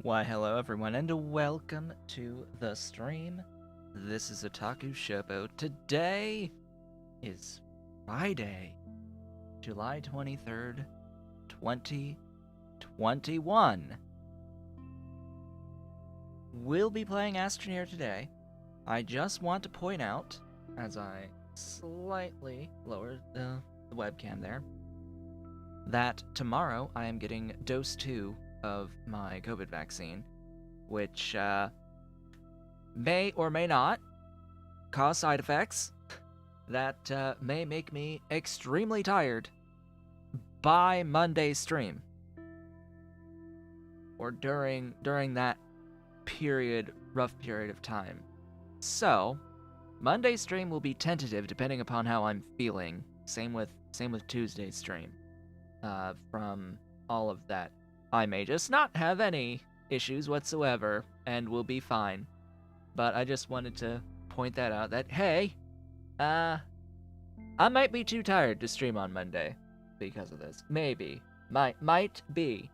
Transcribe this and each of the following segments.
Why, hello everyone, and welcome to the stream. This is Otaku Shobo. Today is Friday, July 23rd, 2021. We'll be playing Astroneer today. I just want to point out, as I slightly lower the webcam there, that tomorrow I am getting dose 2 of my COVID vaccine, which may or may not cause side effects that may make me extremely tired by Monday's stream, or during that rough period of time. So Monday's stream will be tentative depending upon how I'm feeling. Same with Tuesday's stream. From all of that, I may just not have any issues whatsoever and will be fine. But I just wanted to point that out, that hey, I might be too tired to stream on Monday because of this. Maybe. Might be.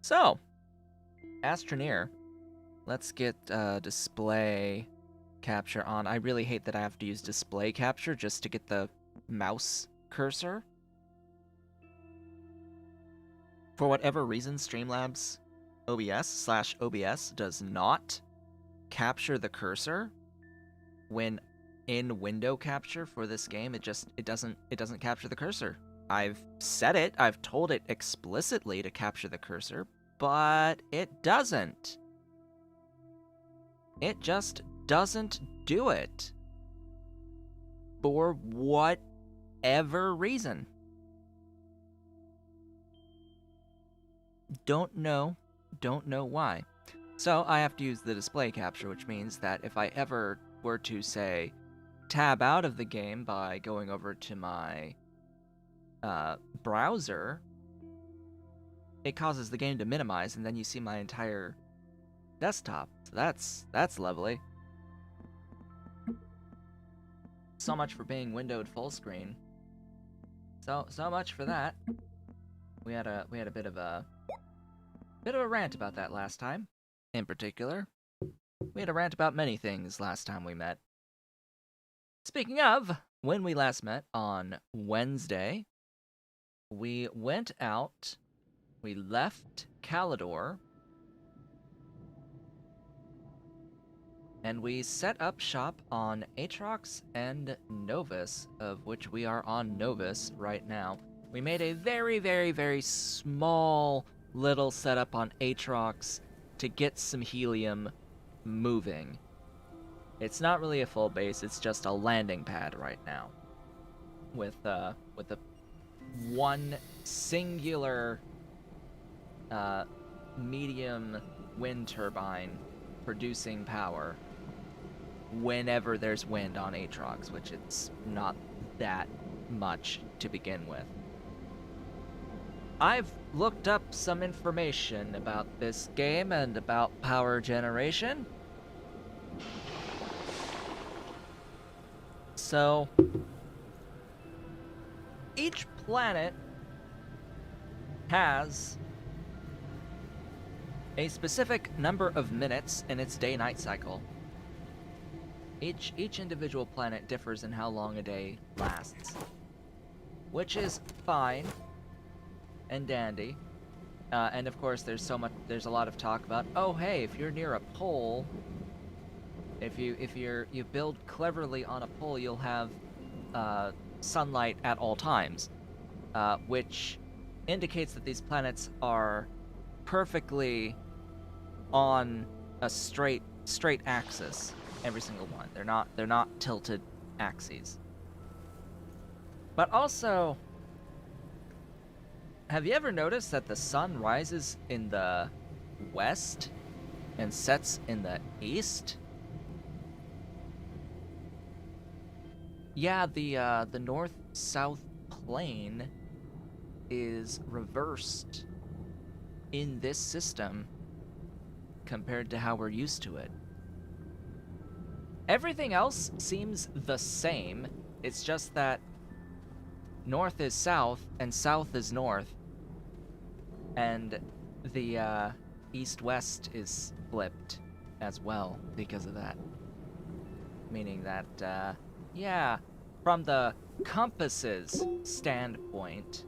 So, Astroneer, let's get display capture on. I really hate that I have to use display capture just to get the mouse cursor. For whatever reason, Streamlabs OBS/OBS does not capture the cursor when in window capture for this game. It doesn't capture the cursor. I've said it, I've told it explicitly to capture the cursor, but it doesn't. It just doesn't do it. For whatever reason. Don't know why. So I have to use the display capture, which means that if I ever were to, say, tab out of the game by going over to my browser, it causes the game to minimize, and then you see my entire desktop. So that's lovely. So much for being windowed full screen. So much for that. We had a bit of a rant about that last time. In particular, we had a rant about many things last time we met. Speaking of, when we last met on Wednesday, we went out, we left Calidor, and we set up shop on Aatrox and Novus, of which we are on Novus right now. We made a very, very, very small little setup on Aatrox to get some helium moving. It's not really a full base, it's just a landing pad right now. With a one singular medium wind turbine producing power whenever there's wind on Aatrox, which it's not that much to begin with. I've looked up some information about this game and about power generation. So, each planet has a specific number of minutes in its day-night cycle. Each individual planet differs in how long a day lasts, which is fine and dandy. And of course there's a lot of talk about, oh hey, if you're near a pole, if you build cleverly on a pole, you'll have sunlight at all times, which indicates that these planets are perfectly on a straight axis, every single one. They're not tilted axes. But also, have you ever noticed that the sun rises in the west and sets in the east? Yeah, the north-south plane is reversed in this system compared to how we're used to it. Everything else seems the same. It's just that north is south and south is north. And the east-west is flipped as well because of that. Meaning that, yeah, from the compass's standpoint,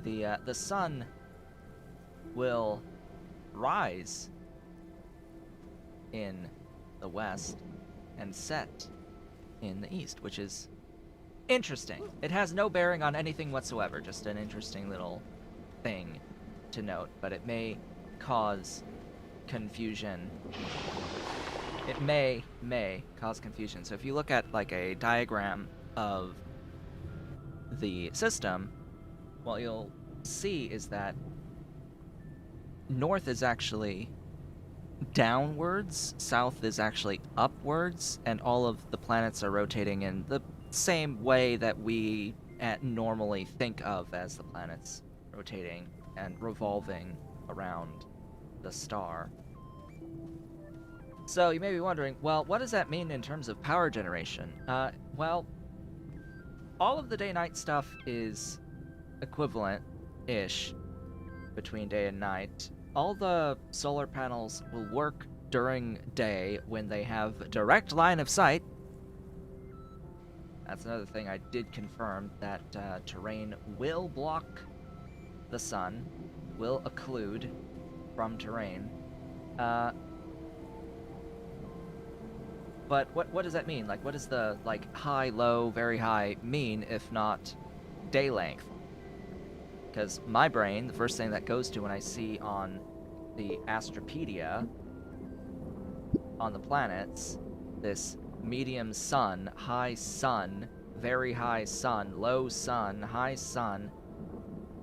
the sun will rise in the west and set in the east, which is interesting. It has no bearing on anything whatsoever, just an interesting little thing to note, but it may cause confusion. It may cause confusion. So if you look at like a diagram of the system, what you'll see is that north is actually downwards, south is actually upwards, and all of the planets are rotating in the same way that we normally think of as the planets rotating and revolving around the star. So you may be wondering, well, what does that mean in terms of power generation? Well, all of the day-night stuff is equivalent-ish between day and night. All the solar panels will work during day when they have direct line of sight. That's another thing I did confirm, that terrain will block the sun, will occlude from terrain. But what does that mean? Like, what does the, like, high, low, very high mean if not day length? Because my brain, the first thing that goes to when I see on the Astropedia, on the planets, this medium sun, high sun, very high sun, low sun, high sun,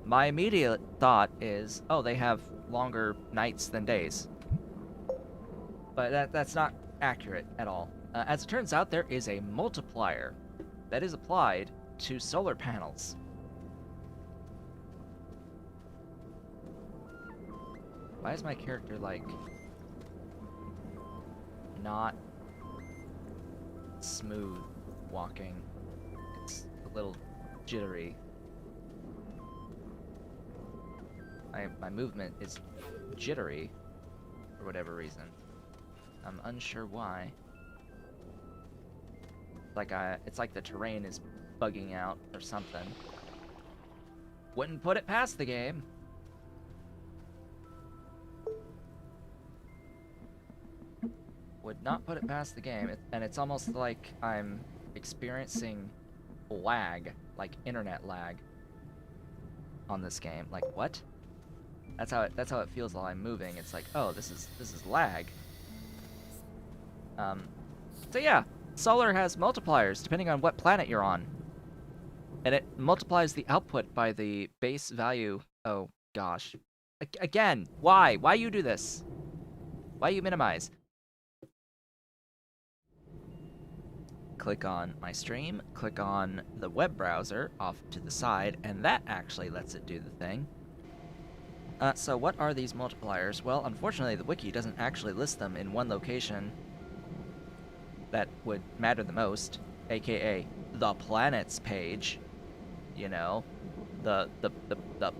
my immediate thought is, oh, they have longer nights than days. But that's not accurate at all. As it turns out, there is a multiplier that is applied to solar panels. Why is my character, like, not smooth walking? It's a little jittery. My movement is jittery for whatever reason. I'm unsure why. Like it's like the terrain is bugging out or something. Wouldn't put it past the game. Would not put it past the game, and it's almost like I'm experiencing lag, like internet lag, on this game. Like, what? That's how it feels while I'm moving. It's like, oh, this is lag. So yeah, solar has multipliers depending on what planet you're on, and it multiplies the output by the base value. Oh gosh, again, why you do this? Why you minimize? Click on my stream, click on the web browser off to the side, and that actually lets it do the thing. So what are these multipliers? Well, unfortunately, the wiki doesn't actually list them in one location that would matter the most, aka the planets page. You know, the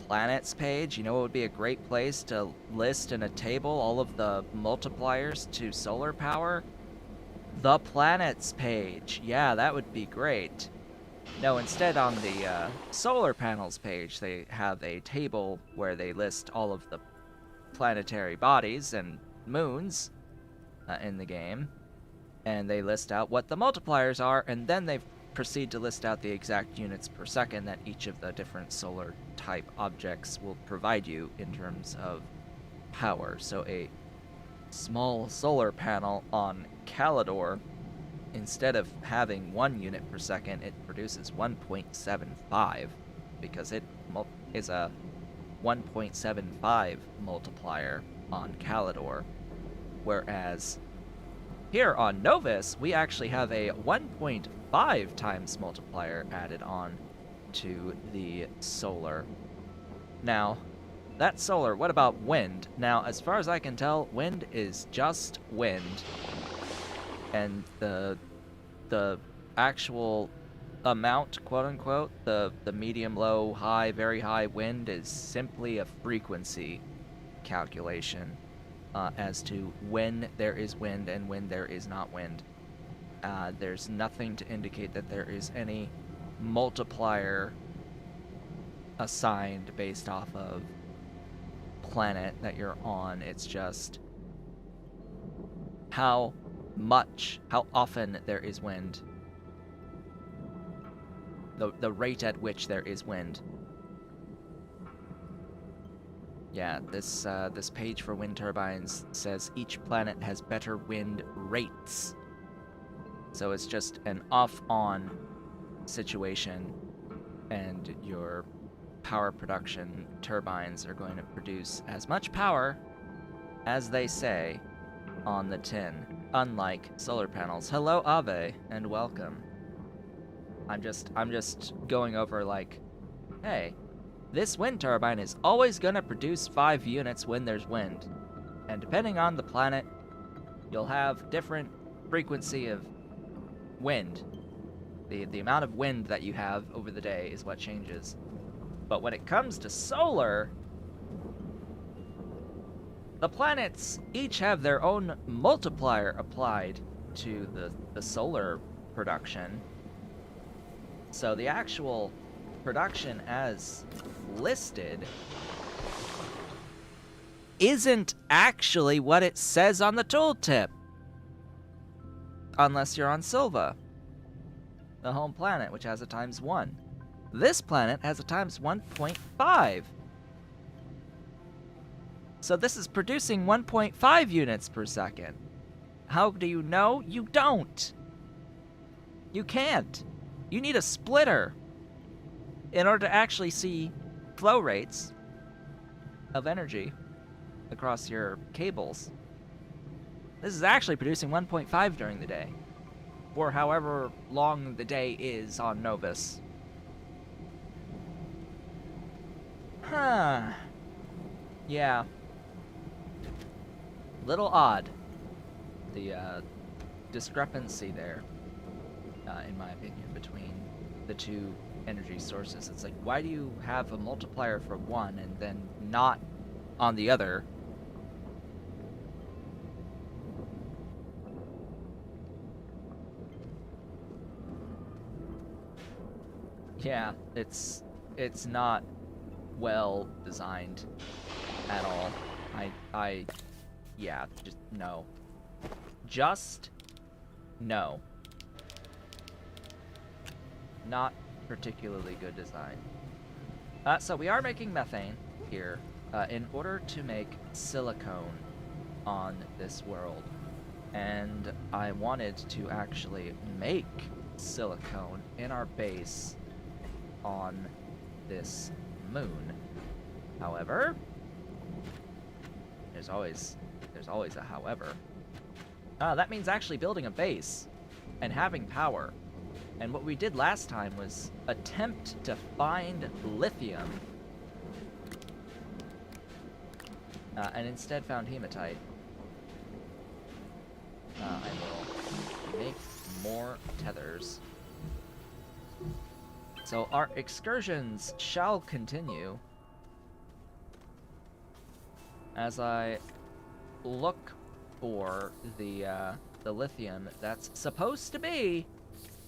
planets page. You know, it would be a great place to list in a table all of the multipliers to solar power. The planets page. Yeah, that would be great. No, instead on the solar panels page, they have a table where they list all of the planetary bodies and moons in the game. And they list out what the multipliers are, and then they proceed to list out the exact units per second that each of the different solar type objects will provide you in terms of power. So a small solar panel on Calidor, instead of having 1 unit per second, it produces 1.75 because it is a 1.75 multiplier on Calidor, whereas here on Novus, we actually have a 1.5 times multiplier added on to the solar. Now, that solar, what about wind? Now, as far as I can tell, wind is just wind. And the actual amount, quote unquote, the medium, low, high, very high wind is simply a frequency calculation as to when there is wind and when there is not wind. There's nothing to indicate that there is any multiplier assigned based off of planet that you're on. It's just how often there is wind. The rate at which there is wind. Yeah, this page for wind turbines says each planet has better wind rates. So it's just an off-on situation, and your power production turbines are going to produce as much power as they say on the tin, unlike solar panels. Hello, Ave, and welcome. I'm just going over like, hey, this wind turbine is always gonna produce 5 units when there's wind. And depending on the planet, you'll have different frequency of wind. The amount of wind that you have over the day is what changes. But when it comes to solar, the planets each have their own multiplier applied to the solar production. So the actual production as listed isn't actually what it says on the tooltip. Unless you're on Silva, the home planet, which has a ×1. This planet has a ×1.5. So this is producing 1.5 units per second. How do you know? You don't. You can't. You need a splitter in order to actually see flow rates of energy across your cables. This is actually producing 1.5 during the day, or however long the day is on Novus. Huh. Yeah. Little odd, the discrepancy there, in my opinion, between the two energy sources. It's like, why do you have a multiplier for one and then not on the other? Yeah, it's not well designed at all. Yeah, just no. Just no. Not particularly good design. So we are making methane here in order to make silicone on this world. And I wanted to actually make silicone in our base on this moon. However, there's always a however. That means actually building a base and having power. And what we did last time was attempt to find lithium, and instead found hematite. I will make more tethers. So our excursions shall continue as I look for the lithium that's supposed to be,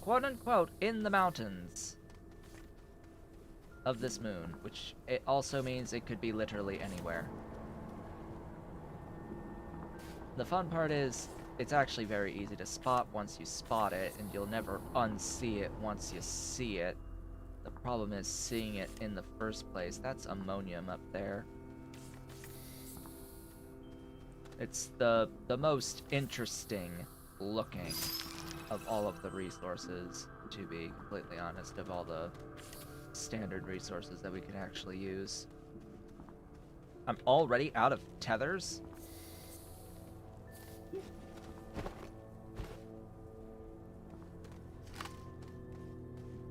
quote unquote, in the mountains of this moon, which it also means it could be literally anywhere. The fun part is it's actually very easy to spot once you spot it, and you'll never unsee it once you see it. The problem is seeing it in the first place. That's ammonium up there. It's the most interesting looking of all of the resources, to be completely honest, of all the standard resources that we can actually use. I'm already out of tethers?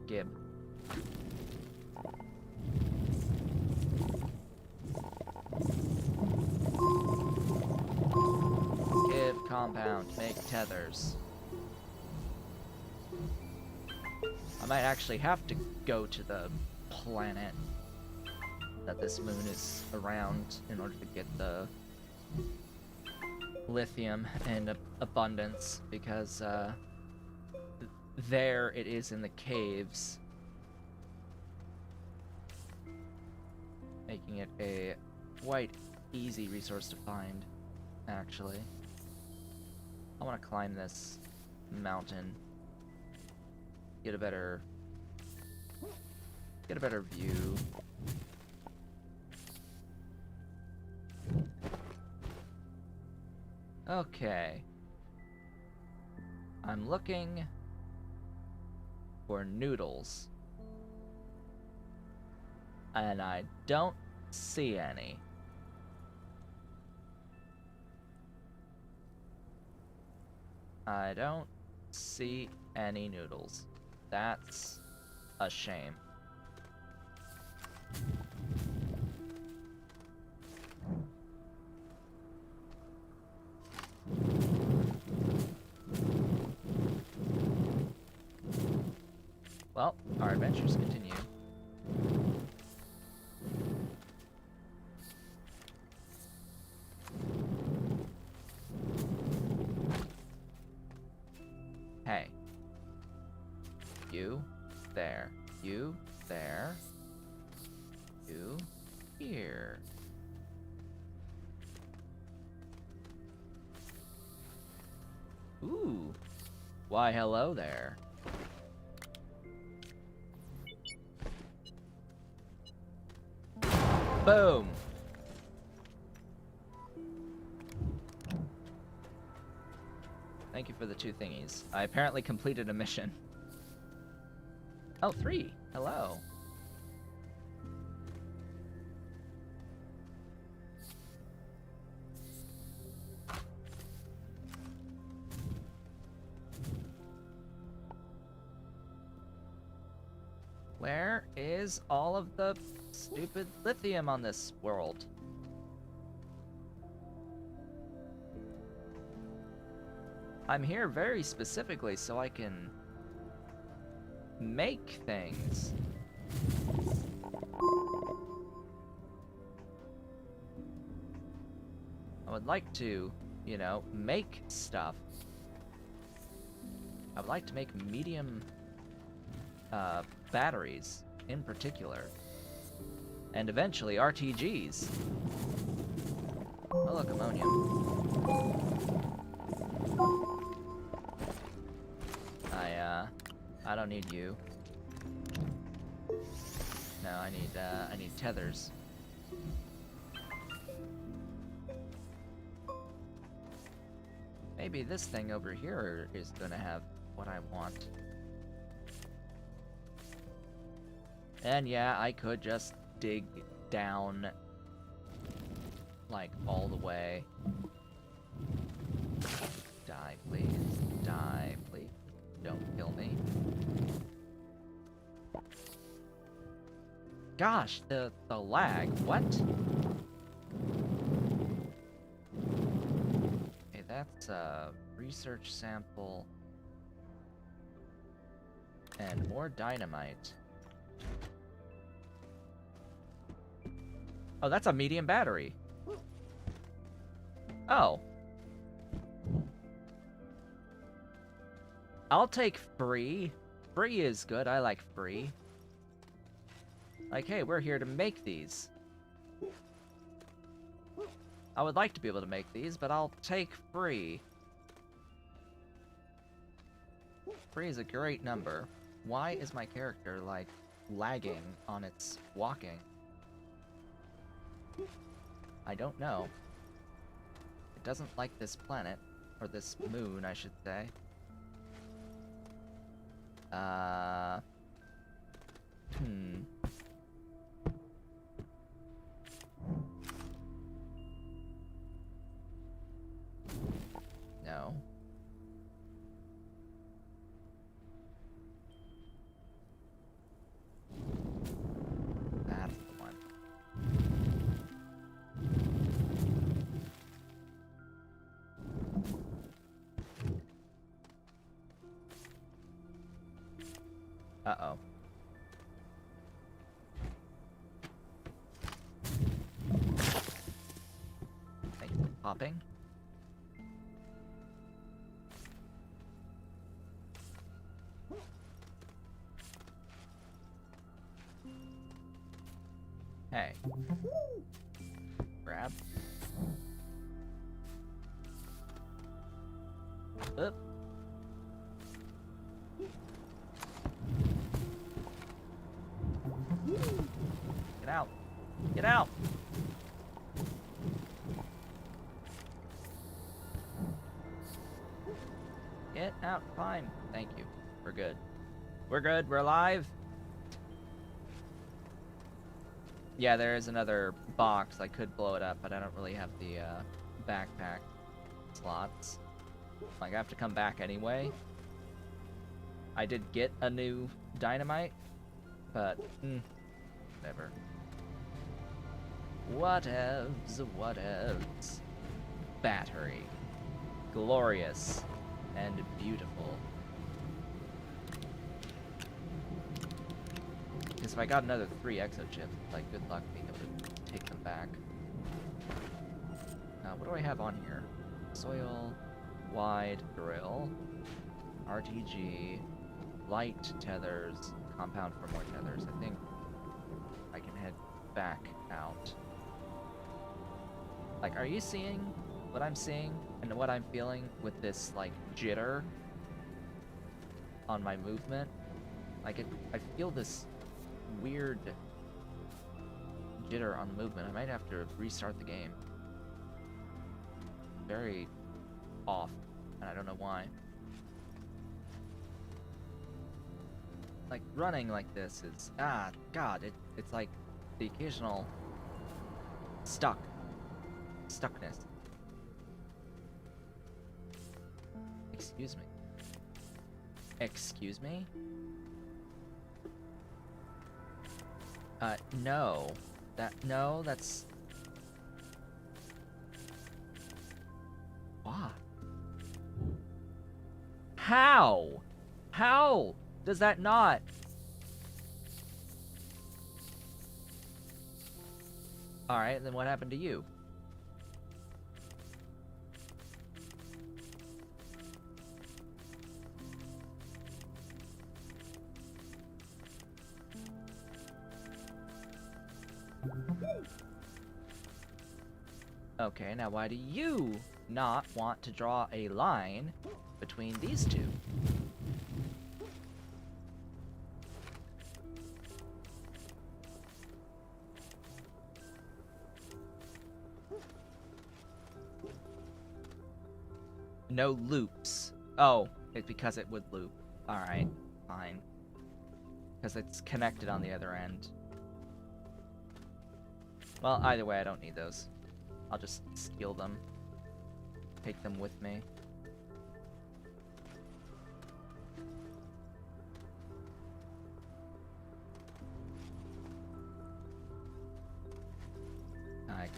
Gib. Compound, make tethers. I might actually have to go to the planet that this moon is around in order to get the lithium in abundance, because there it is in the caves, making it a quite easy resource to find, actually. I want to climb this mountain, get a better view. Okay. I'm looking for noodles, and I don't see any. I don't see any noodles. That's a shame. Well, our adventures continue. Hey. You there. You there. You here. Ooh. Why, hello there. Boom! Thank you for the 2 thingies. I apparently completed a mission. Oh, 3! Hello. Where is all of the stupid lithium on this world? I'm here very specifically so I can make things. I would like to, you know, make stuff. I would like to make medium batteries in particular. And eventually RTGs. Oh look, ammonium. I don't need you. No, I need tethers. Maybe this thing over here is gonna have what I want. And yeah, I could just dig down, like, all the way. Die, please. Die, please. Don't kill me. Gosh, the lag. What? Okay, that's a research sample. And more dynamite. Oh, that's a medium battery. Oh. I'll take free. Free is good. I like free. Like, hey, we're here to make these. I would like to be able to make these, but I'll take free. Free is a great number. Why is my character, like, lagging on its walking? I don't know. It doesn't like this planet. Or this moon, I should say. No. That's the one. Uh-oh. Thank you for popping. Hey. Grab. Up. Get out. Get out. Get out. Fine. Thank you. We're good. We're good. We're alive. Yeah, there is another box. I could blow it up, but I don't really have the backpack slots. Like, I have to come back anyway. I did get a new dynamite, but whatever. Whatevs. Battery. Glorious and beautiful. Because if I got another 3 exo chips, like, good luck being able to take them back. What do I have on here? Soil, wide drill, RTG, light tethers, compound for more tethers. I think I can head back out. Like, are you seeing what I'm seeing and what I'm feeling with this, like, jitter on my movement? Like, I feel this weird jitter on the movement. I might have to restart the game. Very off, and I don't know why. Like, running like this is, God, it's like the occasional stuckness. Excuse me. Excuse me? No. That's... Why? How? How does that not? Alright, then what happened to you? Okay, now why do you not want to draw a line between these two? No loops. Oh, it's because it would loop. Alright, fine. Because it's connected on the other end. Well, either way, I don't need those. I'll just steal them. Take them with me.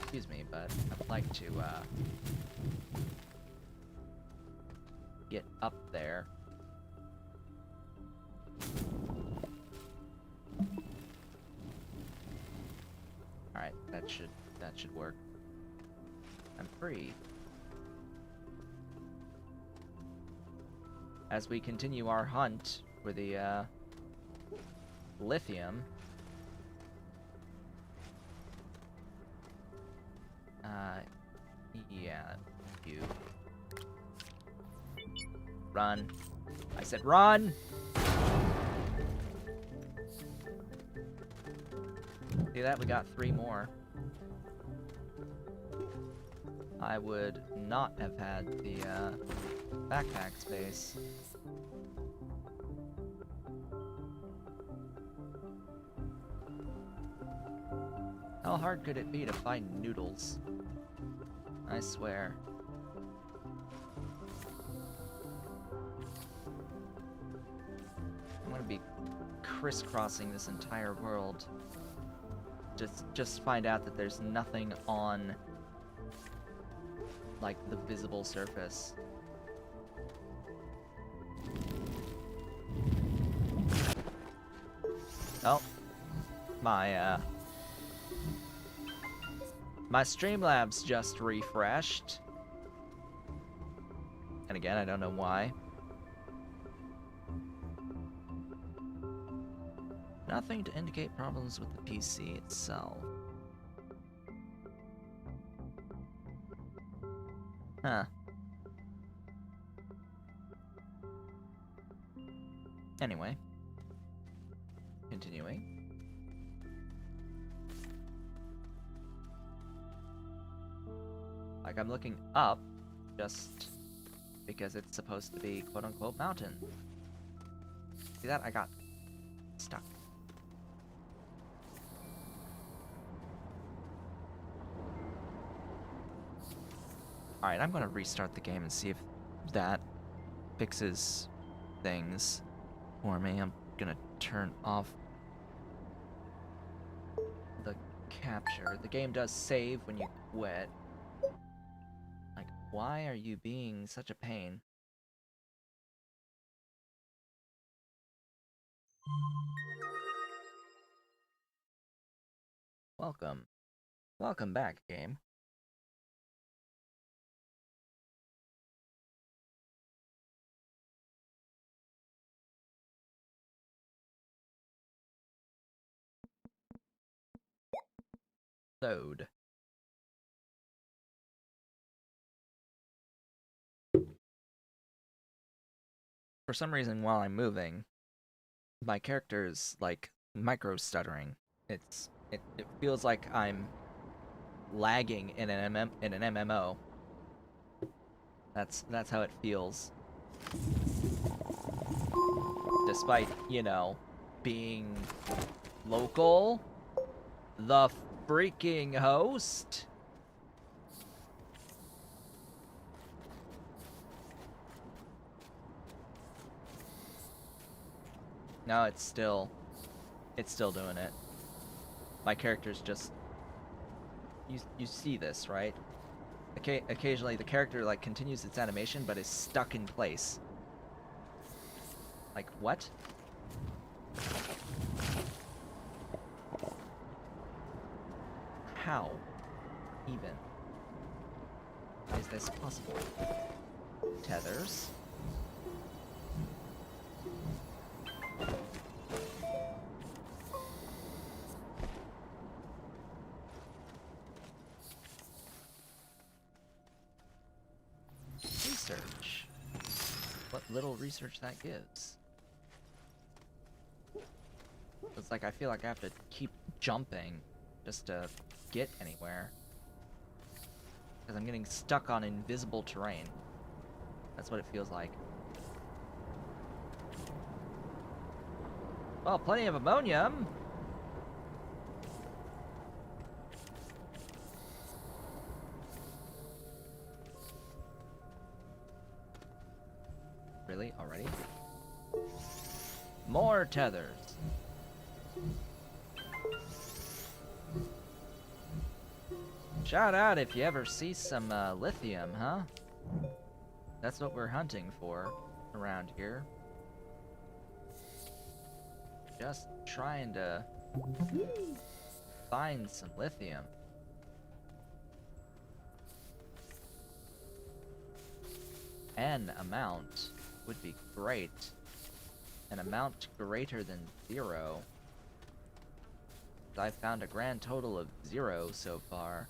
Excuse me, but I'd like to, get up there. Alright, that should work. I'm free. As we continue our hunt for the, lithium. Yeah, you. Run. I said run! See that? We got 3 more. I would not have had the, backpack space. How hard could it be to find noodles? I swear. I'm gonna be crisscrossing this entire world. Just find out that there's nothing on, like, the visible surface. Oh, my my Streamlabs just refreshed. And again, I don't know why. Nothing to indicate problems with the PC itself. Huh. Anyway. Continuing. Like, I'm looking up just because it's supposed to be quote-unquote mountain. See that? I got stuck. Alright, I'm gonna restart the game and see if that fixes things for me. I'm gonna turn off the capture. The game does save when you quit. Like, why are you being such a pain? Welcome. Welcome back, game. Load. For some reason, while I'm moving, my character's like micro stuttering. It feels like I'm lagging in an MMO. That's how it feels. Despite, you know, being local, the freaking host. No, it's still doing it. My character's just, you see this, right? Occasionally the character like continues its animation but is stuck in place. Like, what? How even is this possible? Tethers. Research. What little research that gives. It's like I feel like I have to keep jumping just to get anywhere. Because I'm getting stuck on invisible terrain. That's what it feels like. Well, plenty of ammonium. Really? Already? More tethers. Shout out if you ever see some lithium, huh? That's what we're hunting for around here. Just trying to find some lithium. An amount would be great. An amount greater than 0. I've found a grand total of 0 so far.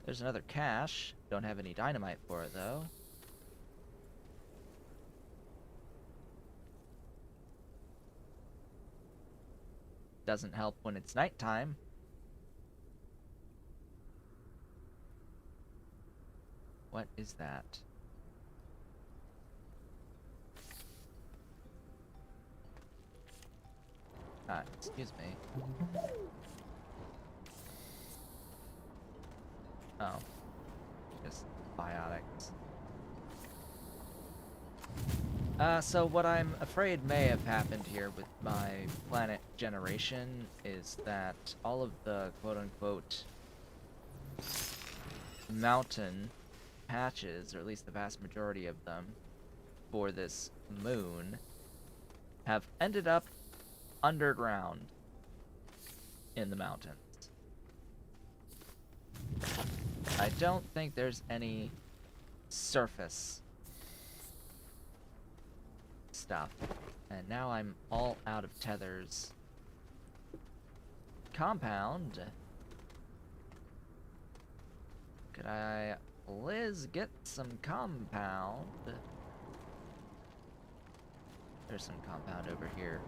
There's another cache. Don't have any dynamite for it, though. Doesn't help when it's nighttime. What is that? Ah, excuse me. Oh. Just biotics. So what I'm afraid may have happened here with my planet generation is that all of the quote-unquote mountain patches, or at least the vast majority of them, for this moon, have ended up underground in the mountains. I don't think there's any surface stuff. And now I'm all out of tethers. Compound. Could I, Liz, get some compound? There's some compound over here.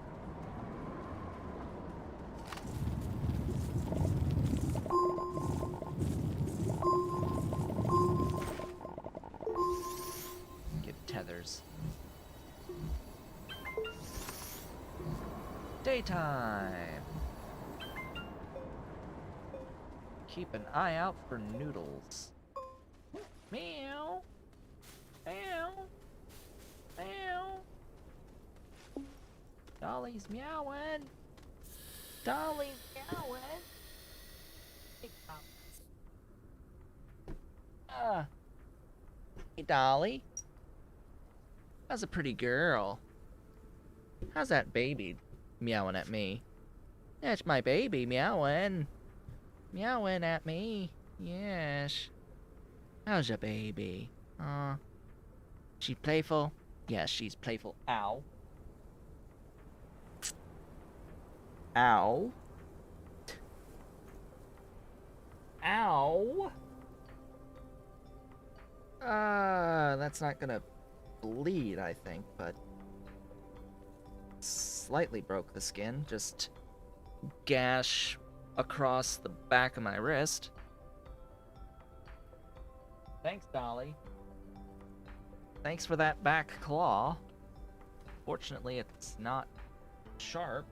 Get tethers. Daytime! Keep an eye out for noodles. Meow! Meow! Meow! Dolly's meowing! Dolly's meowing! Hey, Dolly. That's a pretty girl. How's that baby meowing at me? That's my baby meowing. Meowing at me. Yes. How's your baby? She playful? Yes, she's playful. Ow. Ow. Ow. That's not gonna bleed, I think, but slightly broke the skin. Just gash across the back of my wrist. Thanks, Dolly. Thanks for that back claw. Fortunately, it's not sharp.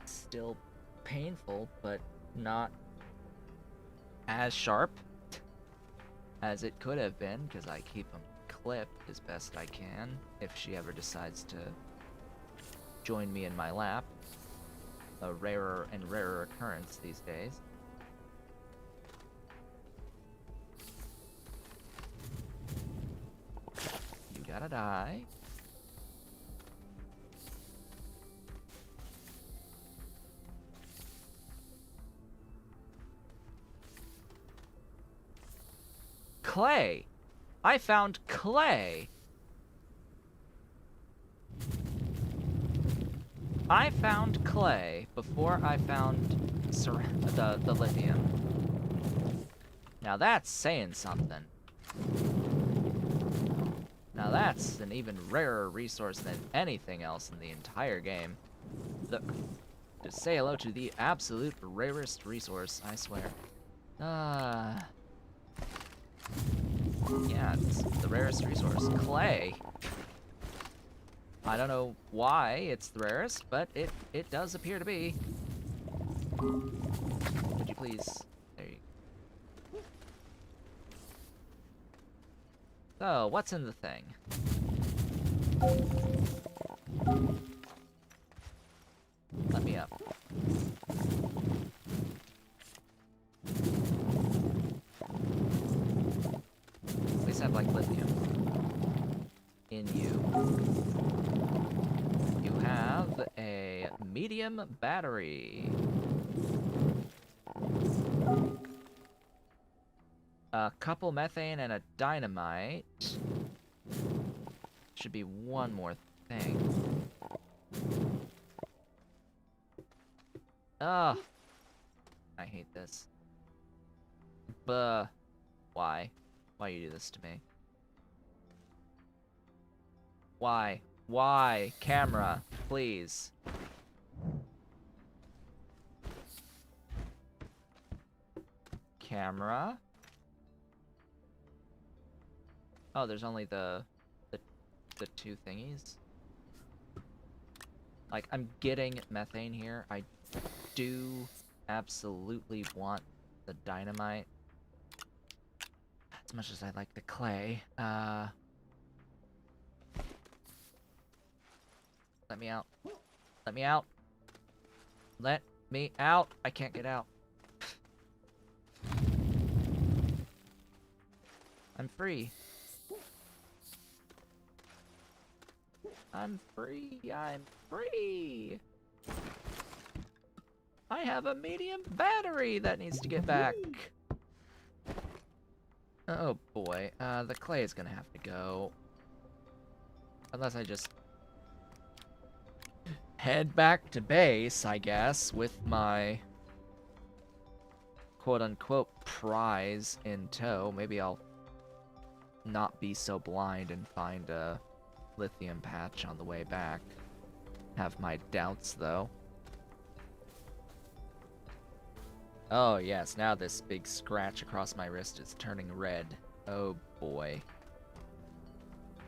Still painful, but not as sharp as it could have been, because I keep them clipped as best I can if she ever decides to join me in my lap. A rarer and rarer occurrence these days. You gotta die. Clay! I found clay! I found clay before I found the lithium. Now that's saying something. Now that's an even rarer resource than anything else in the entire game. To say hello to the absolute rarest resource, I swear. Yeah, it's the rarest resource. Clay. I don't know why it's the rarest, but it does appear to be. Would you please? There you go. So, what's in the thing? Let me up. At least I have, like, lithium in you. You have a medium battery. A couple methane and a dynamite. Should be one more thing. Ugh. I hate this. Buh. Why? Why you do this to me? Why? Why? Camera, please. Camera? Oh, there's only the two thingies. Like, I'm getting methane here. I do absolutely want the dynamite. As much as I like the clay, let me out. Let me out. Let me out. I can't get out. I'm free. I'm free. I'm free. I have a medium battery that needs to get back. Oh boy. The clay is gonna have to go. Unless I just head back to base, I guess, with my quote-unquote prize in tow. Maybe I'll not be so blind and find a lithium patch on the way back. Have my doubts, though. Oh, yes, now this big scratch across my wrist is turning red. Oh, boy.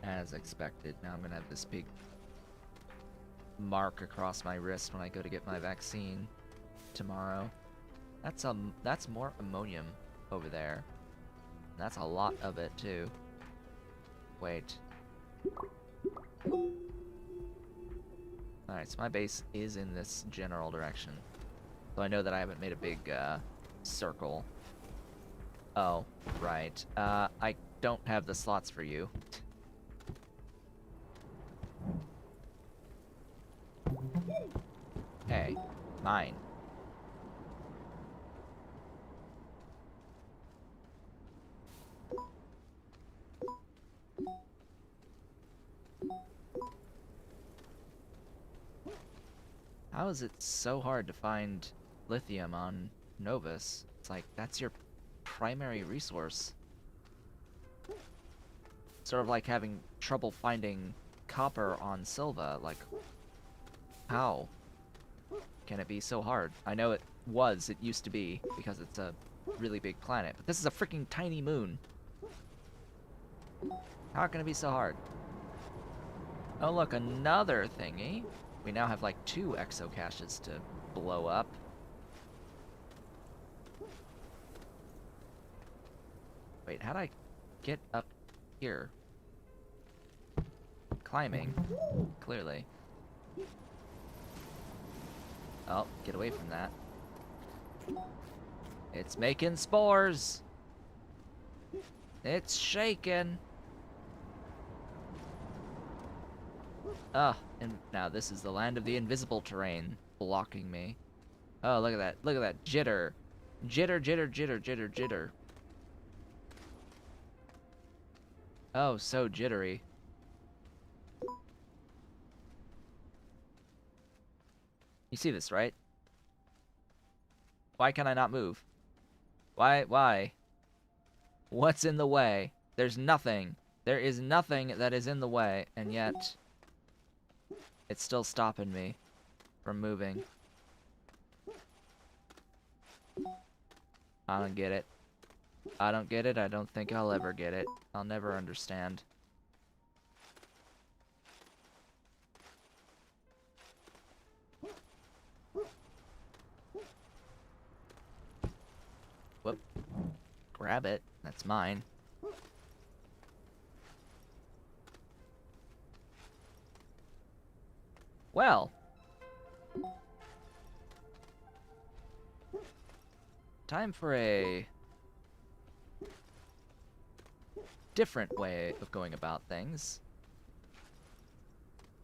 As expected. Now I'm gonna have this big mark across my wrist when I go to get my vaccine tomorrow. That's more ammonium over there. That's a lot of it, too. Wait. Alright, so my base is in this general direction. So I know that I haven't made a big, circle. Oh, right. I don't have the slots for you. Hey, mine. How is it so hard to find lithium on Novus? It's like, that's your primary resource. Sort of like having trouble finding copper on Silva. Like, how can it be so hard? I know it used to be, because it's a really big planet. But this is a freaking tiny moon. How can it be so hard? Oh look, another thingy. We now have like 2 exocaches to blow up. Wait, how'd I get up here? Climbing, clearly. Oh, get away from that. It's making spores! It's shaking! Ah, and now this is the land of the invisible terrain, blocking me. Oh, look at that. Look at that. Jitter. Jitter, jitter, jitter, jitter, jitter. Oh, so jittery. You see this, right? Why can I not move? Why? What's in the way? There's nothing. There is nothing that is in the way, and yet it's still stopping me from moving. I don't get it. I don't get it. I don't think I'll ever get it. I'll never understand. Whoop. Grab it. That's mine. Well. Time for a different way of going about things.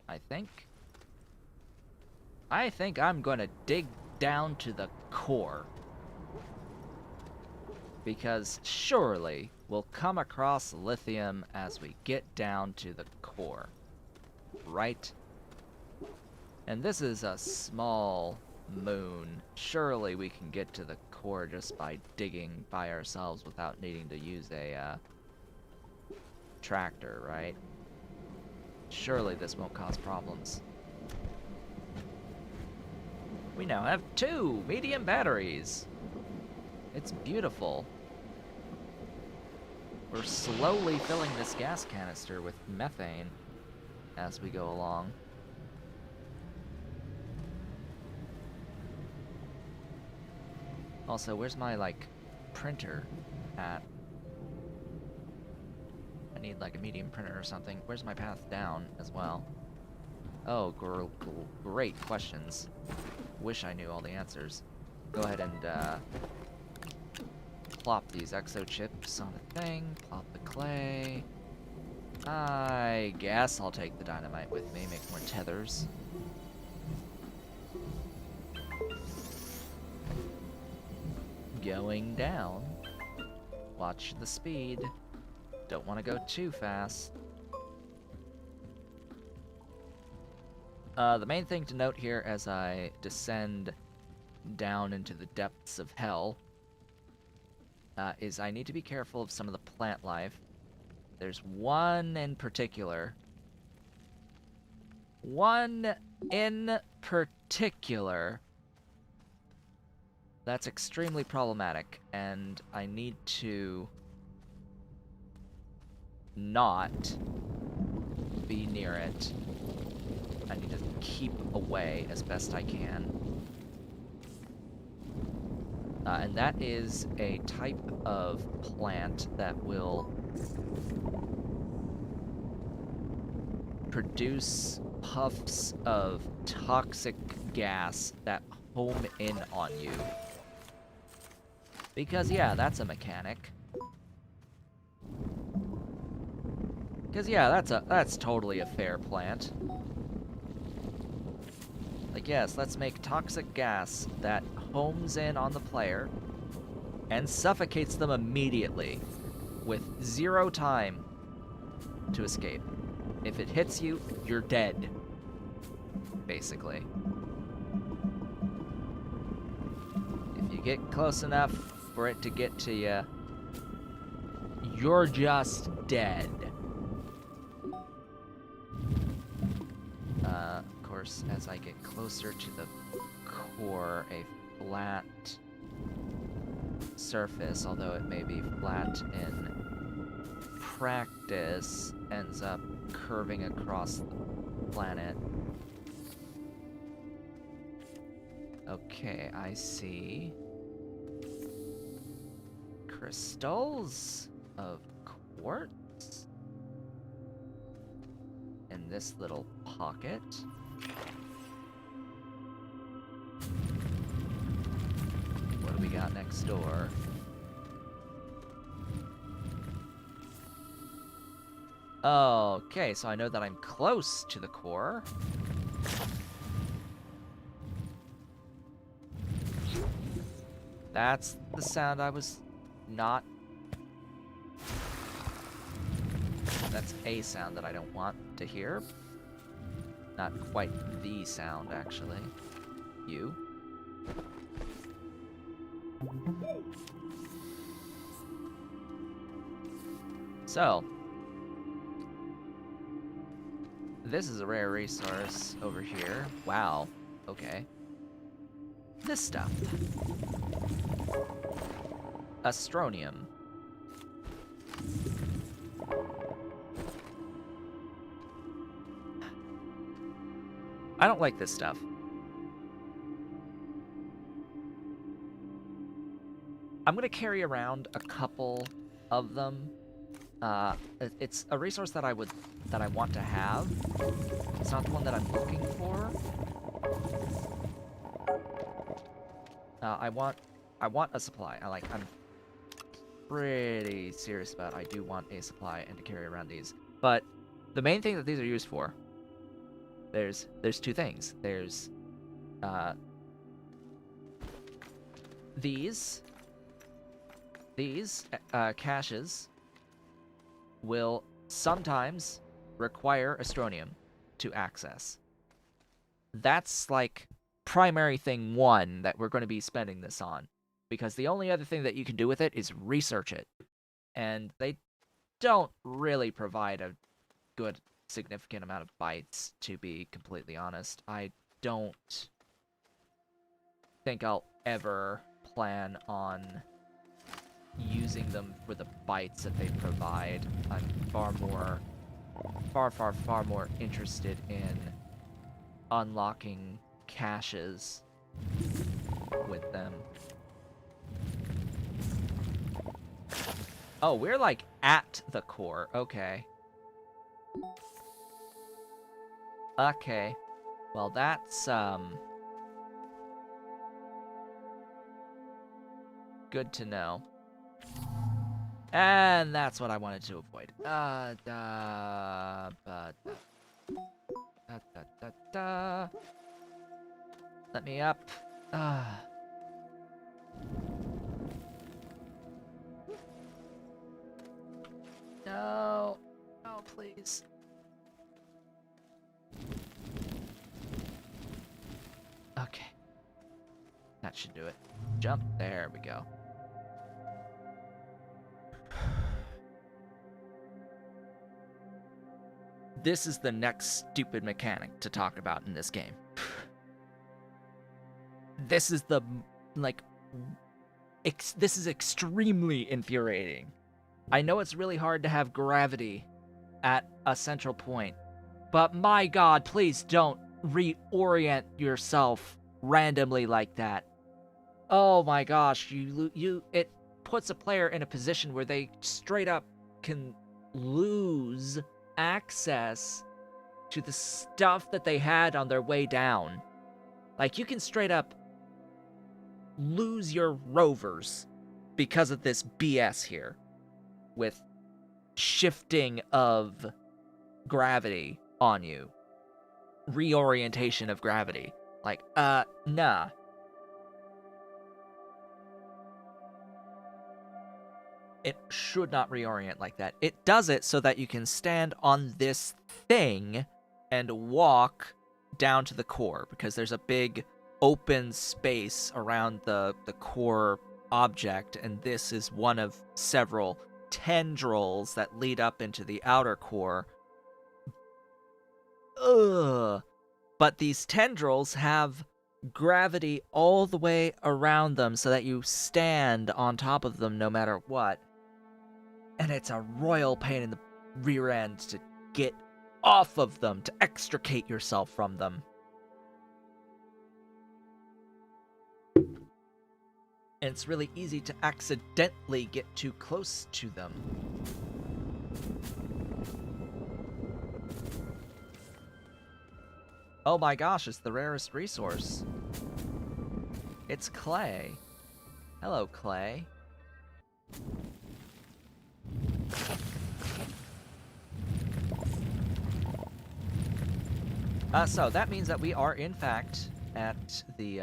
I think I'm gonna dig down to the core. Because surely we'll come across lithium as we get down to the core. Right? And this is a small moon. Surely we can get to the core just by digging by ourselves without needing to use a tractor, right? Surely this won't cause problems. We now have 2 medium batteries. It's beautiful. We're slowly filling this gas canister with methane as we go along. Also, where's my, like, printer at? I need like a medium printer or something. Where's my path down as well? Oh, great questions. Wish I knew all the answers. Go ahead and plop these exo chips on the thing. Plop the clay. I guess I'll take the dynamite with me. Make more tethers. Going down. Watch the speed. Don't want to go too fast. The main thing to note here as I descend down into the depths of hell is I need to be careful of some of the plant life. There's one in particular. That's extremely problematic, and I need to not be near it. I need to keep away as best I can. And that is a type of plant that will produce puffs of toxic gas that home in on you. Because, yeah, that's a mechanic. Because, yeah, that's totally a fair plant. Like, yes, let's make toxic gas that homes in on the player and suffocates them immediately with 0 time to escape. If it hits you, you're dead, basically. If you get close enough for it to get to you, you're just dead. Of course, as I get closer to the core, a flat surface, although it may be flat in practice, ends up curving across the planet. Okay, I see crystals of quartz in this little pocket. What do we got next door? Okay, so I know that I'm close to the core. That's the sound I was not... That's a sound that I don't want to hear. Not quite the sound, actually. You. So, this is a rare resource over here. Wow. Okay. This stuff. Astronium. I don't like this stuff. I'm gonna carry around a couple of them. It's a resource that I want to have. It's not the one that I'm looking for. I want a supply. I'm pretty serious about I do want a supply and to carry around these. But the main thing that these are used for, there's 2 things. There's these caches will sometimes require Astronium to access. That's like primary thing 1 that we're going to be spending this on, because the only other thing that you can do with it is research it, and they don't really provide a good significant amount of bytes, to be completely honest. I don't think I'll ever plan on using them for the bytes that they provide. I'm far more interested in unlocking caches with them. Oh, we're like at the core. Okay. Okay. Well, that's good to know. And that's what I wanted to avoid. Let me up. No. No, please. Okay. That should do it. Jump. There we go. This is the next stupid mechanic to talk about in this game. This is the, like, this is extremely infuriating. I know it's really hard to have gravity at a central point, but my god, please don't reorient yourself randomly like that. Oh my gosh, it puts a player in a position where they straight up can lose access to the stuff that they had on their way down. Like, you can straight up lose your rovers because of this BS here with shifting of gravity on you. Reorientation of gravity. Like, nah. It should not reorient like that. It does it so that you can stand on this thing and walk down to the core, because there's a big open space around the core object, and this is one of several tendrils that lead up into the outer core. Ugh. But these tendrils have gravity all the way around them so that you stand on top of them no matter what. And it's a royal pain in the rear end to get off of them, to extricate yourself from them. And it's really easy to accidentally get too close to them. Oh my gosh, it's the rarest resource. It's clay. Hello, clay. So that means that we are, in fact, at the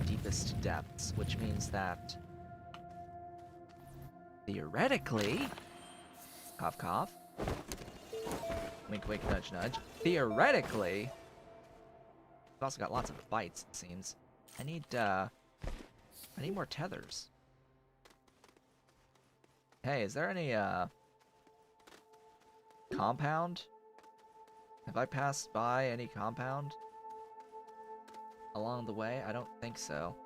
deepest depths, which means that theoretically, cough cough, wink wink nudge nudge, theoretically, we've also got lots of bites, it seems. I need more tethers. Hey, is there any compound? Have I passed by any compound along the way? I don't think so.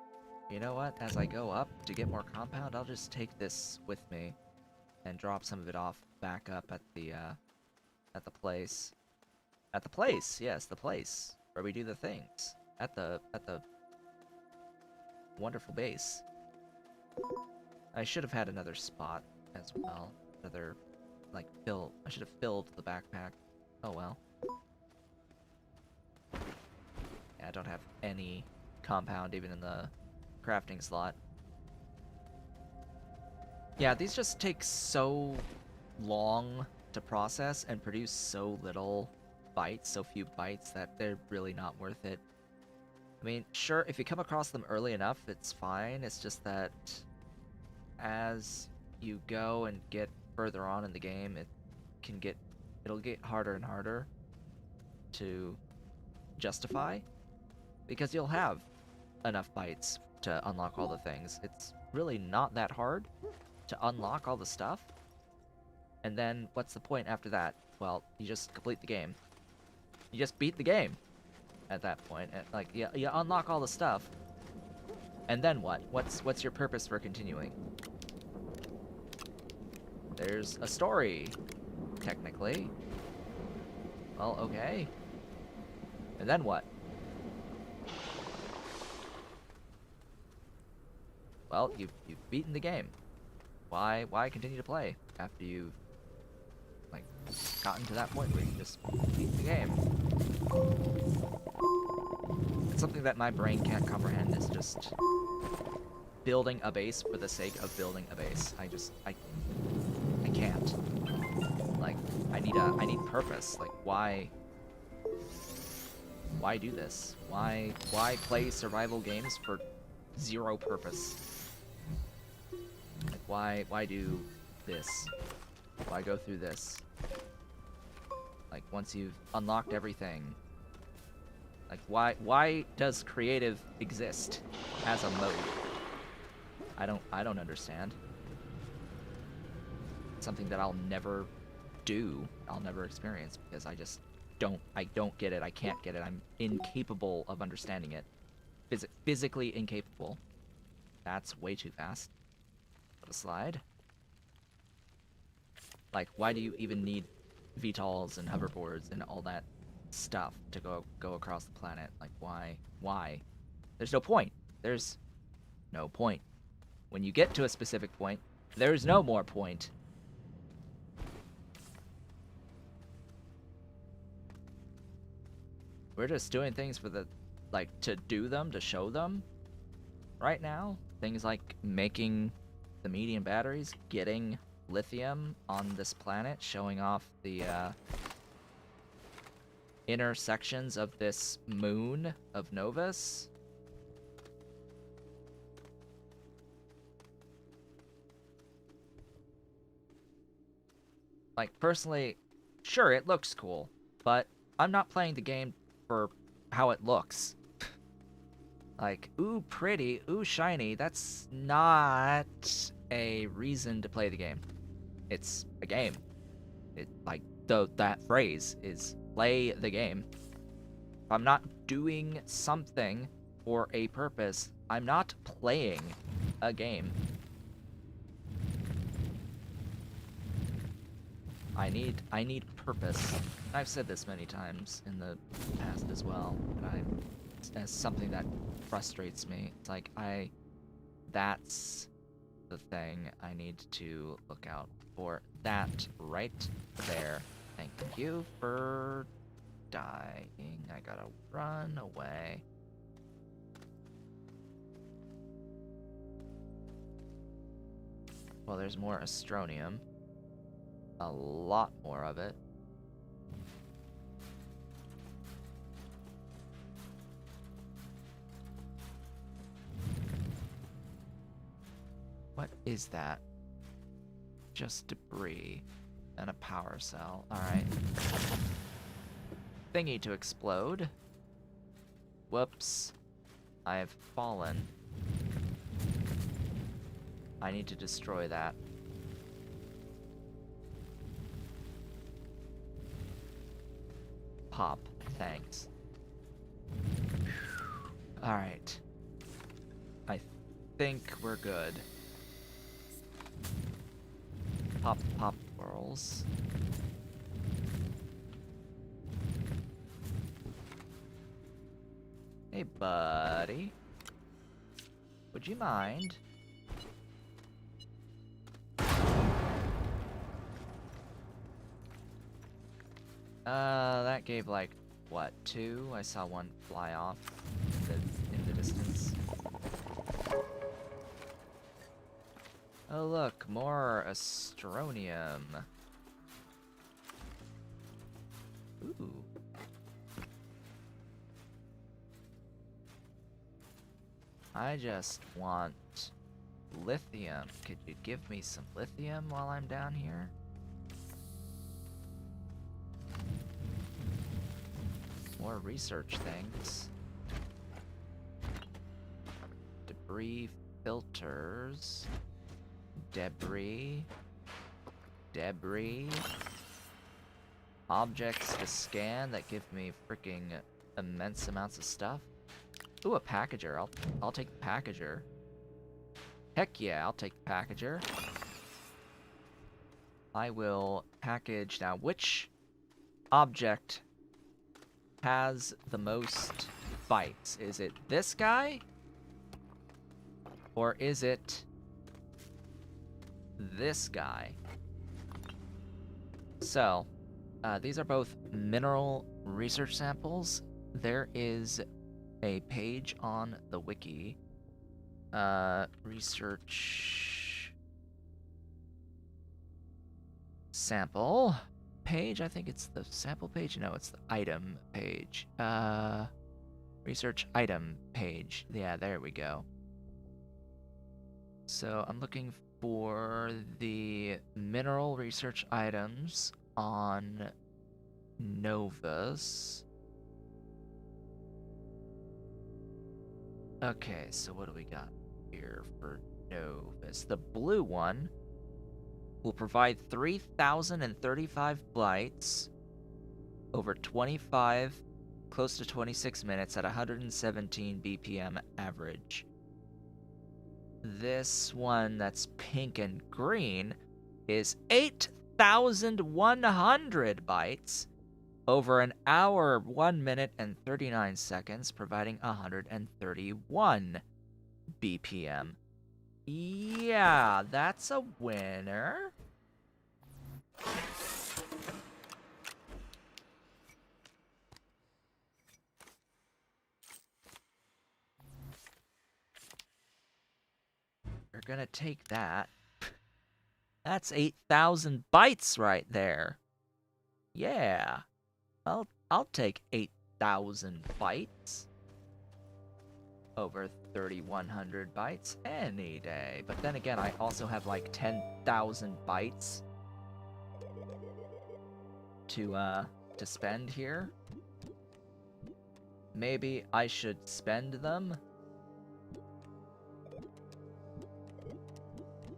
You know what? As I go up to get more compound, I'll just take this with me and drop some of it off back up at the place. At the place, yes, the place where we do the things. At the wonderful base. I should have had another spot as well. Another, like, fill. I should have filled the backpack. Oh well. Yeah, I don't have any compound even in the crafting slot. Yeah, these just take so long to process and produce so little bites, so few bites, that they're really not worth it. I mean, sure, if you come across them early enough, it's fine. It's just that as you go and get further on in the game, it'll get harder and harder to justify, because you'll have enough bites to unlock all the things. It's really not that hard to unlock all the stuff. And then what's the point after that? Well, you just complete the game. You just beat the game at that point. And, like, you unlock all the stuff. And then what? What's your purpose for continuing? There's a story, technically. Well, okay. And then what? Well, you've beaten the game. why continue to play after you've like gotten to that point where you just beat the game? It's something that my brain can't comprehend. Is just building a base for the sake of building a base. I can't. Like, I need purpose. Like, why do this? Why play survival games for zero purpose? Like, why do this? Why go through this? Like, once you've unlocked everything, like, why does creative exist as a mode? I don't understand. It's something that I'll never do. I'll never experience because I don't get it. I can't get it. I'm incapable of understanding it. Physically incapable. That's way too fast. Put a slide. Like, why do you even need VTOLs and hoverboards and all that stuff to go across the planet? Like, why? There's no point. There's no point. When you get to a specific point, there's no more point. We're just doing things for the, like, to do them, to show them right now. Things like making the medium batteries, getting lithium on this planet, showing off the inner sections of this moon of Novus. Like, personally, sure, it looks cool, but I'm not playing the game for how it looks. Like, ooh, pretty, ooh, shiny, that's not a reason to play the game. It's a game. Like, that phrase is play the game. If I'm not doing something for a purpose, I'm not playing a game. I need purpose. I've said this many times in the past as well, but it's something that frustrates me. It's like that's the thing I need to look out for. That right there. Thank you for dying. I gotta run away. Well, there's more astronium. A lot more of it. What is that? Just debris and a power cell. Alright. Thingy to explode. Whoops. I have fallen. I need to destroy that. Pop. Thanks. Alright. I think we're good. Pop whirls. Hey, buddy. Would you mind? That gave like, what, 2? I saw one fly off in the distance. Oh look, more astronium. Ooh. I just want lithium. Could you give me some lithium while I'm down here? More research things. Debris filters. Debris. Objects to scan that give me freaking immense amounts of stuff. Ooh, a packager. I'll take the packager. Heck yeah, I'll take the packager. I will package now. Which object has the most bytes? Is it this guy? Or is it this guy. So, these are both mineral research samples. There is a page on the wiki. Research sample page. I think it's the sample page. No, it's the item page. Research item page. Yeah, there we go. So I'm looking for the mineral research items on Novus. Okay, so what do we got here for Novus? The blue one will provide 3,035 bytes over 25, close to 26 minutes at 117 BPM average. This one that's pink and green is 8,100 bytes over an hour, 1 minute, and 39 seconds, providing 131 BPM. Yeah, that's a winner. We're gonna take that. That's 8,000 bytes right there. Yeah. I'll take 8,000 bytes over 3,100 bytes any day. But then again, I also have like 10,000 bytes to spend here. Maybe I should spend them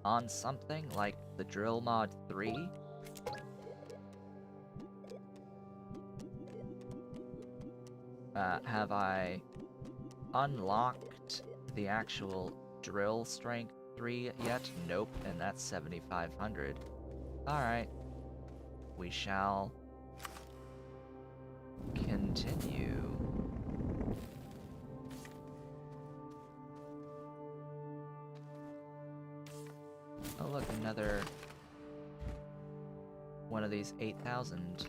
on something like the Drill Mod 3. Have I unlocked the actual drill strength 3 yet? Nope, and that's 7,500. Alright. We shall continue. Oh look, another one of these 8,000.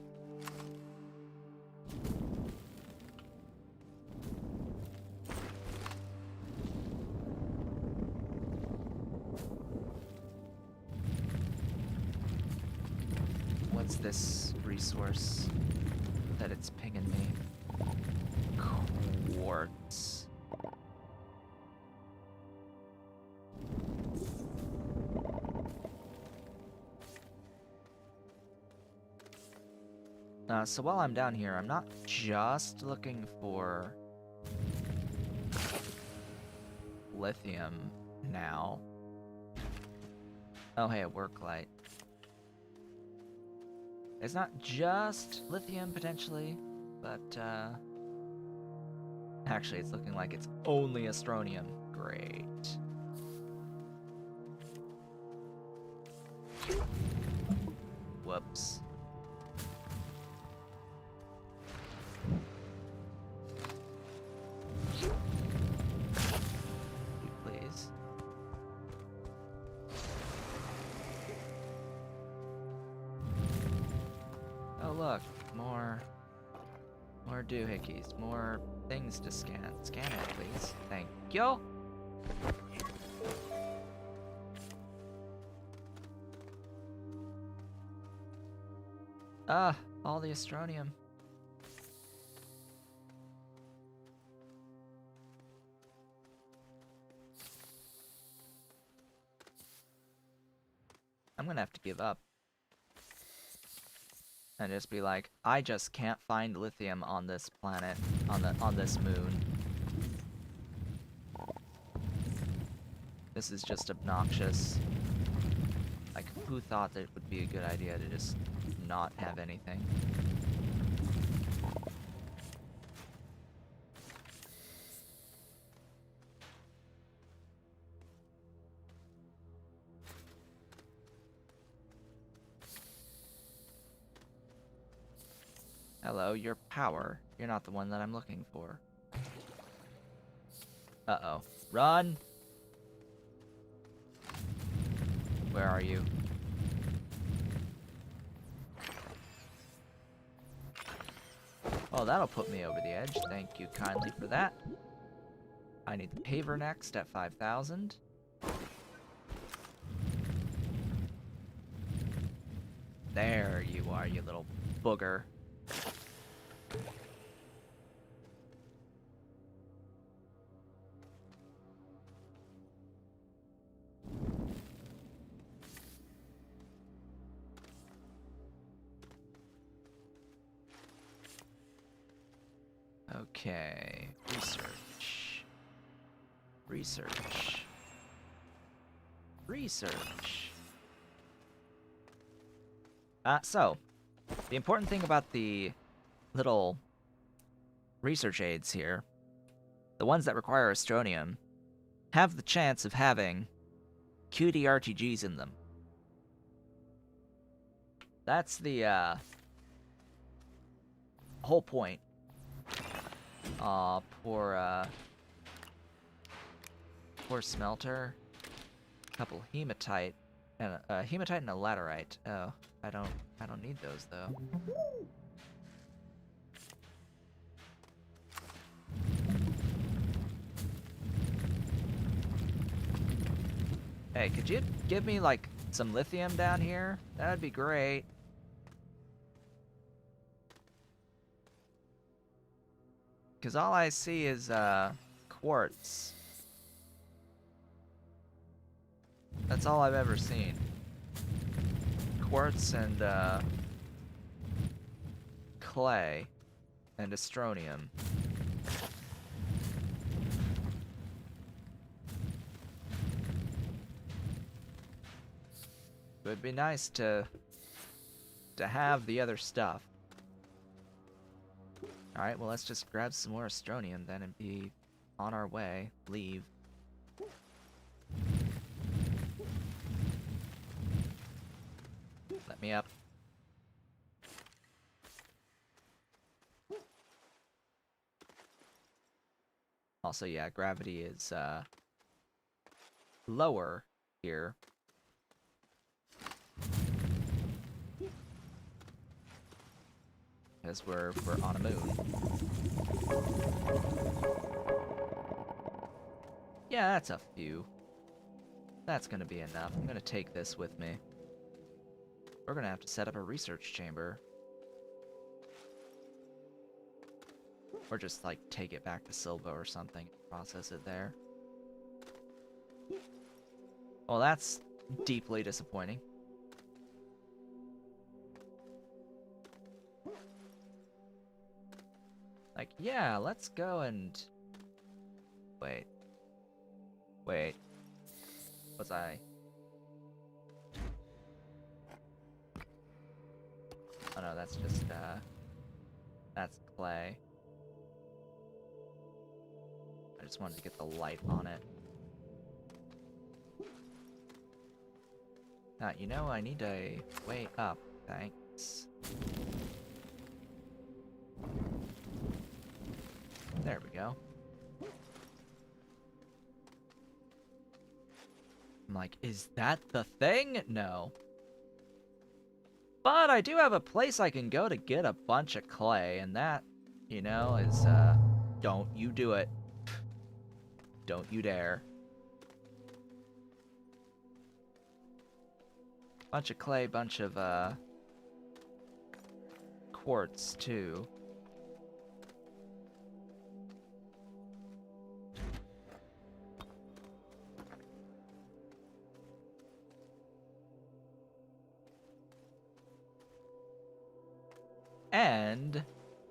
What's this resource that it's pinging me? Quartz. So while I'm down here, I'm not just looking for lithium now. Oh hey, a work light. It's not just lithium, potentially, but, actually, it's looking like it's only astronium. Great. Whoops. Please. Oh look, more doohickeys, more things to scan. Scan it, please. Thank you. Ah, all the astronium. I'm gonna have to give up. And just be like, I just can't find lithium on this planet, on this moon. This is just obnoxious. Like, who thought that it would be a good idea to just not have anything? Hello, your power. You're not the one that I'm looking for. Uh-oh. Run! Where are you? Well, that'll put me over the edge. Thank you kindly for that. I need the paver next at 5,000. There you are, you little booger. Okay, research. Research. Research. So, the important thing about the little research aids here, the ones that require astronium, have the chance of having QDRTGs in them. That's the whole point. Aw, poor smelter. Couple hematite and a hematite and a laterite. Oh, I don't need those though. Hey, could you give me like some lithium down here? That'd be great. Cause all I see is quartz. That's all I've ever seen. Quartz and clay and astronium. It would be nice to have the other stuff. Alright, well let's just grab some more astronium then and be on our way. Leave. Let me up. Also, yeah, gravity is lower here. Because we're on a moon. Yeah, that's a few. That's gonna be enough. I'm gonna take this with me. We're gonna have to set up a research chamber. Or just, like, take it back to Silva or something and process it there. Well, that's deeply disappointing. Like, yeah, let's go and... Wait. Wait. Was I... Oh no, that's just, that's clay. I just wanted to get the light on it. You know, I need a way up. Thanks. There we go. I'm like, is that the thing? No. But I do have a place I can go to get a bunch of clay, and that, you know, is, don't you do it. Don't you dare. Bunch of clay, bunch of, quartz, too. And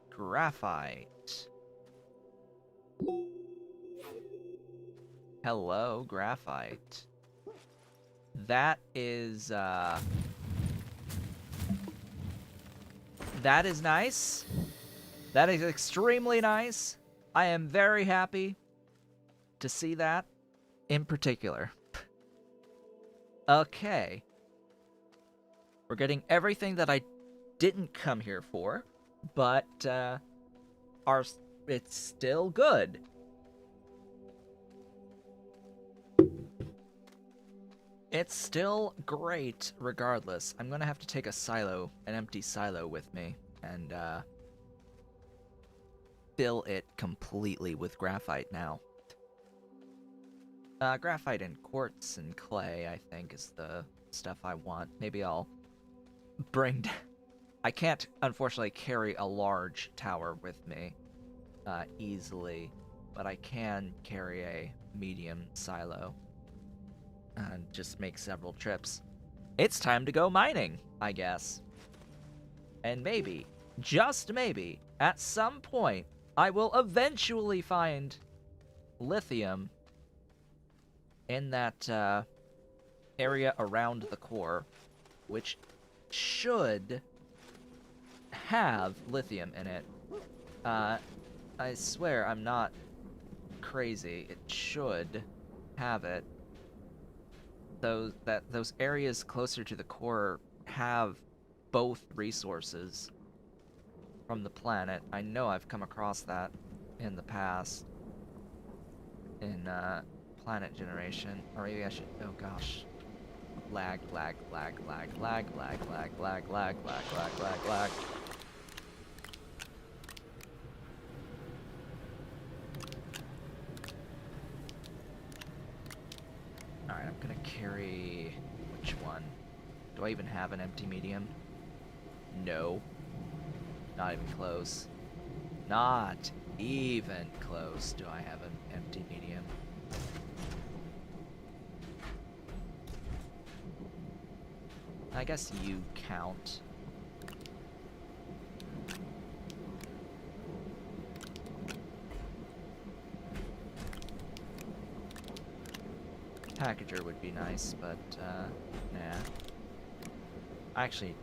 graphite. Hello, graphite. That is nice. That is extremely nice. I am very happy to see that in particular. Okay. We're getting everything that I didn't come here for, but it's still good. It's still great regardless. I'm gonna have to take a silo, an empty silo with me, and fill it completely with graphite now. Graphite and quartz and clay, I think, is the stuff I want. Maybe I'll bring... I can't, unfortunately, carry a large tower with me easily, but I can carry a medium silo and just make several trips. It's time to go mining, I guess. And maybe, just maybe, at some point, I will eventually find lithium in that area around the core, which should have lithium in it. I swear I'm not crazy. It should have it. Those areas closer to the core have both resources from the planet. I know I've come across that in the past in planet generation. Or maybe I should... Oh gosh. Lag. Alright, I'm gonna carry... Which one? Do I even have an empty medium? No. Not even close. Not even close do I have an empty medium. I guess you count. Packager would be nice, but, nah. Actually,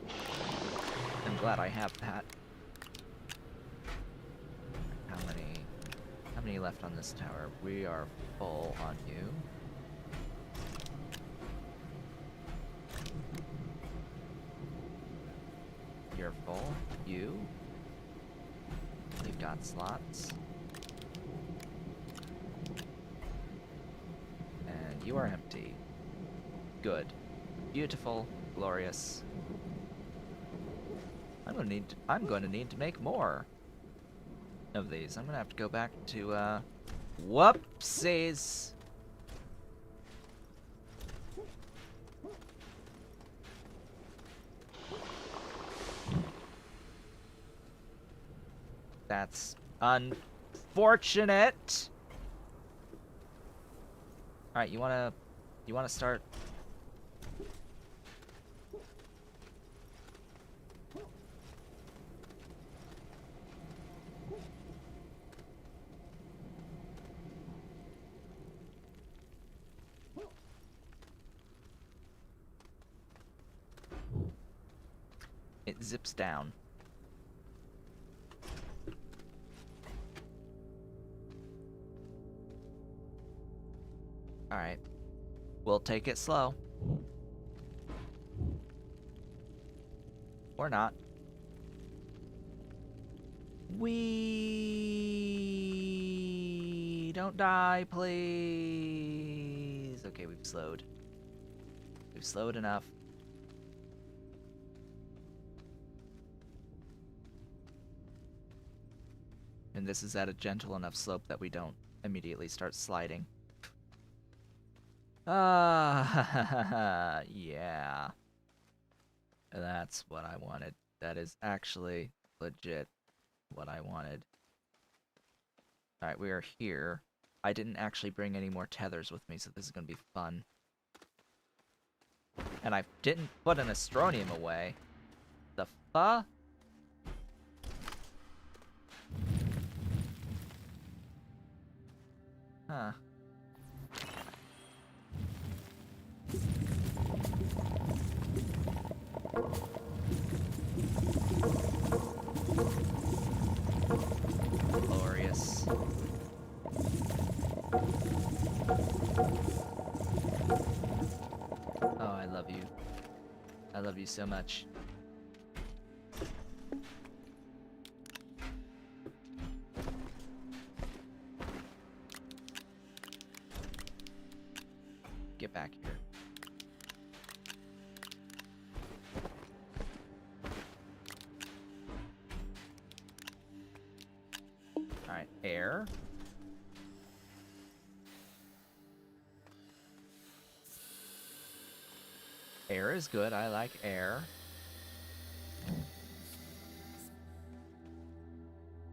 I'm glad I have that. How many left on this tower? We are full on you. You're full. You. You've got slots. And you are empty. Good. Beautiful. Glorious. I'm going to need to make more of these. I'm gonna have to go back to whoopsies. That's unfortunate. All right, you wanna start? It zips down. Alright. We'll take it slow. Or not. We don't die, please. Okay, we've slowed. We've slowed enough. And this is at a gentle enough slope that we don't immediately start sliding. Yeah. That's what I wanted. That is actually legit what I wanted. Alright, we are here. I didn't actually bring any more tethers with me, so this is gonna be fun. And I didn't put an astronium away. The fuck? Huh. Glorious. Oh, I love you. I love you so much. Get back here. Alright, air. Air is good, I like air.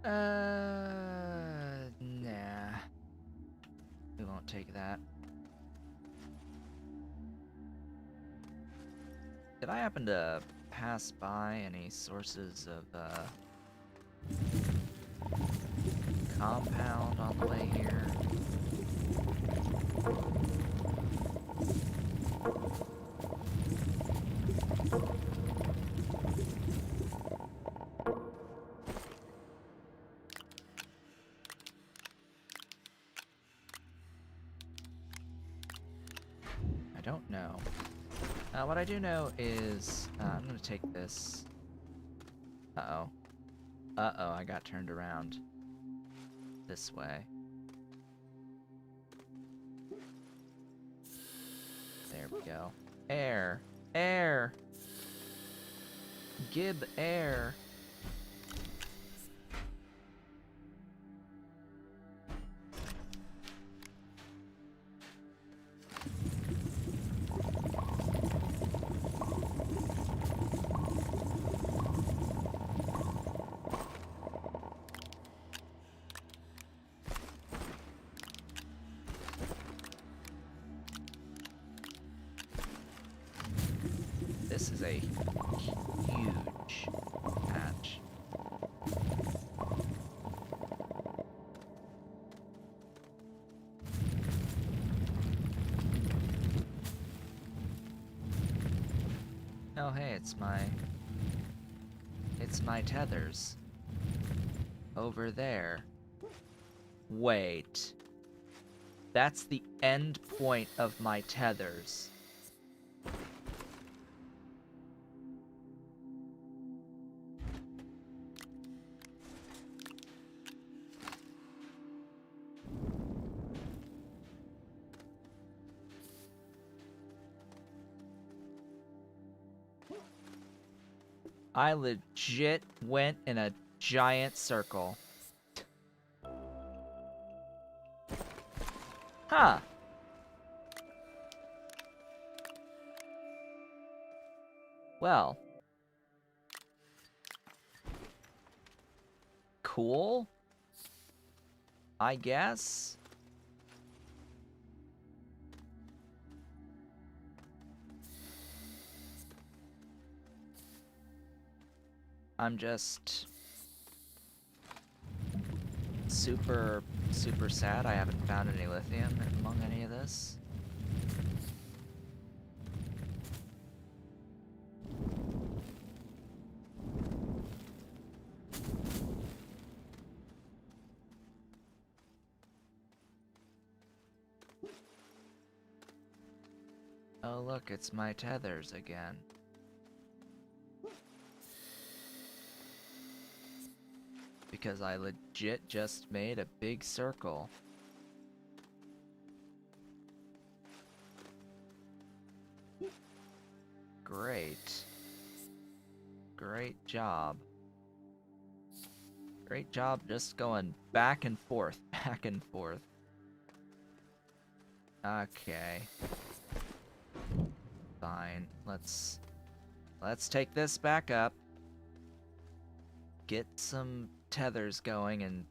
Nah. We won't take that. Did I happen to pass by any sources of, compound on the way here? I don't know. What I do know is, I'm gonna take this. Uh-oh. Uh-oh, I got turned around. This way. There we go. Air! Air! Gib air! This is a huge patch. Oh hey, it's my tethers. Over there. Wait. That's the end point of my tethers. I legit went in a giant circle. Huh. Well. Cool. I guess. I'm just super sad I haven't found any lithium among any of this. Oh look, it's my tethers again. Because I legit just made a big circle. Great. Great job. Great job just going back and forth, back and forth. Okay. Fine. Let's take this back up. Get some tethers going and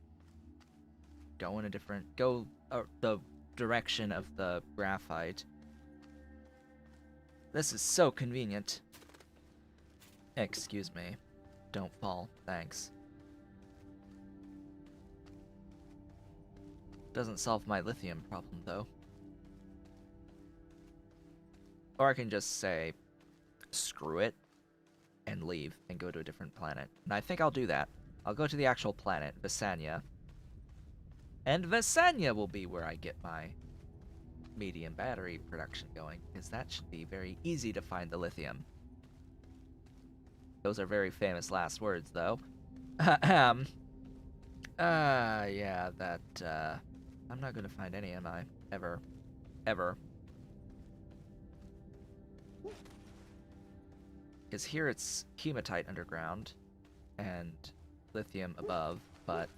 go in the direction of the graphite. This is so convenient. Excuse me. Don't fall, thanks. Doesn't solve my lithium problem though. Or I can just say, screw it, and leave and go to a different planet. And I think I'll do that. I'll go to the actual planet, Visanya. And Visanya will be where I get my medium battery production going, because that should be very easy to find the lithium. Those are very famous last words, though. Yeah, that, I'm not gonna find any, am I? Ever. Ever. Because here it's hematite underground, and lithium above, but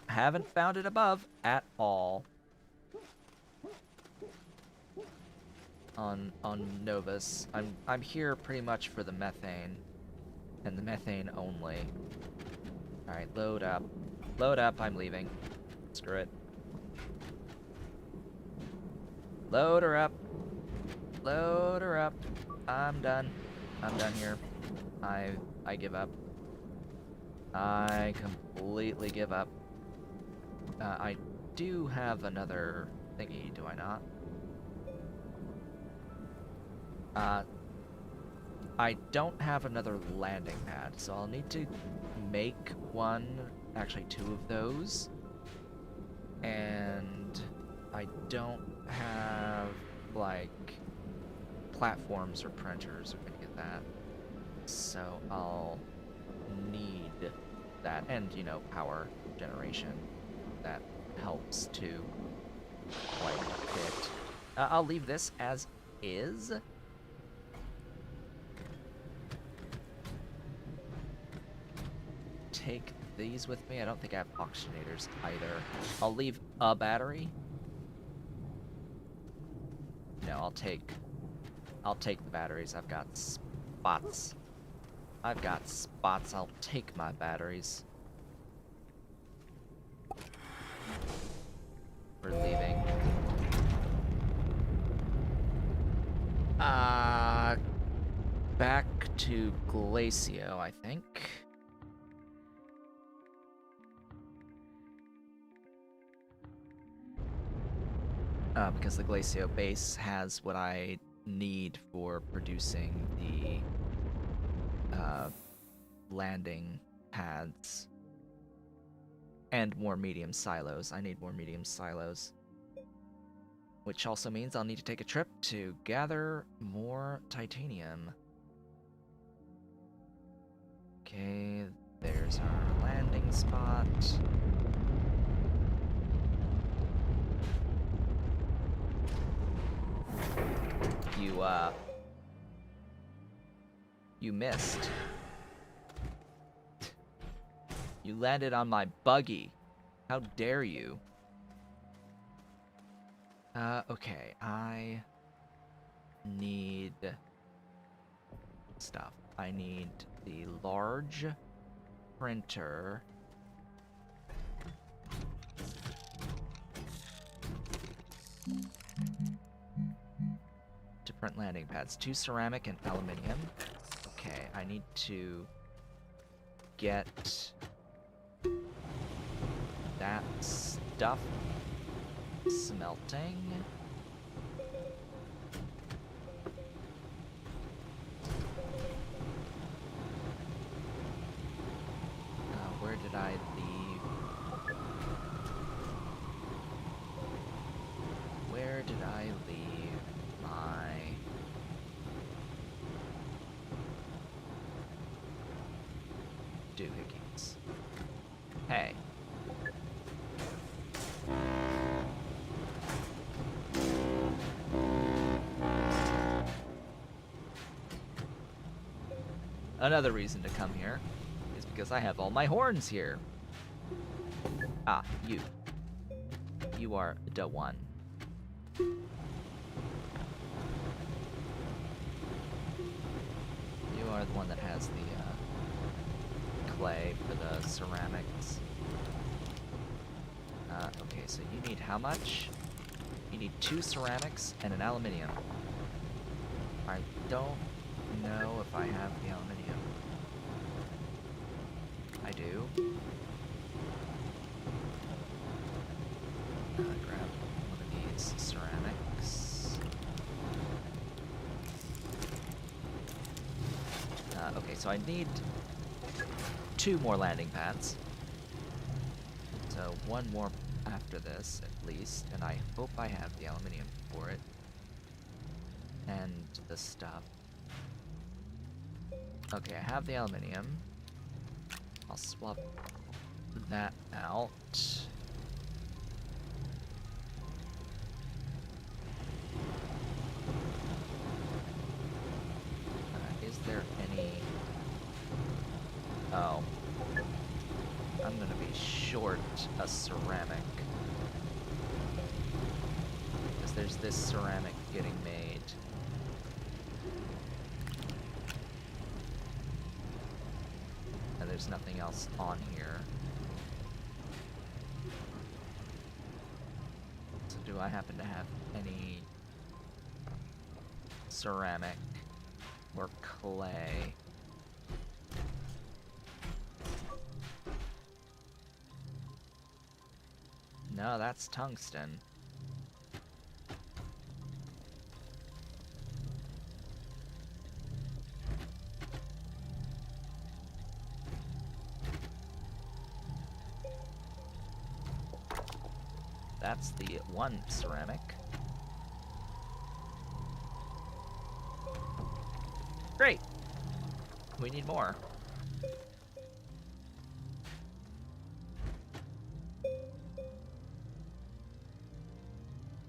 Haven't found it above at all. On Novus. I'm here pretty much for the methane. And the methane only. Alright, load up. Load up, I'm leaving. Screw it. Load her up. Load her up. I'm done. I'm done here. I give up. I completely give up. I do have another thingy, do I not? I don't have another landing pad, so I'll need to make one, actually 2 of those. And I don't have, like, platforms or printers or any of that. So I'll need that, and, you know, power generation that helps to, like, fit. I'll leave this as is. Take these with me. I don't think I have oxygenators either. I'll leave a battery. No, I'll take the batteries. I've got spots. I've got spots. I'll take my batteries. We're leaving. Back to Glacio, I think. Because the Glacio base has what I need for producing the landing pads and more medium silos. I need more medium silos. Which also means I'll need to take a trip to gather more titanium. Okay, there's our landing spot. You missed. You landed on my buggy. How dare you? Okay, I need stuff. I need the large printer. To print landing pads. 2 ceramic and aluminium. Okay, I need to get that stuff smelting. Where did I leave? Where did I leave my... doohickeys? Hey. Another reason to come here is because I have all my horns here. Ah, you. You are the one. You are the one that has the clay for the ceramics. Okay, so you need how much? You need 2 ceramics and an aluminium. I don't know if I have the aluminium. I do. Grab one of these ceramics. Okay, so I need 2 more landing pads. So 1 more after this, at least, and I hope I have the aluminium for it. And the stuff. Okay, I have the aluminium. I'll swap that out. Is there any... Oh. I'm gonna be short a ceramic. Because there's this ceramic getting made. And there's nothing else on here. So do I happen to have any ceramic or clay? No, that's tungsten. That's the one ceramic. Great! We need more.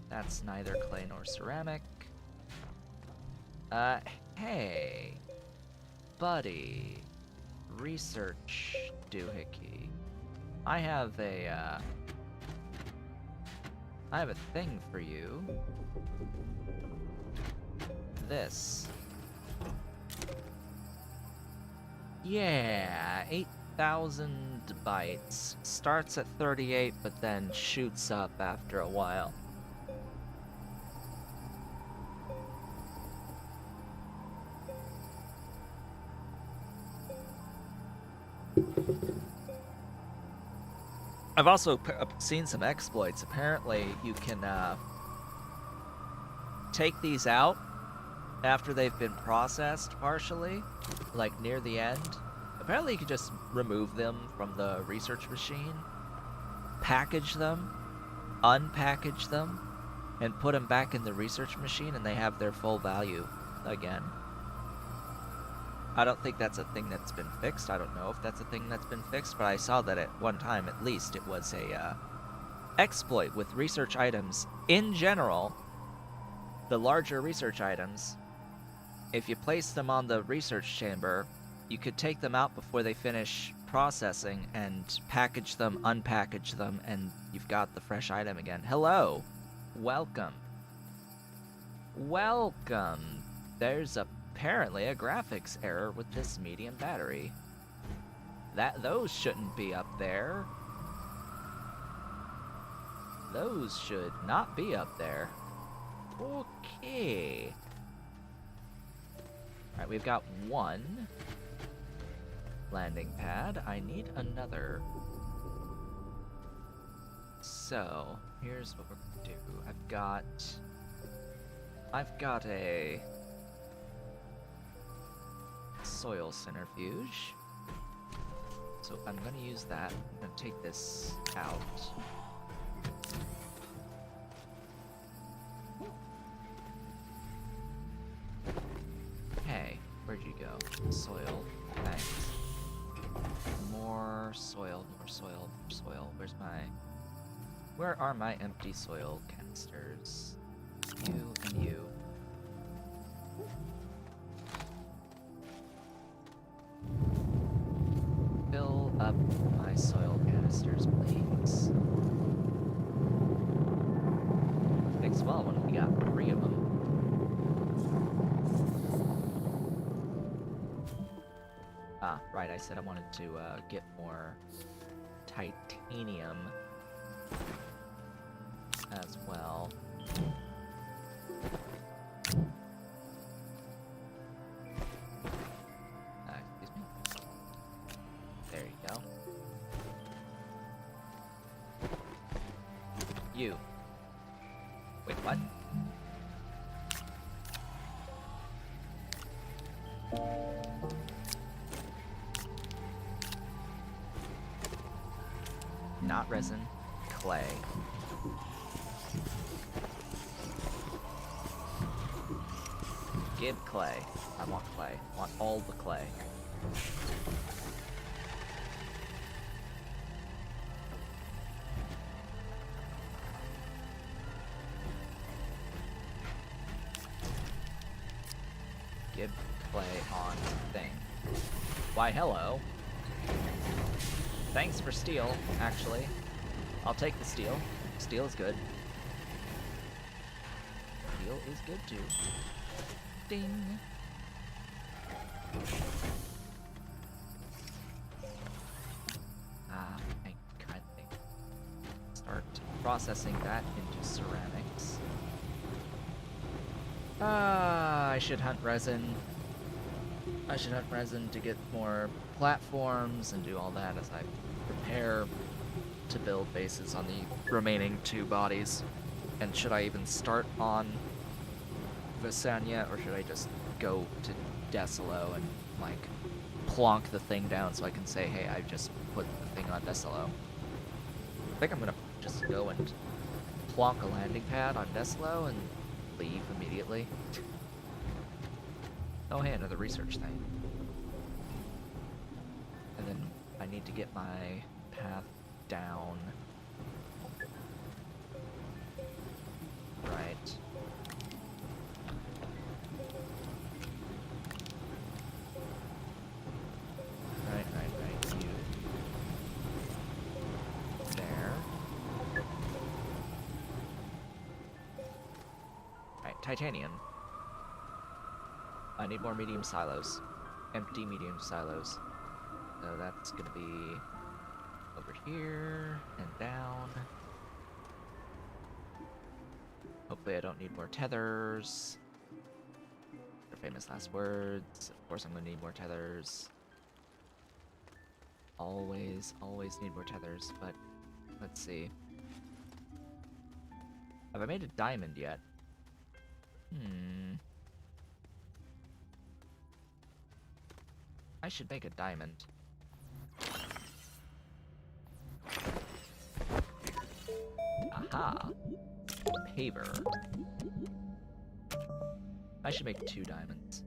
That's neither clay nor ceramic. Hey. Buddy. Research doohickey. I have a thing for you. This. Yeah, 8,000 bytes. Starts at 38, but then shoots up after a while. I've also seen some exploits. Apparently, you can take these out after they've been processed partially, like near the end. Apparently, you can just remove them from the research machine, package them, unpackage them, and put them back in the research machine, and they have their full value again. I don't think that's a thing that's been fixed. I don't know if that's a thing that's been fixed, but I saw that at one time, at least, it was a exploit with research items. In general, the larger research items, if you place them on the research chamber, you could take them out before they finish processing and package them, unpackage them, and you've got the fresh item again. Hello! Welcome. Welcome. There's apparently a graphics error with this medium battery. Those shouldn't be up there. Those should not be up there. Okay. Alright, we've got one landing pad. I need another. So, here's what we're gonna do. I've got a soil centrifuge. So I'm gonna use that. I'm gonna take this out. Hey, where'd you go? Soil. Thanks. More soil, more soil, more soil. Where are my empty soil canisters? You and you. Fill up my soil canisters, please. Takes well when we got 3 of them. Ah, right, I said I wanted to get more titanium as well. Excuse me. There you go. You. Wait, what? Not resin, clay. Give clay. I want clay. I want all the clay. Give clay on thing. Why, hello. Thanks for steel, actually. I'll take the steel. Steel is good. Steel is good too. Ding. I kindly start processing that into ceramics. I should hunt resin. I should hunt resin to get more platforms and do all that as I prepare to build bases on the remaining 2 bodies. And should I even start on Visanya, or should I just go to Desolo and, like, plonk the thing down so I can say, hey, I just put the thing on Desolo? I think I'm gonna just go and plonk a landing pad on Desolo and leave immediately. Oh, hey, another research thing. And then I need to get my path down. Right. Right, you. There. Right, titanium. I need more medium silos. Empty medium silos. So that's gonna be over here and down. Hopefully I don't need more tethers. Their famous last words. Of course I'm gonna need more tethers. Always need more tethers, but let's see. Have I made a diamond yet? I should make a diamond. Aha! Paver. I should make 2 diamonds.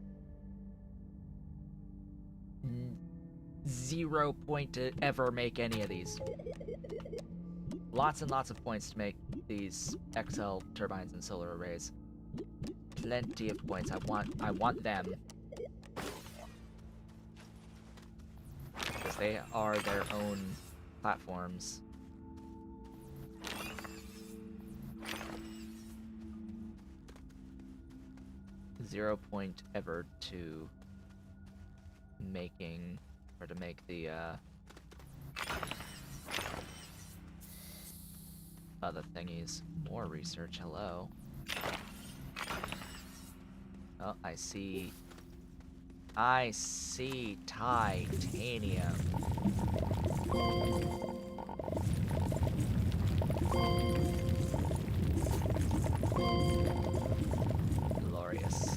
0 point to ever make any of these. Lots and lots of points to make these XL turbines and solar arrays. Plenty of points. I want them. Because they are their own platforms. Zero point ever to making, or to make the other thingies. More research, hello. Oh, I see titanium. Glorious.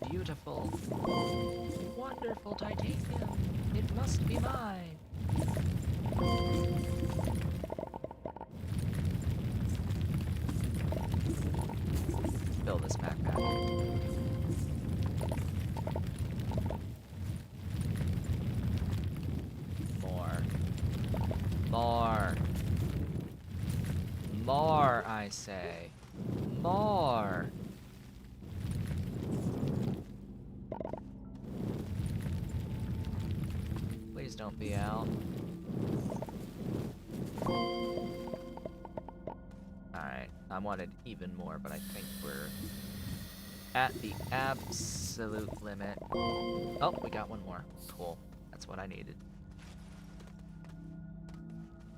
Beautiful. Wonderful titanium. It must be mine. Fill this backpack. More, I say. More. Please don't be out. Alright, I wanted even more, but I think we're at the absolute limit. Oh, we got one more. Cool. That's what I needed.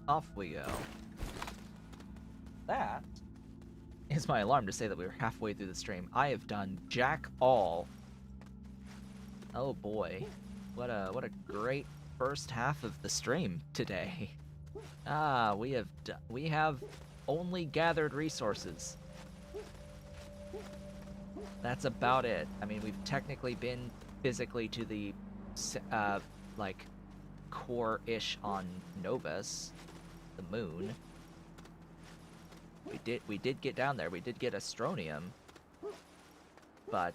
Off we go. That is my alarm to say that we were halfway through the stream. I have done jack all. Oh boy. What a great first half of the stream today. We have only gathered resources. That's about it. I mean, we've technically been physically to the like core-ish on Novus, the moon. We did get down there. We did get Astronium. But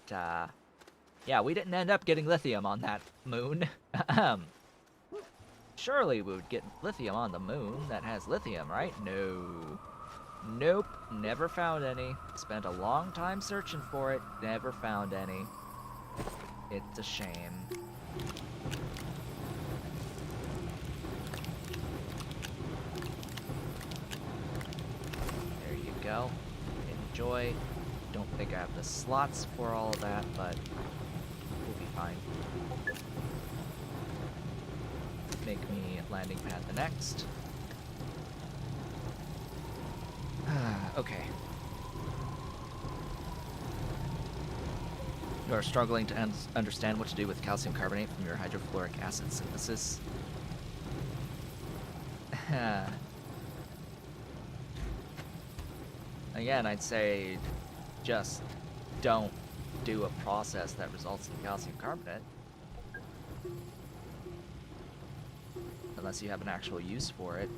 yeah, we didn't end up getting lithium on that moon. Surely we would get lithium on the moon that has lithium, right? No. Nope, never found any. Spent a long time searching for it, never found any. It's a shame. go. Enjoy. Don't think I have the slots for all of that, but we'll be fine. Make me landing pad the next. Okay. You are struggling to understand what to do with calcium carbonate from your hydrofluoric acid synthesis. Again, I'd say just don't do a process that results in calcium carbonate. Unless you have an actual use for it.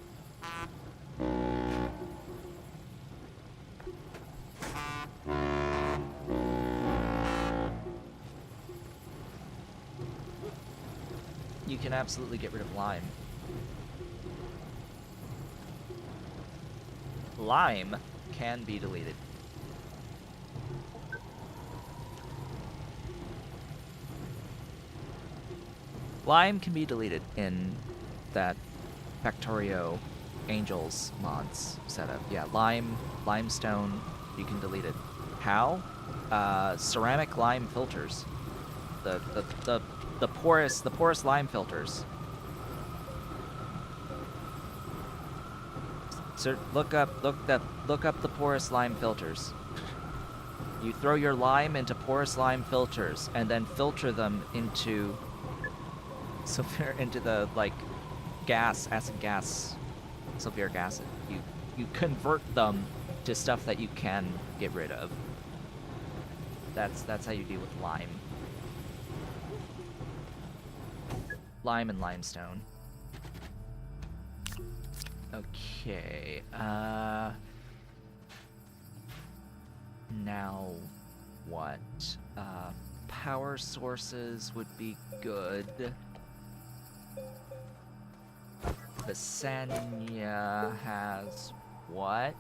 You can absolutely get rid of lime. Lime can be deleted. Lime can be deleted in that Factorio Angels mods setup. Yeah, limestone, you can delete it. How? Ceramic lime filters. The porous lime filters. So look up the porous lime filters. You throw your lime into porous lime filters and then filter them into the like acid gas, sulfuric acid. You convert them to stuff that you can get rid of. That's how you deal with lime. Lime and limestone. Okay, now what? Power sources would be good. Visenya has what?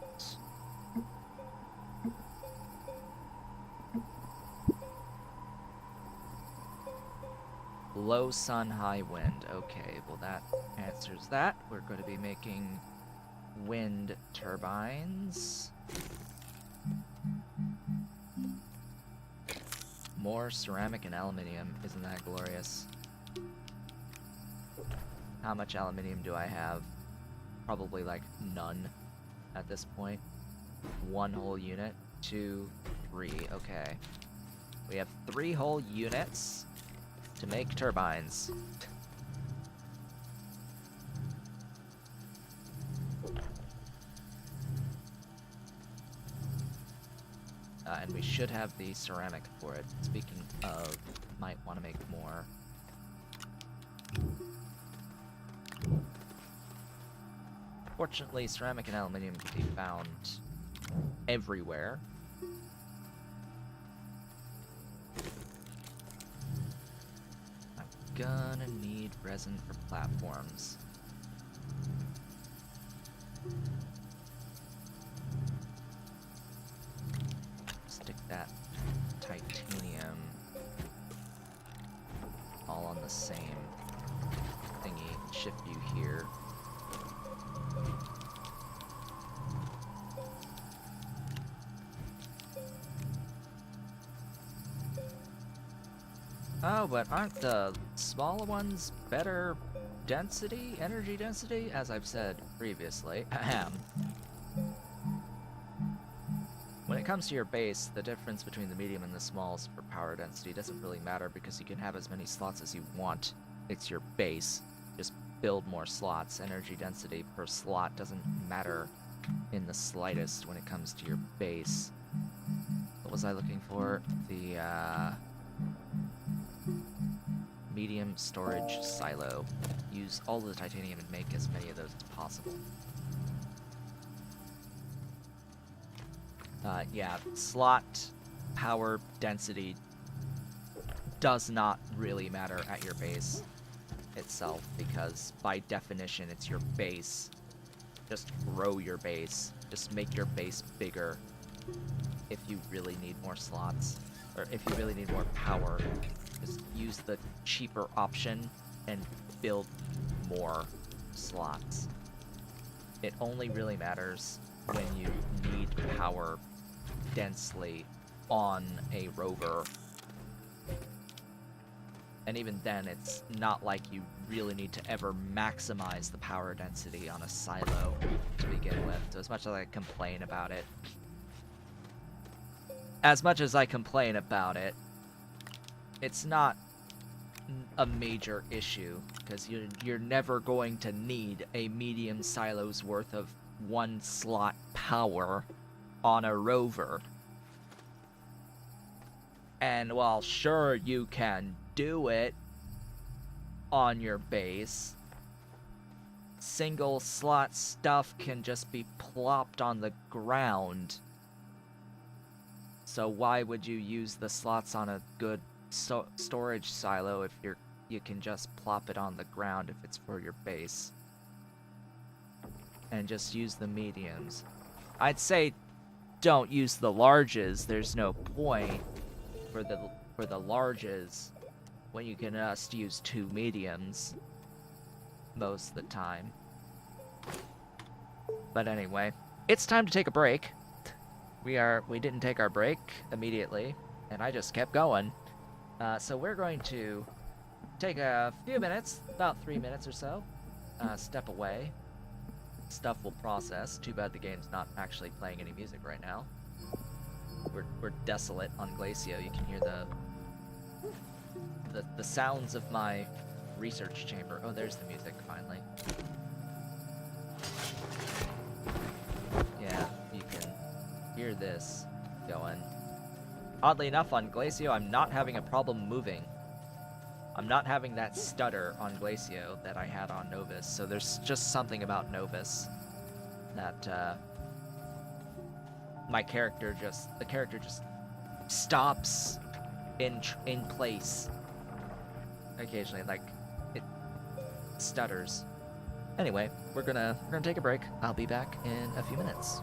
Low sun, high wind. Okay, well that answers that. We're going to be making wind turbines. More ceramic and aluminium. Isn't that glorious? How much aluminium do I have? Probably like none at this point. One whole unit. 2, 3. Okay. We have 3 whole units to make turbines. And we should have the ceramic for it. Speaking of, might want to make more. Fortunately, ceramic and aluminium can be found everywhere. I'm gonna need resin for platforms. Stick that titanium all on the same thingy. Shift you here. Oh, but aren't the smaller ones better density, energy density, as I've said previously? Ahem. When it comes to your base, the difference between the medium and the smalls for power density doesn't really matter because you can have as many slots as you want. It's your base. Just build more slots. Energy density per slot doesn't matter in the slightest when it comes to your base. What was I looking for? The, medium storage silo. Use all of the titanium and make as many of those as possible. Yeah, slot power density does not really matter at your base itself because by definition it's your base. Just grow your base. Just make your base bigger if you really need more slots, or if you really need more power. Just use the cheaper option and build more slots. It only really matters when you need power densely on a rover. And even then, it's not like you really need to ever maximize the power density on a silo to begin with. So as much as I complain about it, it's not a major issue, because you're never going to need a medium silo's worth of one slot power on a rover. And while sure you can do it on your base, single slot stuff can just be plopped on the ground. So why would you use the slots on a good storage silo if you can just plop it on the ground if it's for your base? And just use the mediums. I'd say don't use the larges. There's no point for the larges when you can just use 2 mediums most of the time. But anyway, it's time to take a break. We didn't take our break immediately, and I just kept going. So we're going to take a few minutes, about 3 minutes or so, step away. Stuff will process. Too bad the game's not actually playing any music right now. We're desolate on Glacio. You can hear the sounds of my research chamber. Oh, there's the music finally. Yeah, you can hear this going. Oddly enough, on Glacio, I'm not having a problem moving. I'm not having that stutter on Glacio that I had on Novus, so there's just something about Novus that, the character just stops in place occasionally, like, it stutters. Anyway, we're gonna take a break. I'll be back in a few minutes.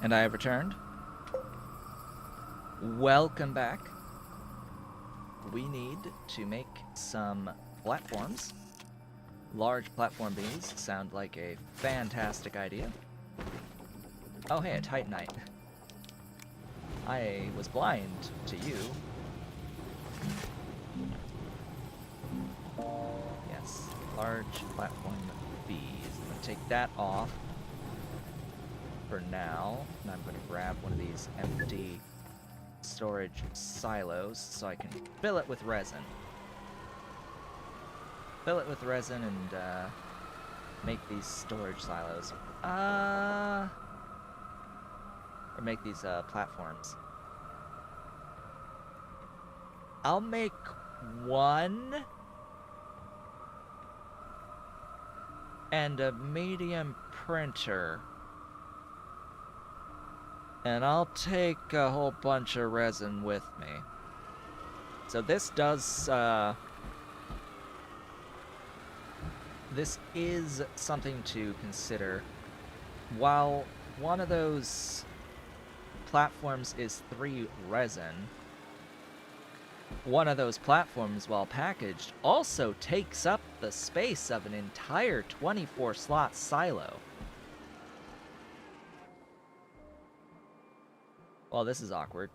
And I have returned. Welcome back. We need to make some platforms. Large platform beams sound like a fantastic idea. Oh hey, a Titanite. I was blind to you. Yes, large platform bees. I'm gonna take that off. for now, and I'm going to grab one of these empty storage silos so I can fill it with resin. Fill it with resin and make these storage silos. Or make these platforms. I'll make one and a medium printer. And I'll take a whole bunch of resin with me. So this does, this is something to consider. While one of those platforms is 3 resin, one of those platforms, while packaged, also takes up the space of an entire 24-slot silo. Well, this is awkward.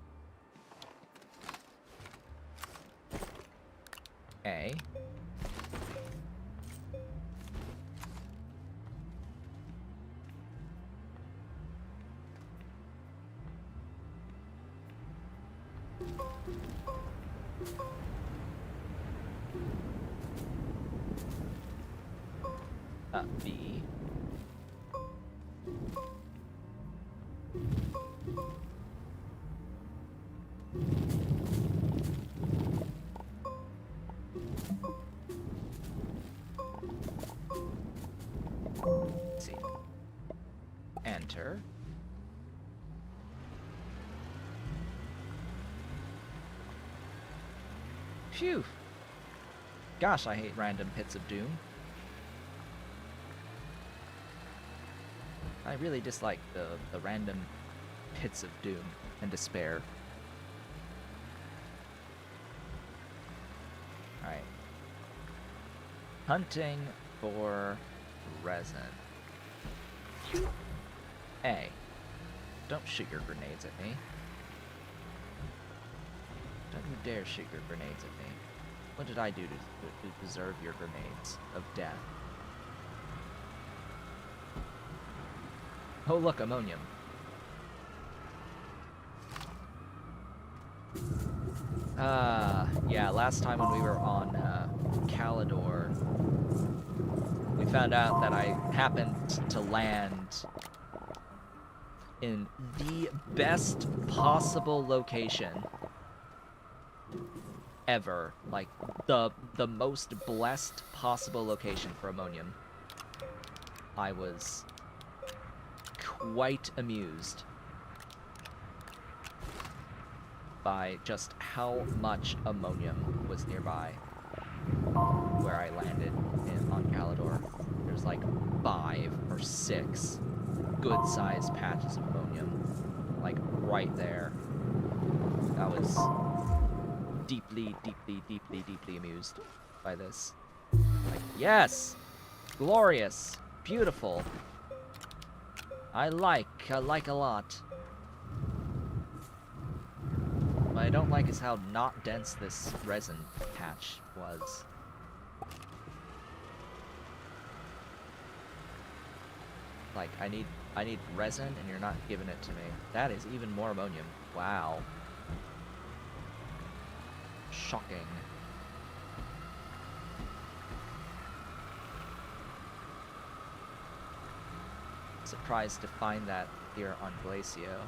A. B. C. Enter. Phew. Gosh, I hate random pits of doom. I really dislike the random pits of doom and despair. Alright. Hunting for resin. A. Don't shoot your grenades at me. Don't you dare shoot your grenades at me. What did I do to deserve your grenades of death? Oh look, ammonium. Yeah, last time when we were on Calidor, we found out that I happened to land in the best possible location ever. Like, the most blessed possible location for ammonium. I was quite amused by just how much ammonium was nearby where I landed on Calidor. There's like 5 or 6 good-sized patches of ammonium, like right there. I was deeply amused by this. Like, yes! Glorious! Beautiful! I like a lot. What I don't like is how not dense this resin patch was. Like, I need resin and you're not giving it to me. That is even more ammonium. Wow. Shocking. Surprised to find that here on Glacio.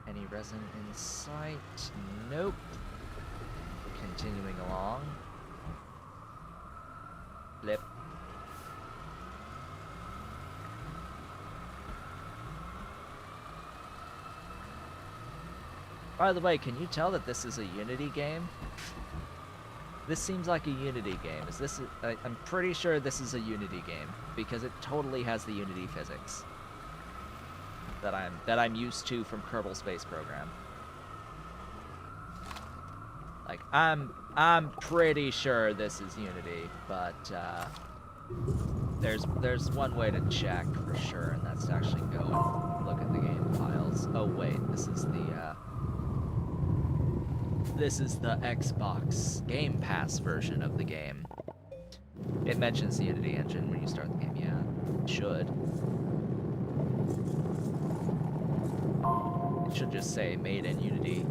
Any resin in sight? Nope. Continuing along. Flip. By the way, can you tell that this is a Unity game? This seems like a Unity game. Is this? I'm pretty sure this is a Unity game because it totally has the Unity physics that I'm used to from Kerbal Space Program. Like, I'm pretty sure this is Unity, but there's one way to check for sure, and that's to actually go and look at the game files. Oh wait, this is the Xbox Game Pass version of the game. It mentions the Unity engine when you start the game, yeah. It should. It should just say made in Unity.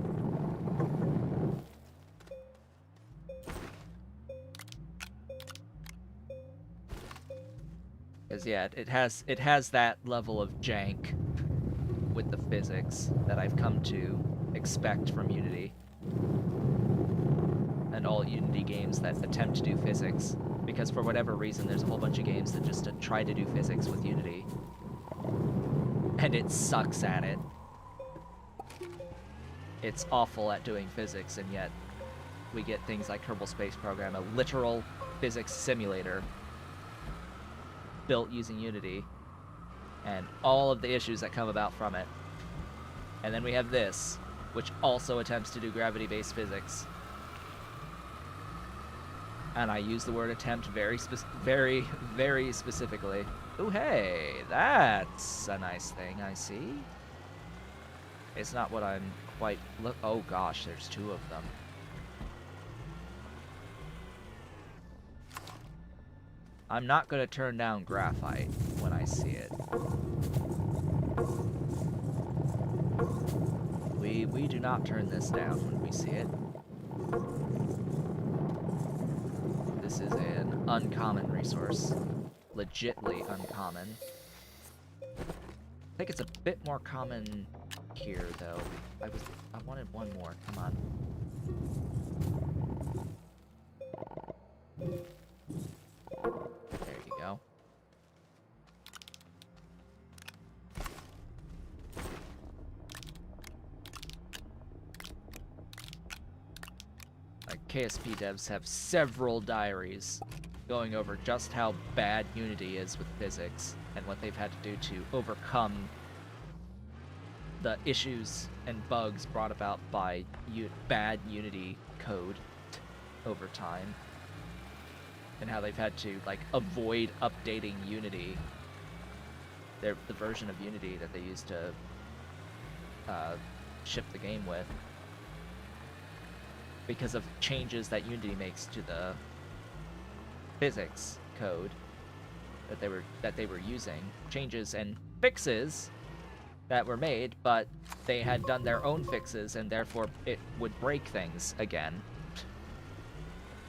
Because yeah, it has that level of jank with the physics that I've come to expect from Unity. And all Unity games that attempt to do physics. Because for whatever reason, there's a whole bunch of games that just try to do physics with Unity. And it sucks at it. It's awful at doing physics, and yet we get things like Kerbal Space Program, a literal physics simulator built using Unity, and all of the issues that come about from it. And then we have this, which also attempts to do gravity-based physics. And I use the word attempt very, very specifically. Ooh, hey, that's a nice thing, I see. It's not what I'm quite oh gosh, there's two of them. I'm not gonna turn down graphite when I see it. We do not turn this down when we see it. This is an uncommon resource. Legitly uncommon. I think it's a bit more common here, though. I wanted one more. Come on. There you go. Like, KSP devs have several diaries going over just how bad Unity is with physics and what they've had to do to overcome the issues and bugs brought about by bad Unity code over time, and how they've had to like avoid updating Unity, the version of Unity that they used to ship the game with, because of changes that Unity makes to the physics code that they were using, changes and fixes that were made, but they had done their own fixes, and therefore it would break things again.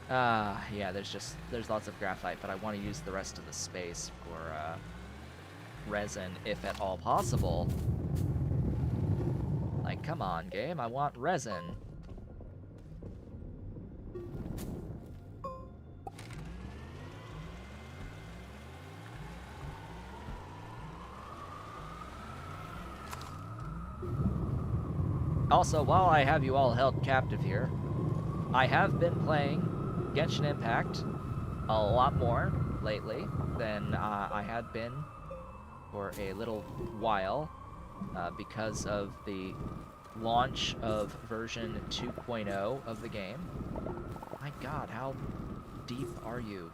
Yeah, there's lots of graphite, but I want to use the rest of the space for resin, if at all possible. Like, come on, game, I want resin. Also, while I have you all held captive here, I have been playing Genshin Impact a lot more lately than I had been for a little while, because of the launch of version 2.0 of the game. My god, how deep are you?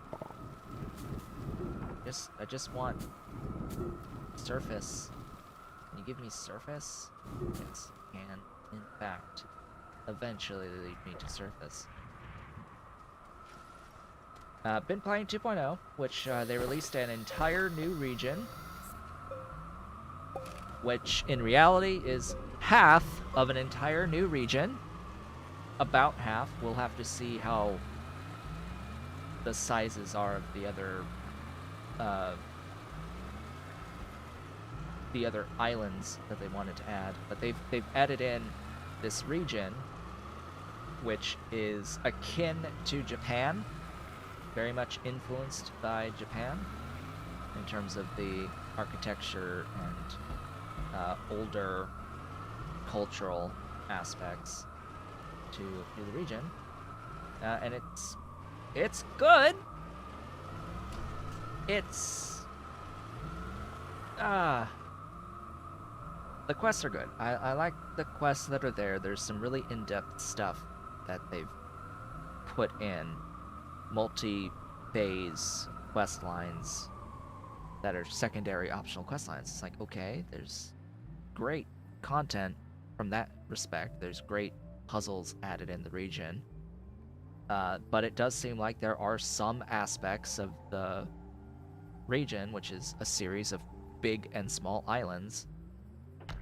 I just want surface. Can you give me surface? Yes, you can. In fact, eventually lead me to surface. Been playing 2.0, which they released an entire new region, which in reality is half of an entire new region. About half. We'll have to see how the sizes are of the other islands that they wanted to add, but they've added in this region, which is akin to Japan, very much influenced by Japan in terms of the architecture and older cultural aspects to the region, and it's good. It's the quests are good. I like the quests that are there. There's some really in-depth stuff that they've put in. Multi-phase quest lines that are secondary optional quest lines. It's like, okay, there's great content from that respect. There's great puzzles added in the region. But it does seem like there are some aspects of the region, which is a series of big and small islands,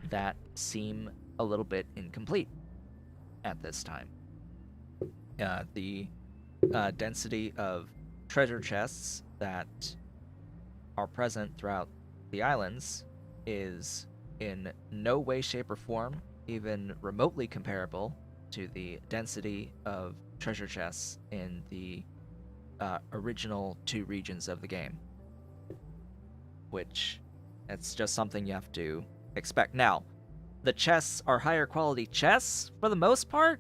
that seem a little bit incomplete at this time. The density of treasure chests that are present throughout the islands is in no way, shape, or form even remotely comparable to the density of treasure chests in the original 2 regions of the game. Which, it's just something you have to expect. Now, the chests are higher quality chests for the most part,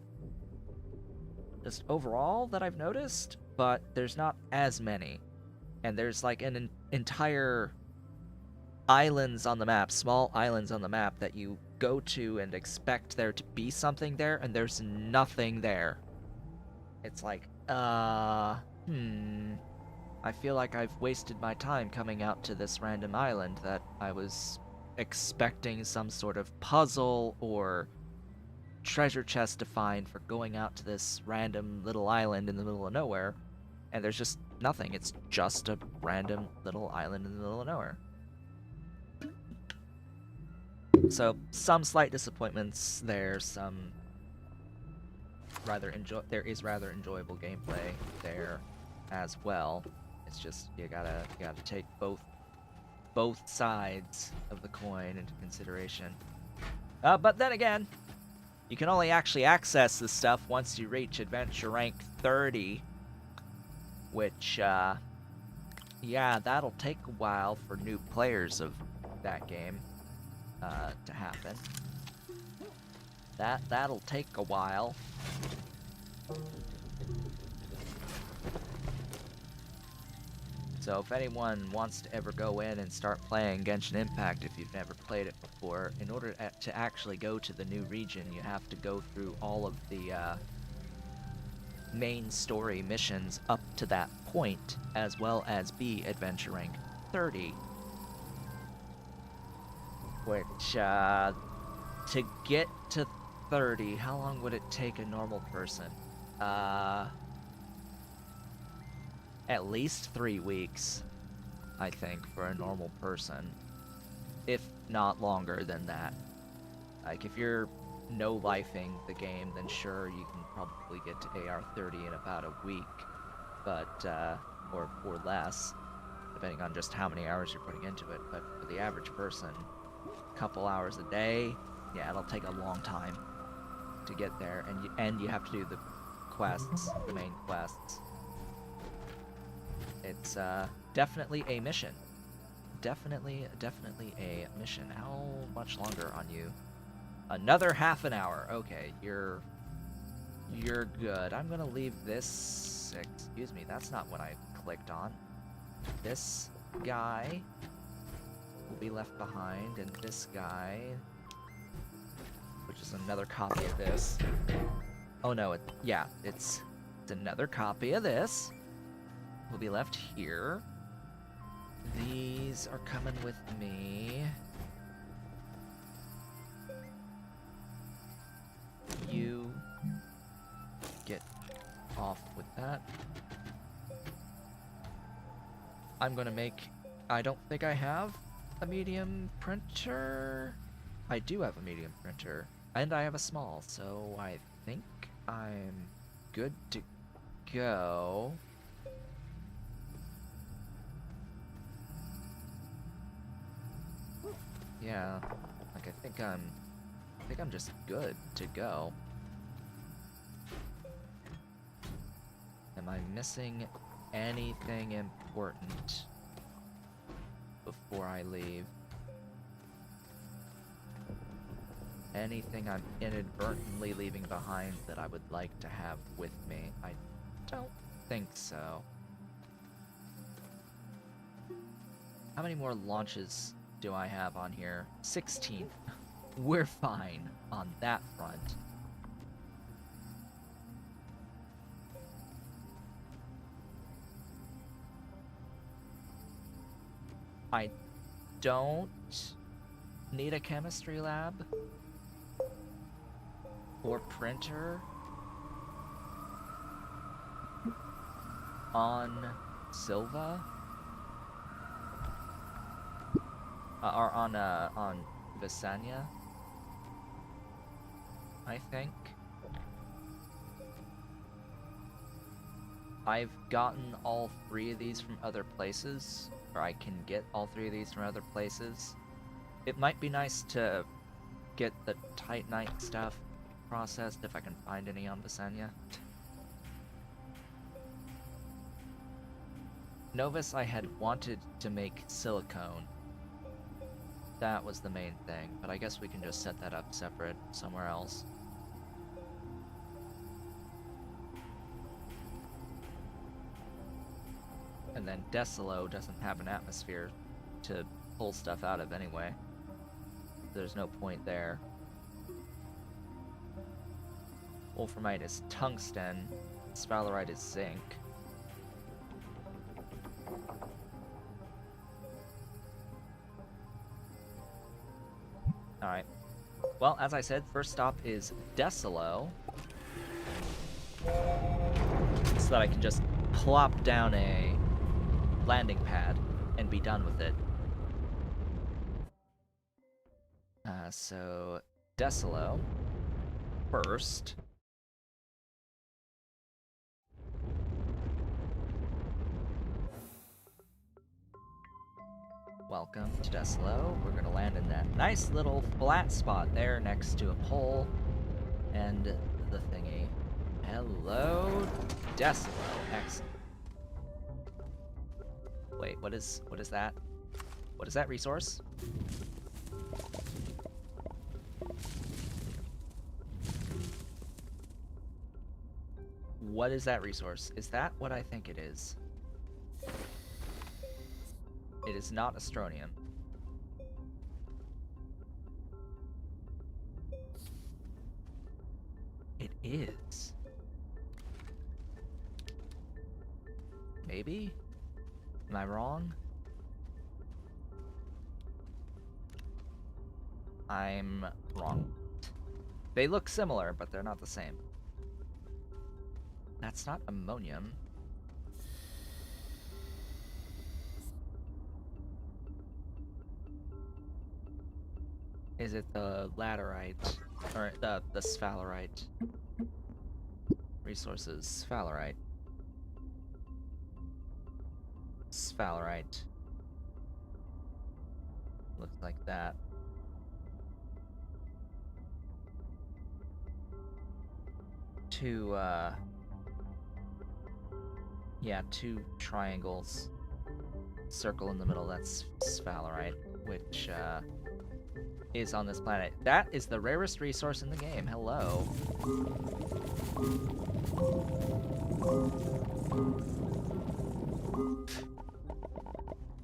just overall that I've noticed, but there's not as many. And there's like an entire islands on the map, small islands on the map that you go to and expect there to be something there, and there's nothing there. It's like, I feel like I've wasted my time coming out to this random island that I was expecting some sort of puzzle or treasure chest to find for going out to this random little island in the middle of nowhere, and there's just nothing. It's just a random little island in the middle of nowhere. So some slight disappointments there, there is rather enjoyable gameplay there as well. It's just you gotta take both sides of the coin into consideration. But then again, you can only actually access this stuff once you reach adventure rank 30, which yeah, that'll take a while for new players of that game to happen. That'll take a while. So if anyone wants to ever go in and start playing Genshin Impact, if you've never played it before, in order to actually go to the new region, you have to go through all of the main story missions up to that point, as well as be adventure rank 30. Which, to get to 30, how long would it take a normal person? At least 3 weeks, I think, for a normal person. If not longer than that. Like, if you're no-lifing the game, then sure, you can probably get to AR 30 in about a week. But, or less, depending on just how many hours you're putting into it. But for the average person, a couple hours a day, yeah, it'll take a long time to get there. And you have to do the quests, the main quests. It's definitely a mission. Definitely a mission. How much longer on you? Another half an hour. Okay, you're good. I'm gonna leave this. Excuse me, that's not what I clicked on. This guy will be left behind, and this guy, which is another copy of this. Oh no, it's another copy of this. Will be left here. These are coming with me. You get off with that. I'm gonna make... I don't think I have a medium printer. I do have a medium printer. And I have a small, so I think I'm good to go. Yeah, like I think I'm just good to go. Am I missing anything important before I leave? Anything I'm inadvertently leaving behind that I would like to have with me? I don't think so. How many more launches do I have on here? 16. We're fine on that front. I don't need a chemistry lab or printer on Silva? Or on Visanya, I think. I've gotten all 3 of these from other places, or I can get all 3 of these from other places. It might be nice to get the Titanite stuff processed if I can find any on Visanya. Novus, I had wanted to make silicone. That was the main thing, but I guess we can just set that up separate somewhere else. And then Desilo doesn't have an atmosphere to pull stuff out of anyway. There's no point there. Wolframite is tungsten, sphalerite is zinc. Alright. Well, as I said, first stop is Desilo. So that I can just plop down a landing pad and be done with it. So, Desilo first. Welcome to Desilo. We're gonna land in that nice little flat spot there next to a pole and the thingy. Hello, Desilo. Excellent. Wait, what is that? What is that resource? What is that resource? Is that what I think it is? It is not Astronium. It is. Maybe? Am I wrong? I'm wrong. They look similar, but they're not the same. That's not ammonium. Is it the laterite? Or the sphalerite? Resources. Sphalerite. Sphalerite. Looks like that. Two triangles. Circle in the middle, that's sphalerite, which, is on this planet. That is the rarest resource in the game. Hello.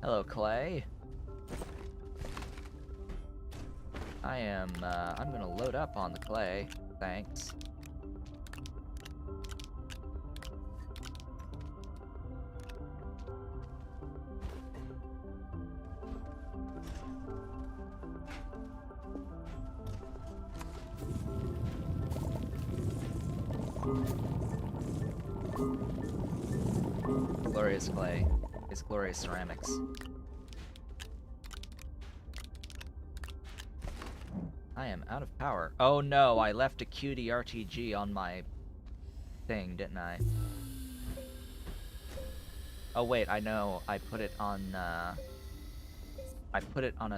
Hello, Clay. I'm gonna load up on the clay. Thanks. Glorious clay is glorious ceramics. I am out of power. Oh no, I left a cutie RTG on my thing, didn't I? Oh wait, I know. I put it on a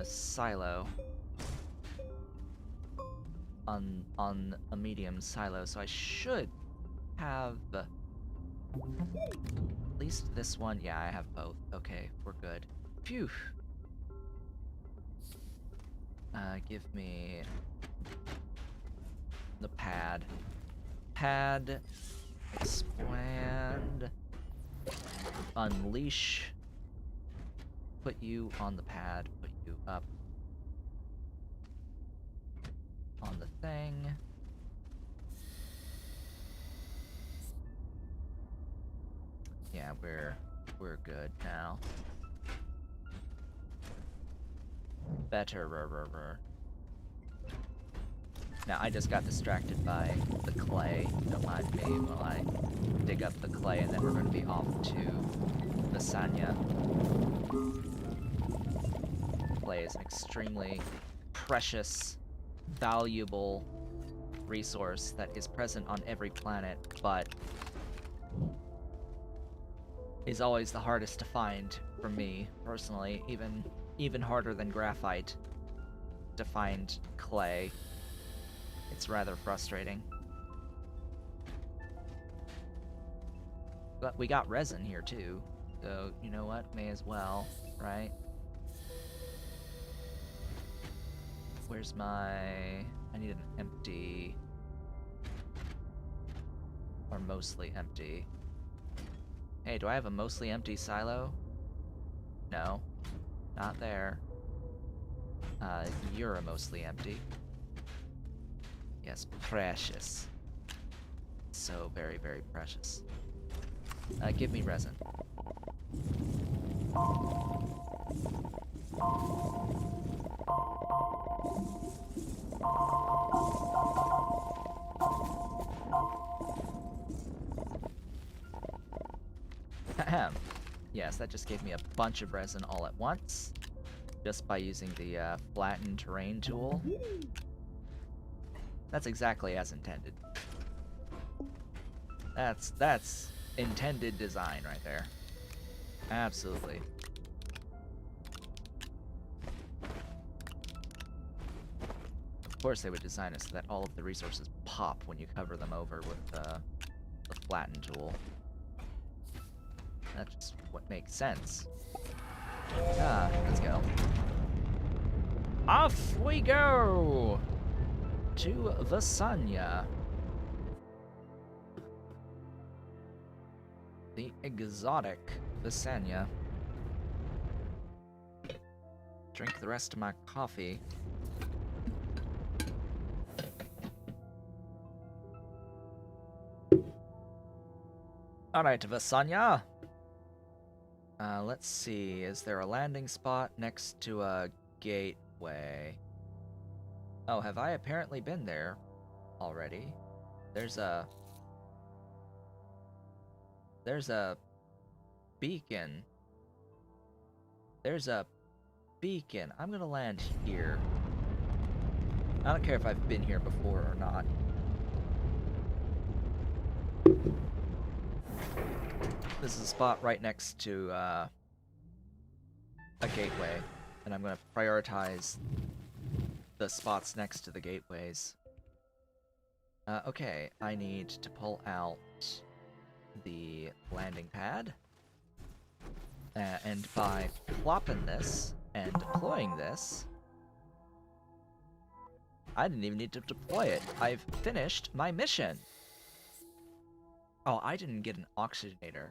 silo. On a medium silo, so I should have at least this one. Yeah, I have both. Okay, we're good. Phew. Give me the pad. Pad. Expand. Unleash. Put you on the pad. Put you up on the thing. Yeah, we're good now. Better. Now, I just got distracted by the clay. Don't mind me while I dig up the clay, and then we're going to be off to Visanya. Clay is an extremely precious, valuable resource that is present on every planet, but is always the hardest to find for me, personally. Even harder than graphite to find clay. It's rather frustrating. But we got resin here too, so you know what? May as well, right? Where's my... I need an empty... or mostly empty. Hey, do I have a mostly empty silo? No. Not there. You're a mostly empty. Yes, precious. So very, very precious. Give me resin. Ahem. Yes, that just gave me a bunch of resin all at once, just by using the flatten terrain tool. That's exactly as intended. That's intended design right there. Absolutely. Of course they would design it so that all of the resources pop when you cover them over with the flatten tool. That's just what makes sense. Let's go. Off we go! To Visanya. The exotic Visanya. Drink the rest of my coffee. Alright, Visanya. Let's see, is there a landing spot next to a gateway? Oh, have I apparently been there already? There's a beacon. There's a beacon. I'm gonna land here. I don't care if I've been here before or not. This is a spot right next to a gateway, and I'm going to prioritize the spots next to the gateways. Okay, I need to pull out the landing pad, and by plopping this and deploying this, I didn't even need to deploy it. I've finished my mission. Oh, I didn't get an oxygenator.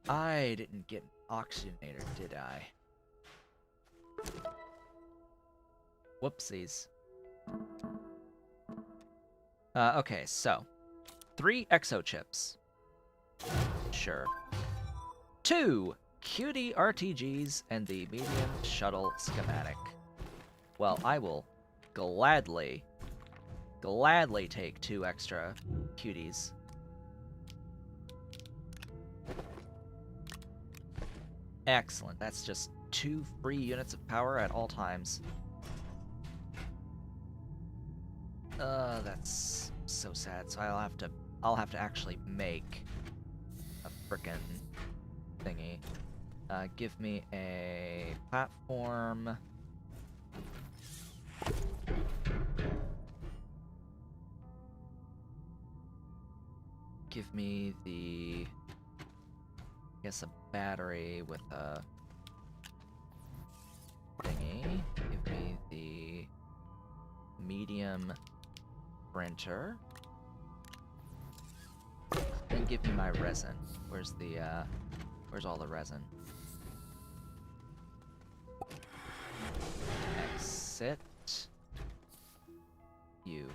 I didn't get an oxygenator, did I? Whoopsies. Okay, so 3 exochips. Sure. 2 cutie RTGs and the medium shuttle schematic. Well, I will gladly take 2 extra cuties. Excellent. That's just 2 free units of power at all times. That's so sad. So I'll have to actually make a frickin' thingy. Give me a platform. Give me the... I guess a battery with a thingy. Give me the medium printer. And give me my resin. Where's all the resin? Exit. You.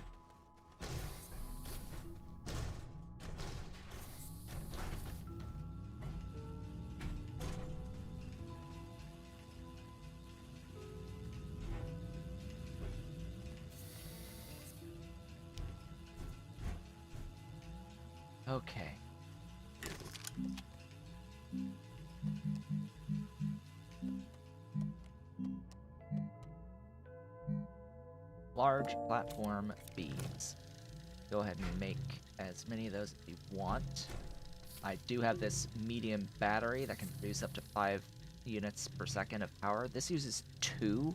Okay. Large platform beams. Go ahead and make as many of those as you want. I do have this medium battery that can produce up to 5 units per second of power. This uses 2,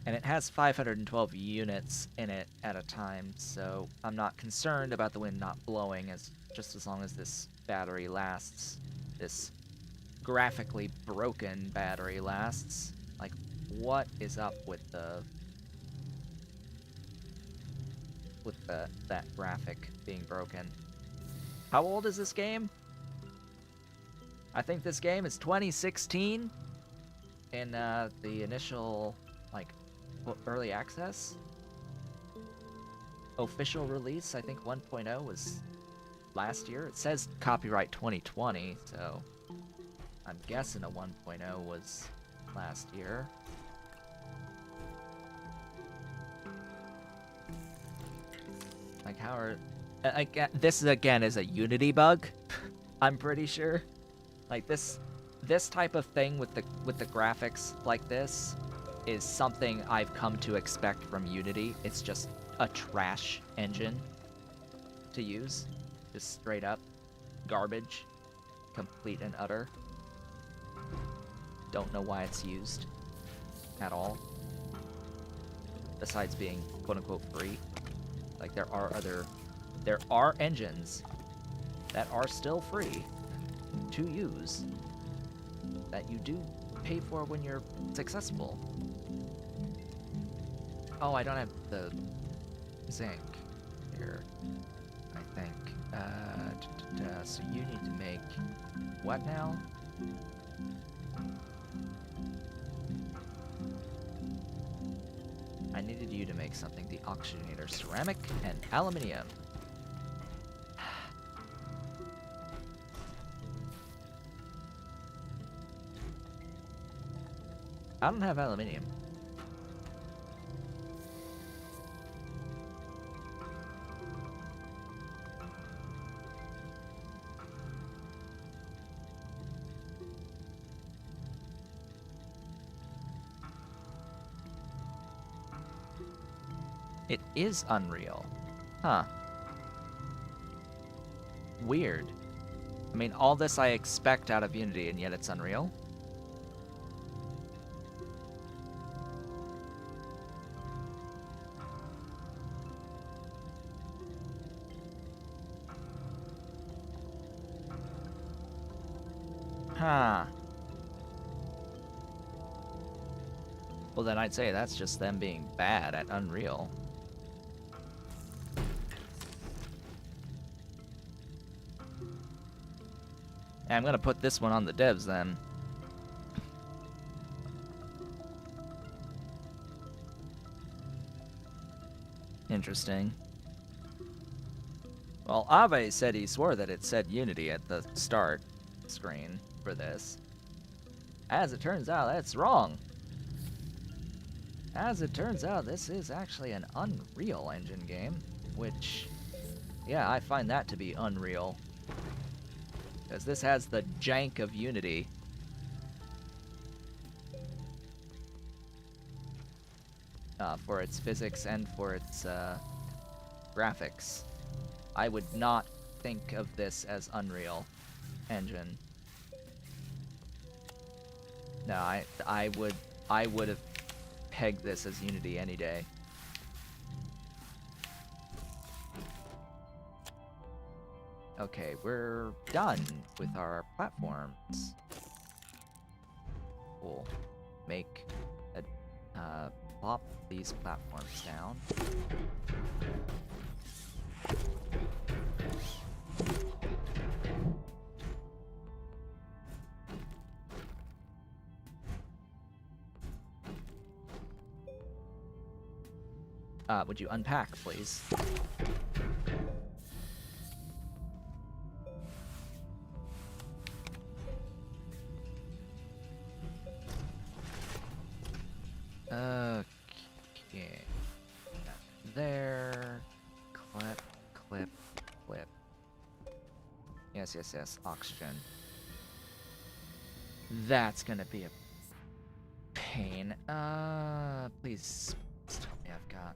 and it has 512 units in it at a time, so I'm not concerned about the wind not blowing just as long as this battery lasts. This graphically broken battery lasts. Like, what is up with that graphic being broken? How old is this game? I think this game is 2016 in the initial, like, early access. Official release, I think 1.0 was last year. It says copyright 2020, so I'm guessing a 1.0 was last year. Like, how are... this again is a Unity bug. I'm pretty sure. Like, this type of thing with the graphics like this is something I've come to expect from Unity. It's just a trash engine to use. Just straight up garbage. Complete and utter. Don't know why it's used at all. Besides being quote-unquote free. Like, there are engines that are still free to use that you do pay for when you're successful. Oh, I don't have the zinc here, I think. So you need to make what now? I needed you to make something. The oxygenator, ceramic and aluminium. I don't have aluminium. It is Unreal. Huh. Weird. I mean, all this I expect out of Unity, and yet it's Unreal. Huh. Well, then I'd say that's just them being bad at Unreal. I'm gonna put this one on the devs then. Interesting. Well, Ave said he swore that it said Unity at the start screen for this. As it turns out, that's wrong. As it turns out, this is actually an Unreal Engine game, which, yeah, I find that to be unreal. Because this has the jank of Unity. For its physics and for its graphics. I would not think of this as Unreal Engine. No, I would have pegged this as Unity any day. Okay, we're done with our platforms. We'll make a plop these platforms down. Would you unpack, please? Okay. There. Clip, clip, clip. yes. Oxygen. That's gonna be a pain. Please tell me I've got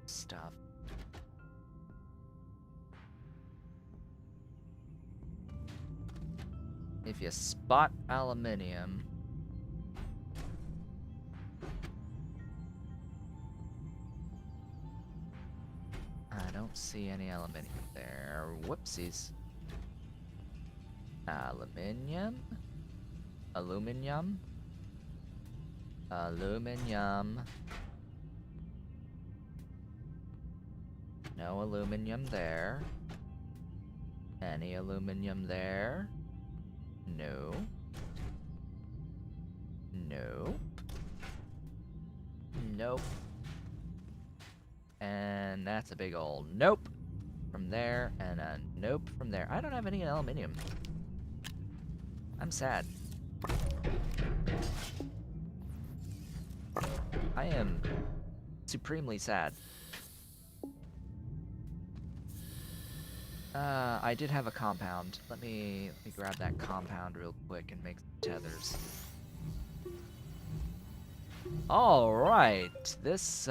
stuff. If you spot aluminium... I don't see any aluminium there. Whoopsies. Aluminium? Aluminium? Aluminium. No aluminium there. Any aluminium there? No. Nope. Nope. And that's a big old nope from there, and a nope from there. I don't have any aluminium. I'm sad. I am supremely sad. I did have a compound. Let me grab that compound real quick and make some tethers. Alright, this,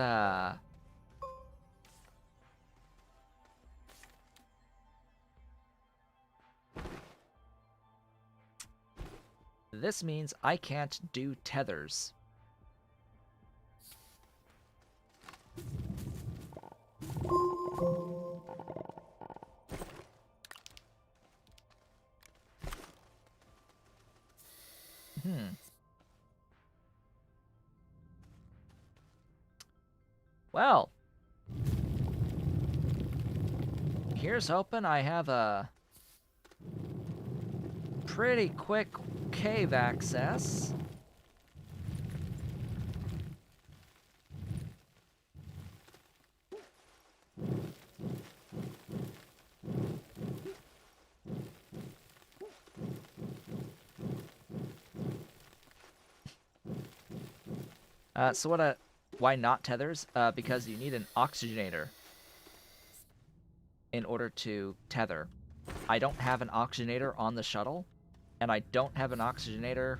this means I can't do tethers. Well, here's hoping I have a pretty quick cave access. Why not tethers? Because you need an oxygenator in order to tether. I don't have an oxygenator on the shuttle, and I don't have an oxygenator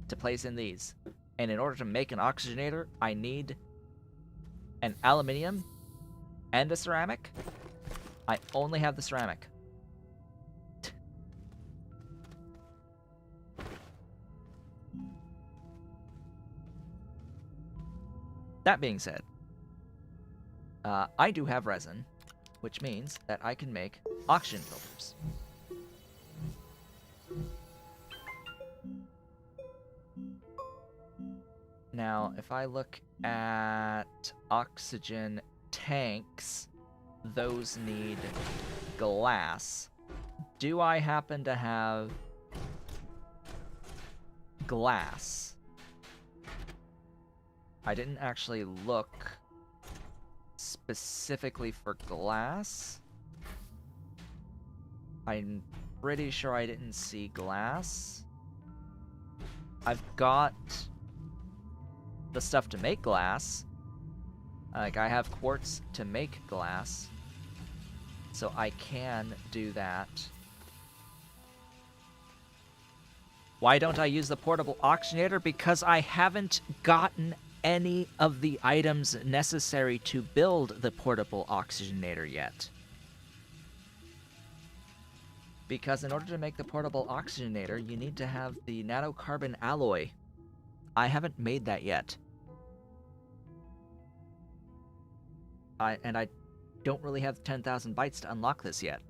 to place in these. And in order to make an oxygenator, I need an aluminium and a ceramic. I only have the ceramic. That being said, I do have resin, which means that I can make oxygen filters. Now, if I look at oxygen tanks, those need glass. Do I happen to have glass? I didn't actually look specifically for glass. I'm pretty sure I didn't see glass. I've got the stuff to make glass. Like, I have quartz to make glass. So I can do that. Why don't I use the portable oxygenator? Because I haven't gotten any of the items necessary to build the portable oxygenator yet. Because in order to make the portable oxygenator, you need to have the nanocarbon alloy. I haven't made that yet. I don't really have 10,000 bytes to unlock this yet.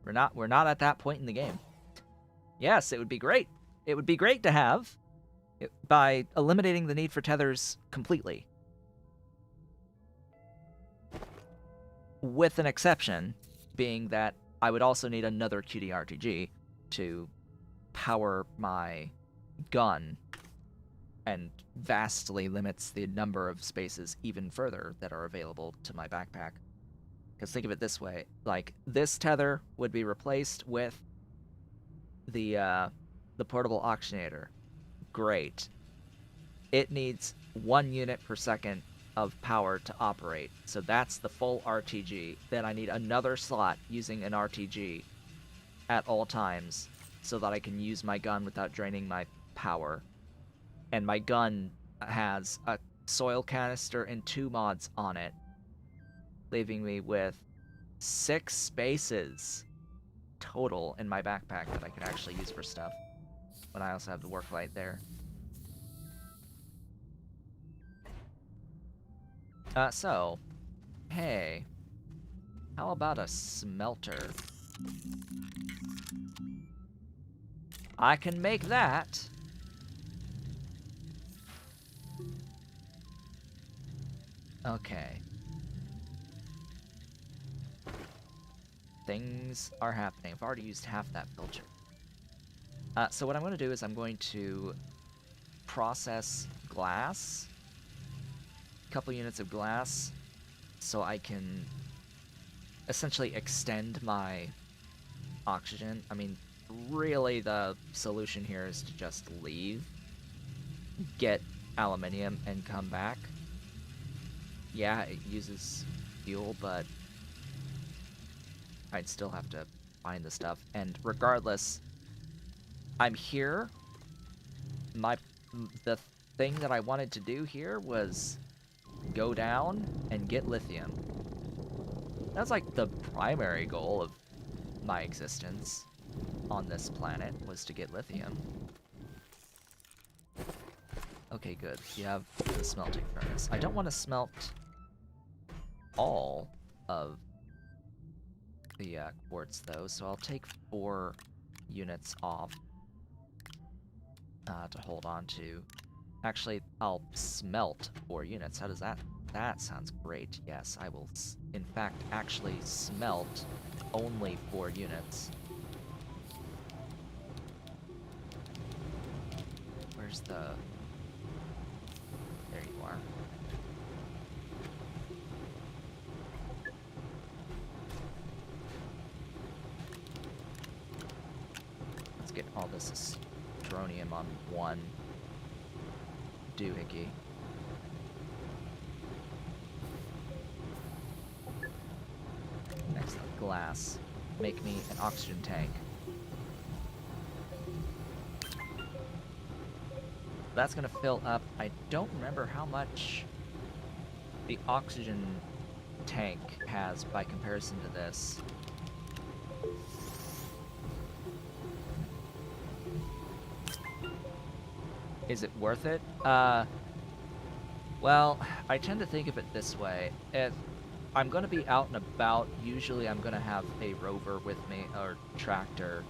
We're not at that point in the game. Yes, it would be great. It would be great to have by eliminating the need for tethers completely. With an exception being that I would also need another QD-RTG to power my gun, and vastly limits the number of spaces even further that are available to my backpack. Because think of it this way, like, this tether would be replaced with the portable oxygenator. Great. It needs 1 unit per second of power to operate, so that's the full RTG. Then I need another slot using an RTG at all times so that I can use my gun without draining my power. And my gun has a soil canister and 2 mods on it, leaving me with 6 spaces total in my backpack that I could actually use for stuff, when I also have the work light there. So, hey, how about a smelter? I can make that. Okay. Things are happening. I've already used half that filter. So what I'm going to do is I'm going to process glass, a couple units of glass, so I can essentially extend my oxygen. I mean, really the solution here is to just leave, get aluminium, and come back. Yeah, it uses fuel, but I'd still have to find the stuff. And regardless, I'm here. The thing that I wanted to do here was go down and get lithium. That's like the primary goal of my existence on this planet, was to get lithium. Okay, good. You have the smelting furnace. I don't want to smelt all of the quartz, though, so I'll take 4 units off to hold on to. Actually, I'll smelt 4 units. How does that... That sounds great. Yes, I will, in fact, actually smelt only 4 units. Where's the... There you are. Let's get all this astronium on 1 doohickey. Next up, glass. Make me an oxygen tank. That's gonna fill up. I don't remember how much the oxygen tank has by comparison to this. Is it worth it? Well, I tend to think of it this way. If I'm gonna be out and about, usually I'm gonna have a rover with me, or tractor,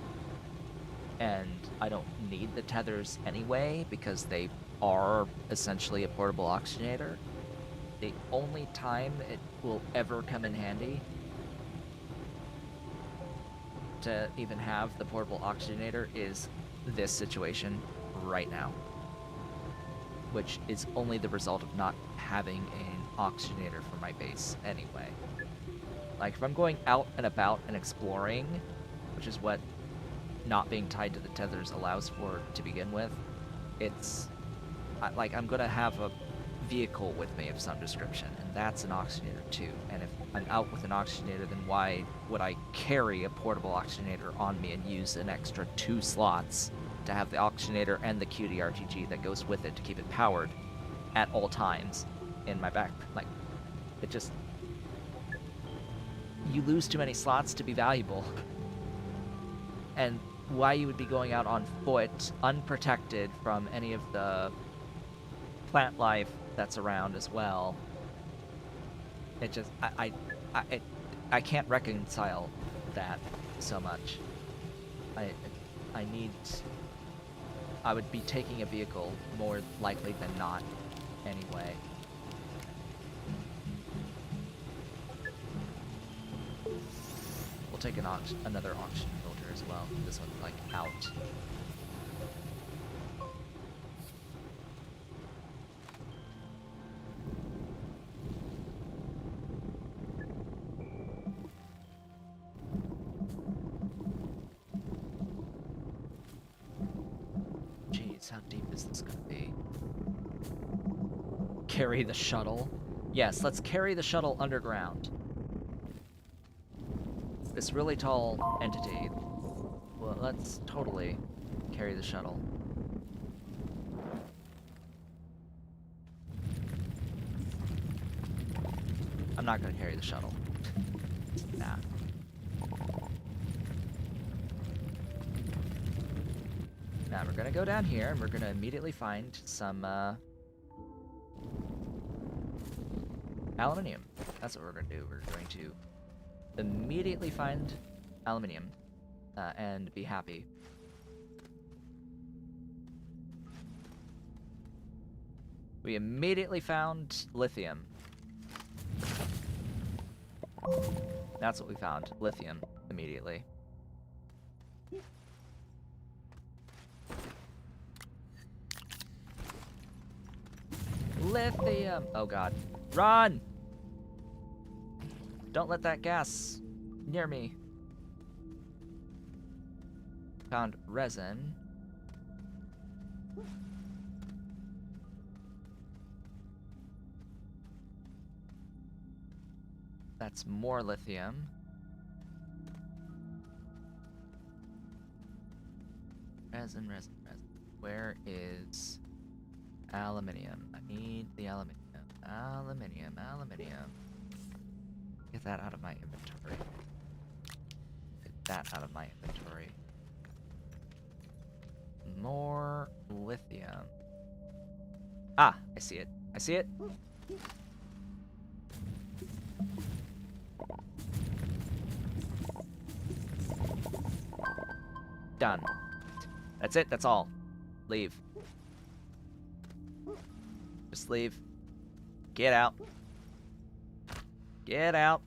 and I don't need the tethers anyway, because they are essentially a portable oxygenator. The only time it will ever come in handy to even have the portable oxygenator is this situation right now, which is only the result of not having an oxygenator for my base anyway. Like, if I'm going out and about and exploring, which is what not being tied to the tethers allows for to begin with, it's like I'm gonna have a vehicle with me of some description, and that's an oxygenator too. And if I'm out with an oxygenator, then why would I carry a portable oxygenator on me and use an extra 2 slots to have the oxygenator and the QD-RTG that goes with it to keep it powered at all times in my back? Like, it just... You lose too many slots to be valuable. And why you would be going out on foot, unprotected from any of the plant life that's around as well. It just... I can't reconcile that so much. I need... I would be taking a vehicle more likely than not anyway. We'll take another oxygen filter as well. This one's like out. How deep is this gonna be? Carry the shuttle? Yes, let's carry the shuttle underground. This really tall entity Well, let's totally carry the shuttle. I'm not gonna carry the shuttle. Nah. Now we're gonna go down here and we're gonna immediately find some aluminium. That's what we're gonna do. We're going to immediately find aluminium and be happy. We immediately found lithium. That's what we found. Lithium immediately. Lithium! Oh god. Run! Don't let that gas near me. Found resin. That's more lithium. Resin, resin, resin. Where is aluminium? I need the aluminium. Aluminium, aluminium. Get that out of my inventory. Get that out of my inventory. More lithium. Ah, I see it. I see it. Done. That's it. That's all. Leave. Just leave. Get out. Get out.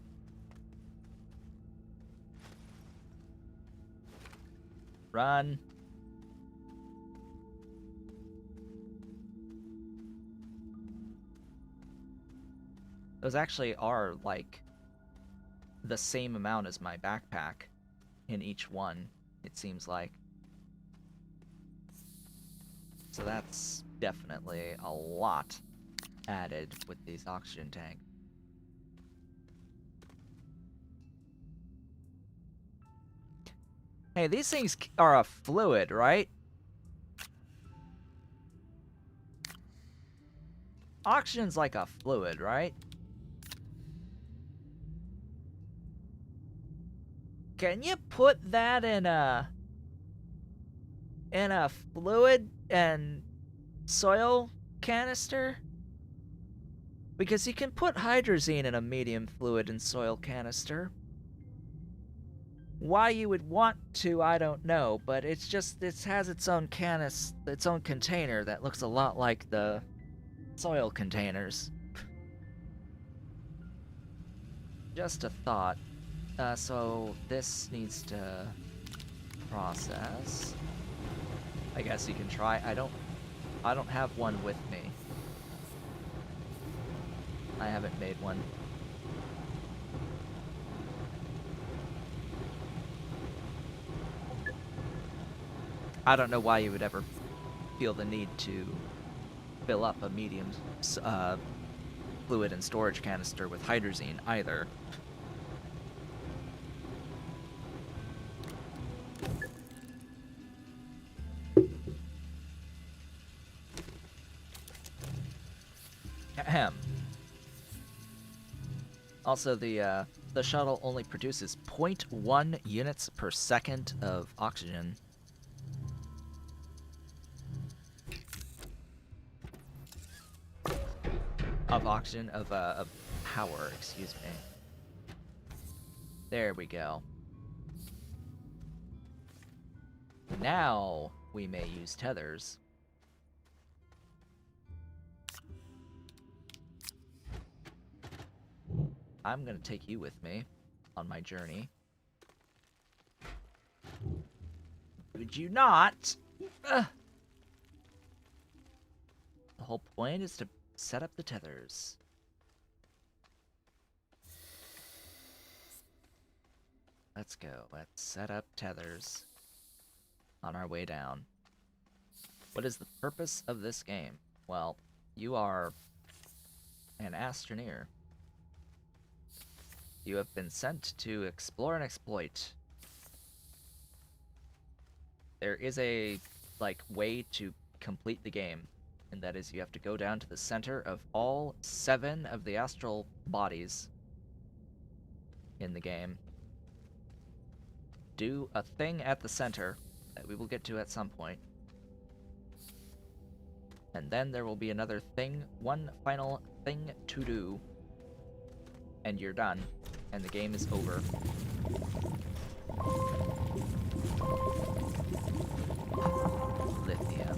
Run. Those actually are, like, the same amount as my backpack in each one, it seems like. So that's definitely a lot added with these oxygen tanks. Hey, these things are a fluid, right? Oxygen's like a fluid, right? Can you put that in a fluid and soil canister? Because you can put hydrazine in a medium fluid and soil canister. Why you would want to, I don't know, but it's just, it has its own container that looks a lot like the soil containers. Just a thought. So this needs to process. I guess you can try. I don't have one with me. I haven't made one. I don't know why you would ever feel the need to fill up a medium fluid and storage canister with hydrazine either. Ahem. Also, the shuttle only produces 0.1 units per second of oxygen. Of power, excuse me. There we go. Now we may use tethers. I'm gonna take you with me on my journey. Would you not? Ugh. The whole point is to set up the tethers. Let's go. Let's set up tethers on our way down. What is the purpose of this game? Well, you are an astroneer. You have been sent to explore and exploit there is a, like, way to complete the game, and that is you have to go down to the center of all 7 of the astral bodies in the game. Do a thing at the center that we will get to at some point. And then there will be another thing, one final thing to do. And you're done. And the game is over. Lithium.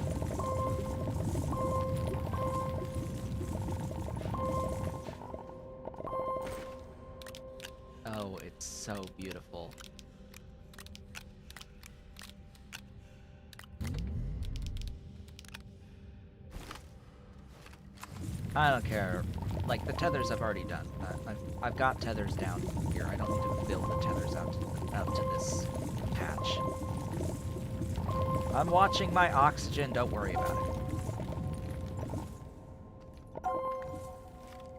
Oh, it's so beautiful. I don't care. Like, the tethers I've already done. I've got tethers down here. I don't need to build the tethers out to this patch. I'm watching my oxygen. Don't worry about it.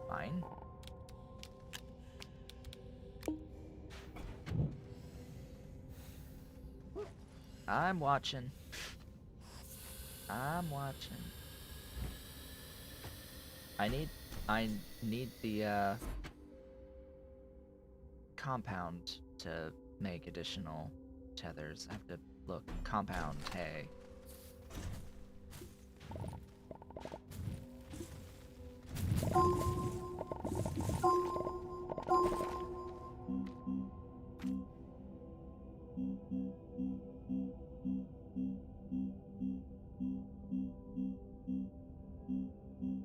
Fine. I'm watching. I'm watching. I need the compound to make additional tethers. I have to look. Compound, hey.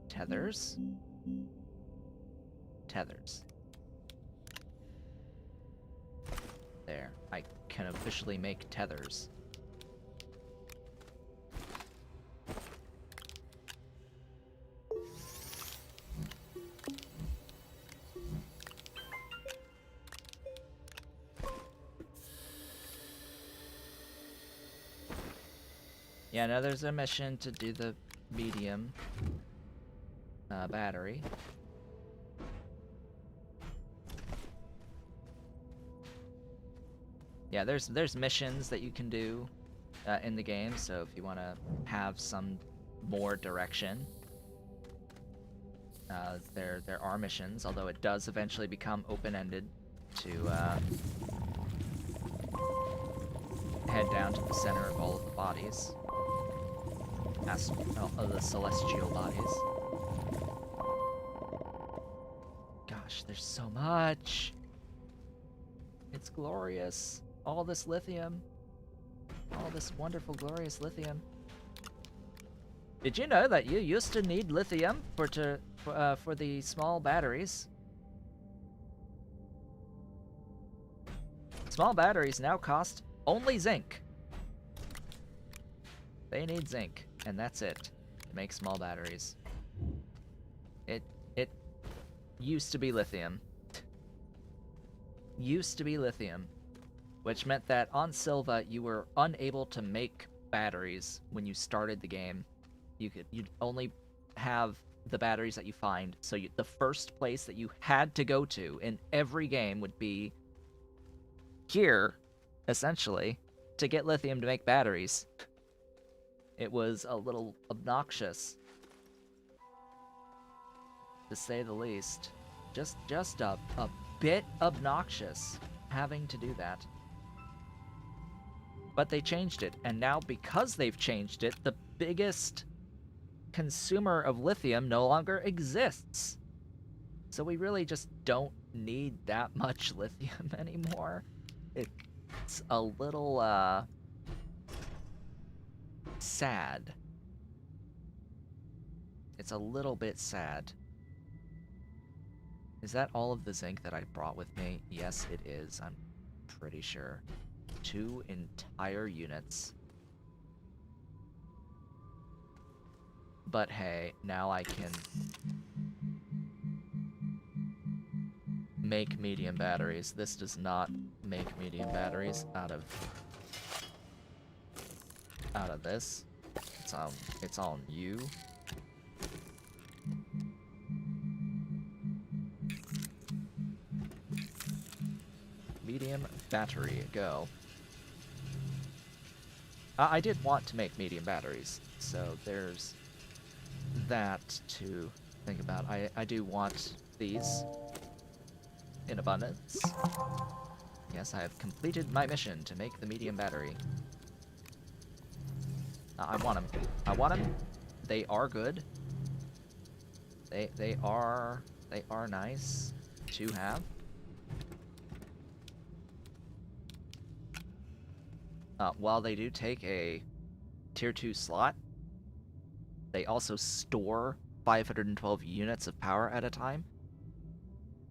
Tethers? Tethers. There. I can officially make tethers. Yeah, now there's a mission to do the medium battery. Yeah, there's missions that you can do in the game, so if you want to have some more direction, there are missions, although it does eventually become open-ended to head down to the center of all of the bodies. Of the celestial bodies. Gosh, there's so much! It's glorious. All this lithium. All this wonderful, glorious lithium. Did you know that you used to need lithium for the small batteries? Small batteries now cost only zinc. They need zinc, and that's it to make small batteries. It used to be lithium. Used to be lithium, which meant that on Silva you were unable to make batteries when you started the game. You'd only have the batteries that you find, so the first place that you had to go to in every game would be here, essentially, to get lithium to make batteries. It was a little obnoxious, to say the least. Just a bit obnoxious having to do that. But they changed it, and now because they've changed it, the biggest consumer of lithium no longer exists. So we really just don't need that much lithium anymore. It's a little, sad. It's a little bit sad. Is that all of the zinc that I brought with me? Yes, it is. I'm pretty sure. 2 entire units. But hey, now I can make medium batteries. This does not make medium batteries out of this. It's all new. Medium battery, go. I did want to make medium batteries, so there's that to think about. I do want these in abundance. Yes, I have completed my mission to make the medium battery. I want them. I want them. They are good. They are nice to have. While they do take a tier 2 slot, they also store 512 units of power at a time,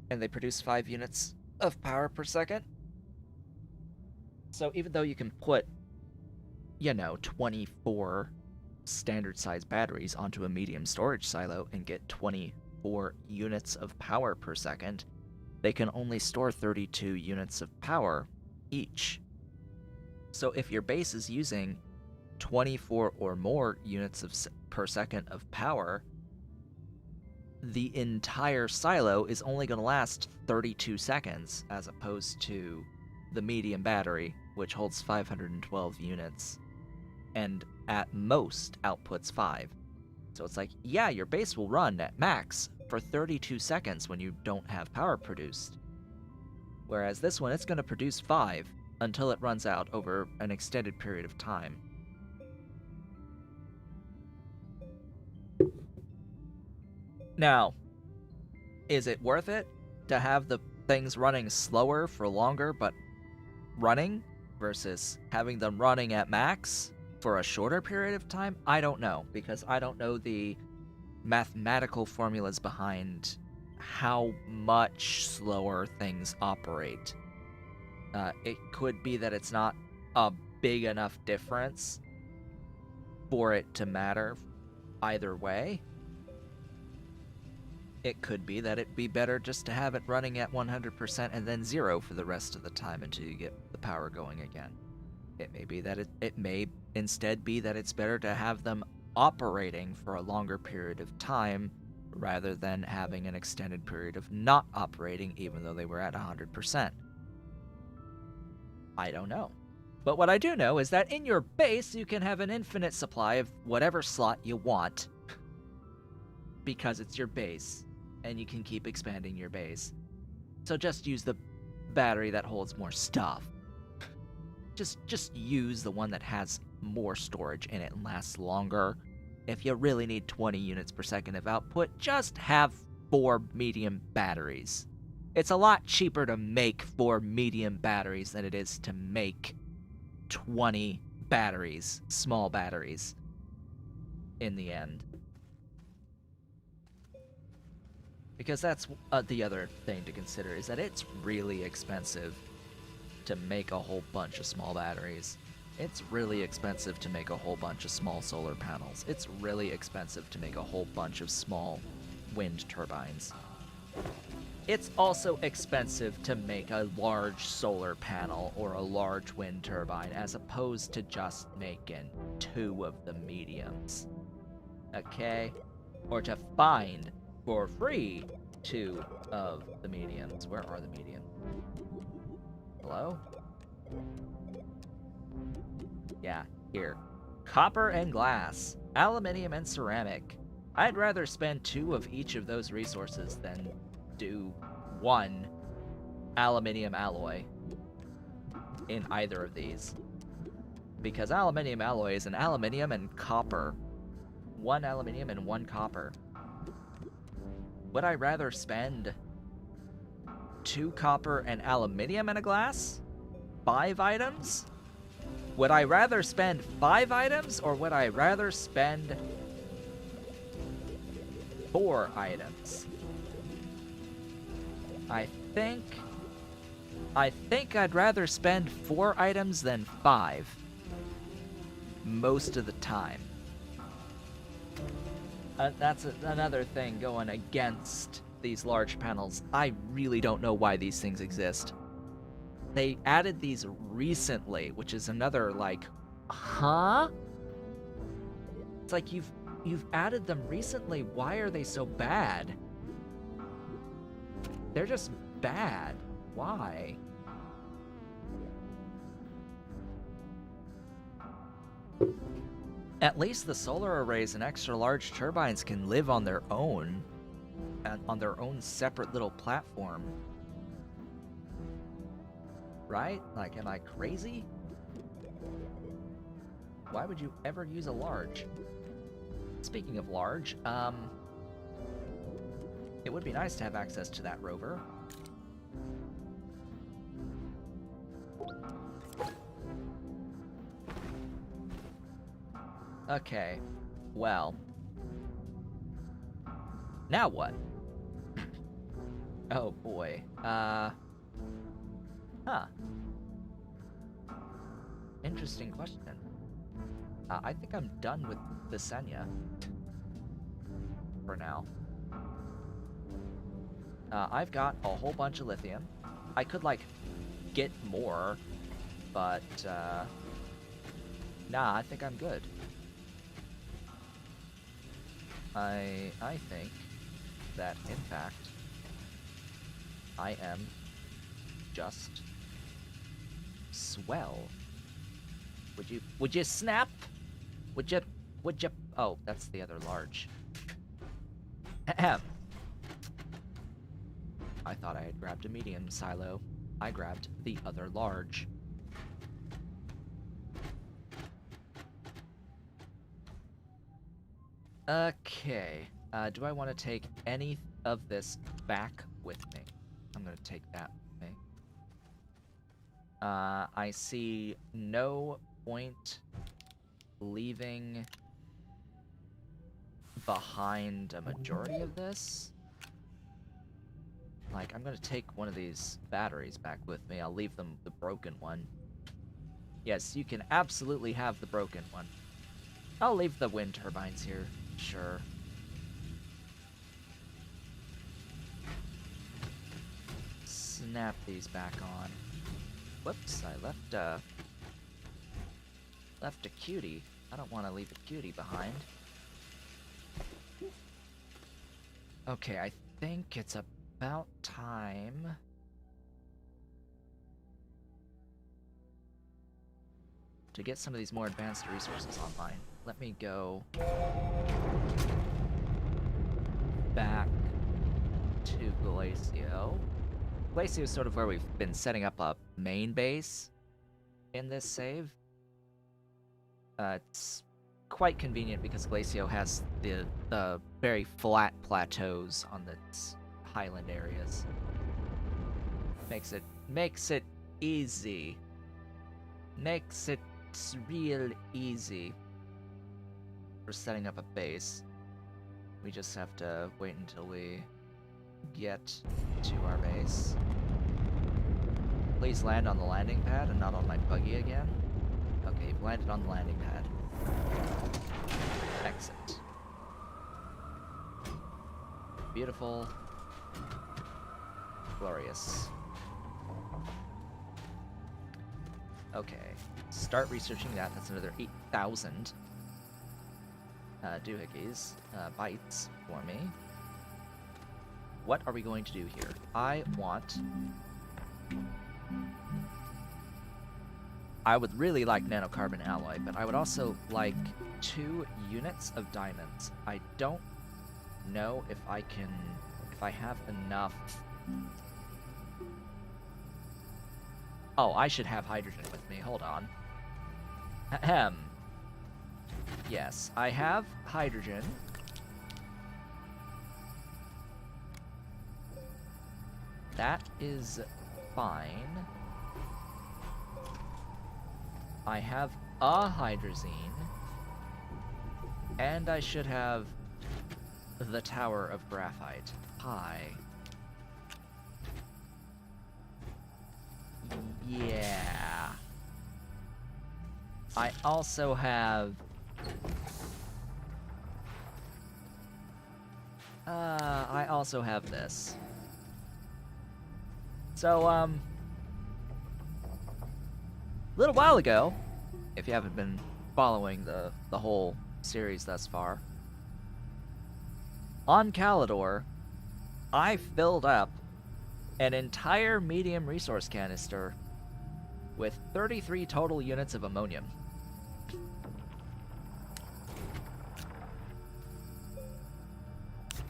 and they produce 5 units of power per second. So even though you can put, 24 standard size batteries onto a medium storage silo and get 24 units of power per second, they can only store 32 units of power each. So if your base is using 24 or more units per second of power, the entire silo is only going to last 32 seconds, as opposed to the medium battery, which holds 512 units, and at most outputs 5. So it's like, yeah, your base will run at max for 32 seconds when you don't have power produced. Whereas this one, it's going to produce 5 until it runs out over an extended period of time. Now, is it worth it to have the things running slower for longer but running versus having them running at max for a shorter period of time? I don't know, because I don't know the mathematical formulas behind how much slower things operate. It could be that it's not a big enough difference for it to matter either way. It could be that it'd be better just to have it running at 100% and then 0 for the rest of the time until you get the power going again. It may be that it may instead be that it's better to have them operating for a longer period of time rather than having an extended period of not operating even though they were at 100%. I don't know. But what I do know is that in your base, you can have an infinite supply of whatever slot you want, because it's your base, and you can keep expanding your base. So just use the battery that holds more stuff. Just use the one that has more storage in it and lasts longer. If you really need 20 units per second of output, just have 4 medium batteries. It's a lot cheaper to make 4 medium batteries than it is to make 20 batteries, small batteries, in the end. Because that's the other thing to consider, is that it's really expensive to make a whole bunch of small batteries. It's really expensive to make a whole bunch of small solar panels. It's really expensive to make a whole bunch of small wind turbines. It's also expensive to make a large solar panel or a large wind turbine as opposed to just making 2 of the mediums. Okay? Or to find for free 2 of the mediums. Where are the mediums? Hello? Yeah, here. Copper and glass. Aluminium and ceramic. I'd rather spend 2 of each of those resources than do 1 aluminium alloy in either of these. Because aluminium alloy is an aluminium and copper. 1 aluminium and 1 copper. Would I rather spend 2 copper and aluminium in a glass? 5 items? Would I rather spend 5 items, or would I rather spend 4 items? I think I'd rather spend 4 items than 5. Most of the time. That's another thing going against these large panels. I really don't know why these things exist. They added these recently, which is another, like, huh? It's like, you've added them recently. Why are they so bad? They're just bad. Why? At least the solar arrays and extra large turbines can live on their own, and on their own separate little platform. Right? Like, am I crazy? Why would you ever use a large? Speaking of large, it would be nice to have access to that rover. Okay, well. Now what? Oh boy. Huh. Interesting question. I think I'm done with the Senya. For now. I've got a whole bunch of lithium. I could, like, get more, but, nah, I think I'm good. I think that, in fact, I am just swell. Would you snap? Would you, oh, that's the other large. Ahem. I thought I had grabbed a medium silo. I grabbed the other large. Okay. Do I want to take any of this back with me? I'm going to take that with me. I see no point leaving behind a majority of this. Like, I'm gonna take one of these batteries back with me. I'll leave them the broken one. Yes, you can absolutely have the broken one. I'll leave the wind turbines here, sure. Snap these back on. Whoops, I left a cutie. I don't want to leave a cutie behind. Okay, I think it's about time to get some of these more advanced resources online. Let me go back to Glacio. Glacio is sort of where we've been setting up a main base in this save. It's quite convenient because Glacio has the very flat plateaus on its highland areas. Makes it easy. Makes it real easy for setting up a base. We just have to wait until we get to our base. Please land on the landing pad and not on my buggy again. Okay, you've landed on the landing pad. Exit. Beautiful. Glorious. Okay, start researching that. That's another 8,000 doohickeys, bytes for me. What are we going to do here? I would really like nanocarbon alloy, but I would also like 2 units of diamonds. I don't know if I have enough. Oh, I should have hydrogen with me. Hold on. Ahem. Yes, I have hydrogen. That is fine. I have a hydrazine. And I should have the Tower of Graphite. Hi. Yeah. I also have... I also have this. So, a little while ago, if you haven't been following the whole series thus far, on Calidor, I filled up an entire medium resource canister with 33 total units of ammonium.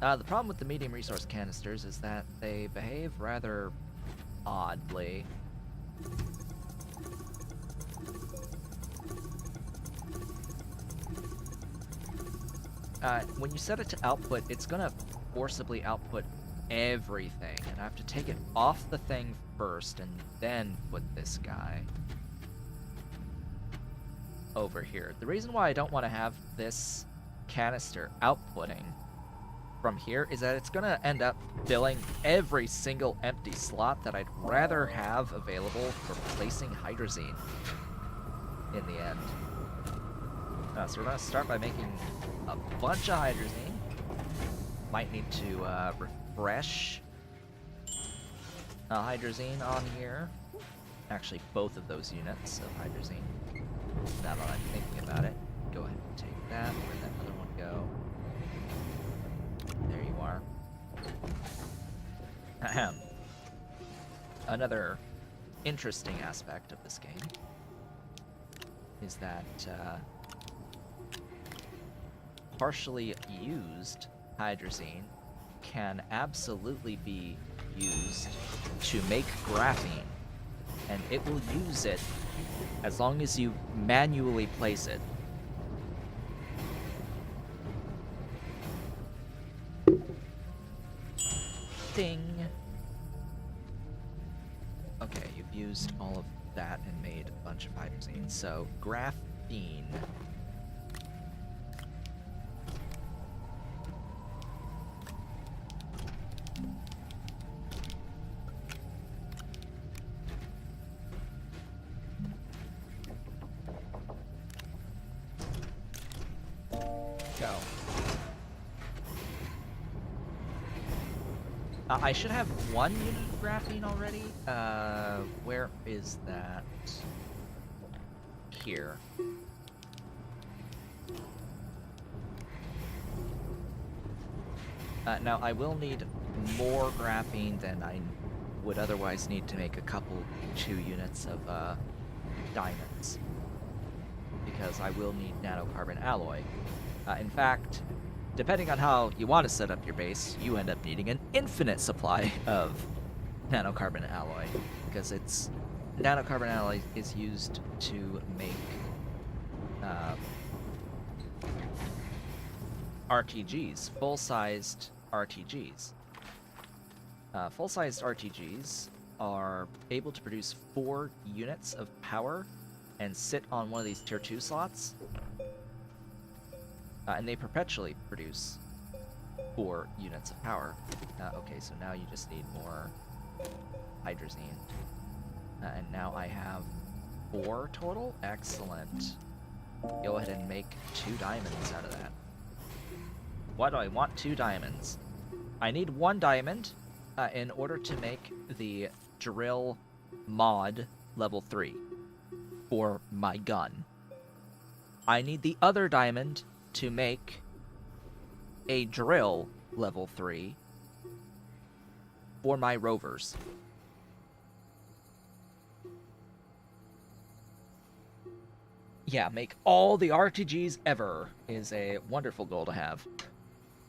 The problem with the medium resource canisters is that they behave rather oddly. When you set it to output, it's gonna forcibly output everything, and I have to take it off the thing first and then put this guy over here. The reason why I don't want to have this canister outputting from here is that it's gonna end up filling every single empty slot that I'd rather have available for placing hydrazine in the end. So we're gonna start by making a bunch of hydrazine. Might need to refresh hydrazine on here. Actually, both of those units of hydrazine. Now that I'm thinking about it, go ahead and take that. Where'd that other one go? There you are. Ahem. Another interesting aspect of this game is that partially used hydrazine can absolutely be used to make graphene, and it will use it as long as you manually place it. Ding! Okay, you've used all of that and made a bunch of hydrazine, so graphene. I should have one unit of graphene already. Where is that? Here. Now, I will need more graphene than I would otherwise need to make a couple, 2 units of diamonds. Because I will need nanocarbon alloy. In fact, depending on how you want to set up your base, you end up needing an infinite supply of nanocarbon alloy, because nanocarbon alloy is used to make RTGs, full-sized RTGs. Full-sized RTGs are able to produce 4 units of power and sit on one of these tier 2 slots. And they perpetually produce 4 units of power. Okay, so now you just need more hydrazine. And now I have 4 total? Excellent. Go ahead and make 2 diamonds out of that. Why do I want 2 diamonds? I need 1 diamond in order to make the drill mod level 3 for my gun. I need the other diamond to make a drill level 3 for my rovers. Yeah, make all the RTGs ever is a wonderful goal to have.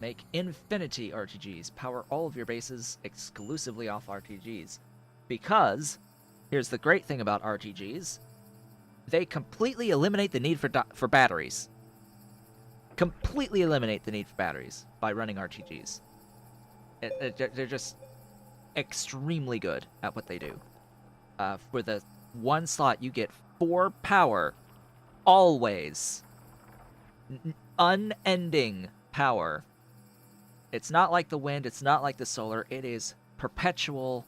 Make infinity RTGs. Power all of your bases exclusively off RTGs. Because, here's the great thing about RTGs, they completely eliminate the need for batteries. Completely eliminate the need for batteries by running RTGs. They're just extremely good at what they do. For the 1 slot, you get 4 power. Always. Unending power. It's not like the wind, it's not like the solar, it is perpetual.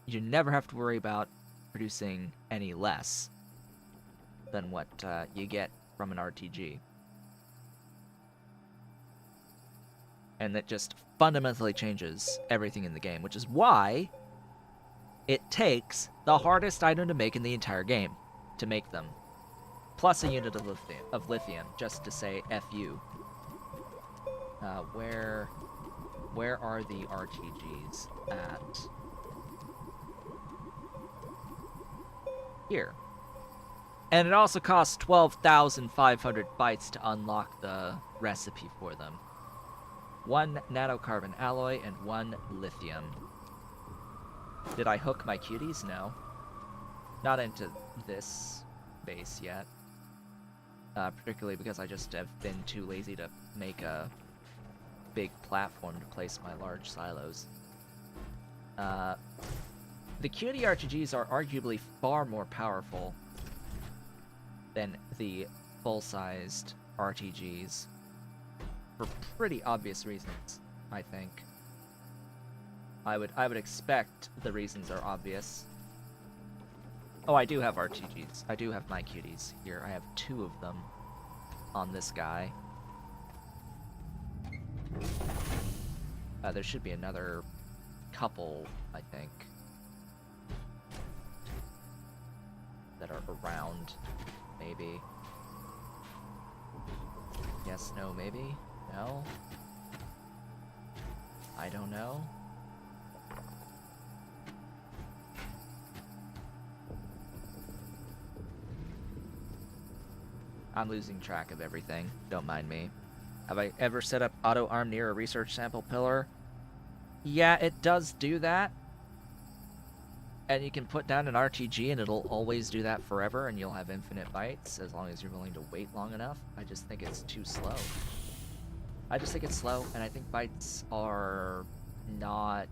You never have to worry about producing any less than what you get from an RTG. And that just fundamentally changes everything in the game, which is why it takes the hardest item to make in the entire game to make them. Plus a unit of lithium, just to say FU. Where are the RTGs at? Here. And it also costs 12,500 bytes to unlock the recipe for them. 1 nanocarbon alloy, and 1 lithium. Did I hook my cuties? No. Not into this base yet. Particularly because I just have been too lazy to make a big platform to place my large silos. The cutie RTGs are arguably far more powerful than the full-sized RTGs for pretty obvious reasons, I think. I would expect the reasons are obvious. Oh, I do have RTGs. I do have my cuties here. I have 2 of them on this guy. There should be another couple, I think, that are around, maybe. Yes, no, maybe? No? I don't know. I'm losing track of everything. Don't mind me. Have I ever set up auto arm near a research sample pillar? Yeah, it does do that. And you can put down an RTG and it'll always do that forever, and you'll have infinite bytes as long as you're willing to wait long enough. I just think it's too slow. I just think it's slow, and I think bytes are not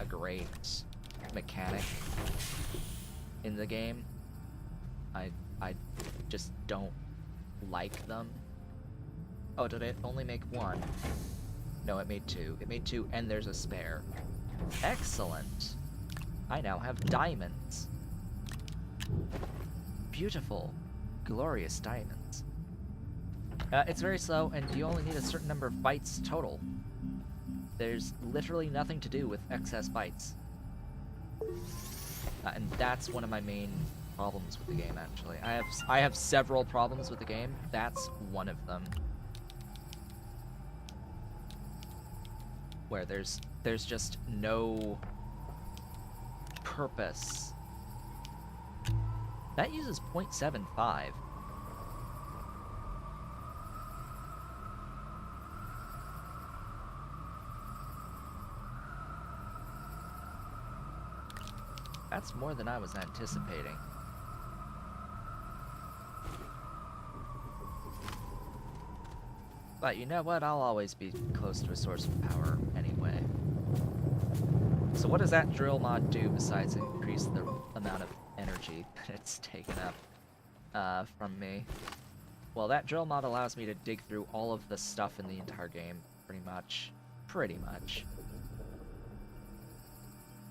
a great mechanic in the game. I just don't like them. Oh, did it only make 1? No, it made 2. It made 2, and there's a spare. Excellent! I now have diamonds. Beautiful, glorious diamonds. It's very slow, and you only need a certain number of bytes total. There's literally nothing to do with excess bytes. And that's one of my main problems with the game, actually. I have several problems with the game. That's one of them. Where there's just no purpose. That uses 0.75. That's more than I was anticipating. But you know what? I'll always be close to a source of power anyway. So what does that drill mod do besides increase the amount of energy that it's taken up from me? Well, that drill mod allows me to dig through all of the stuff in the entire game, pretty much. Pretty much.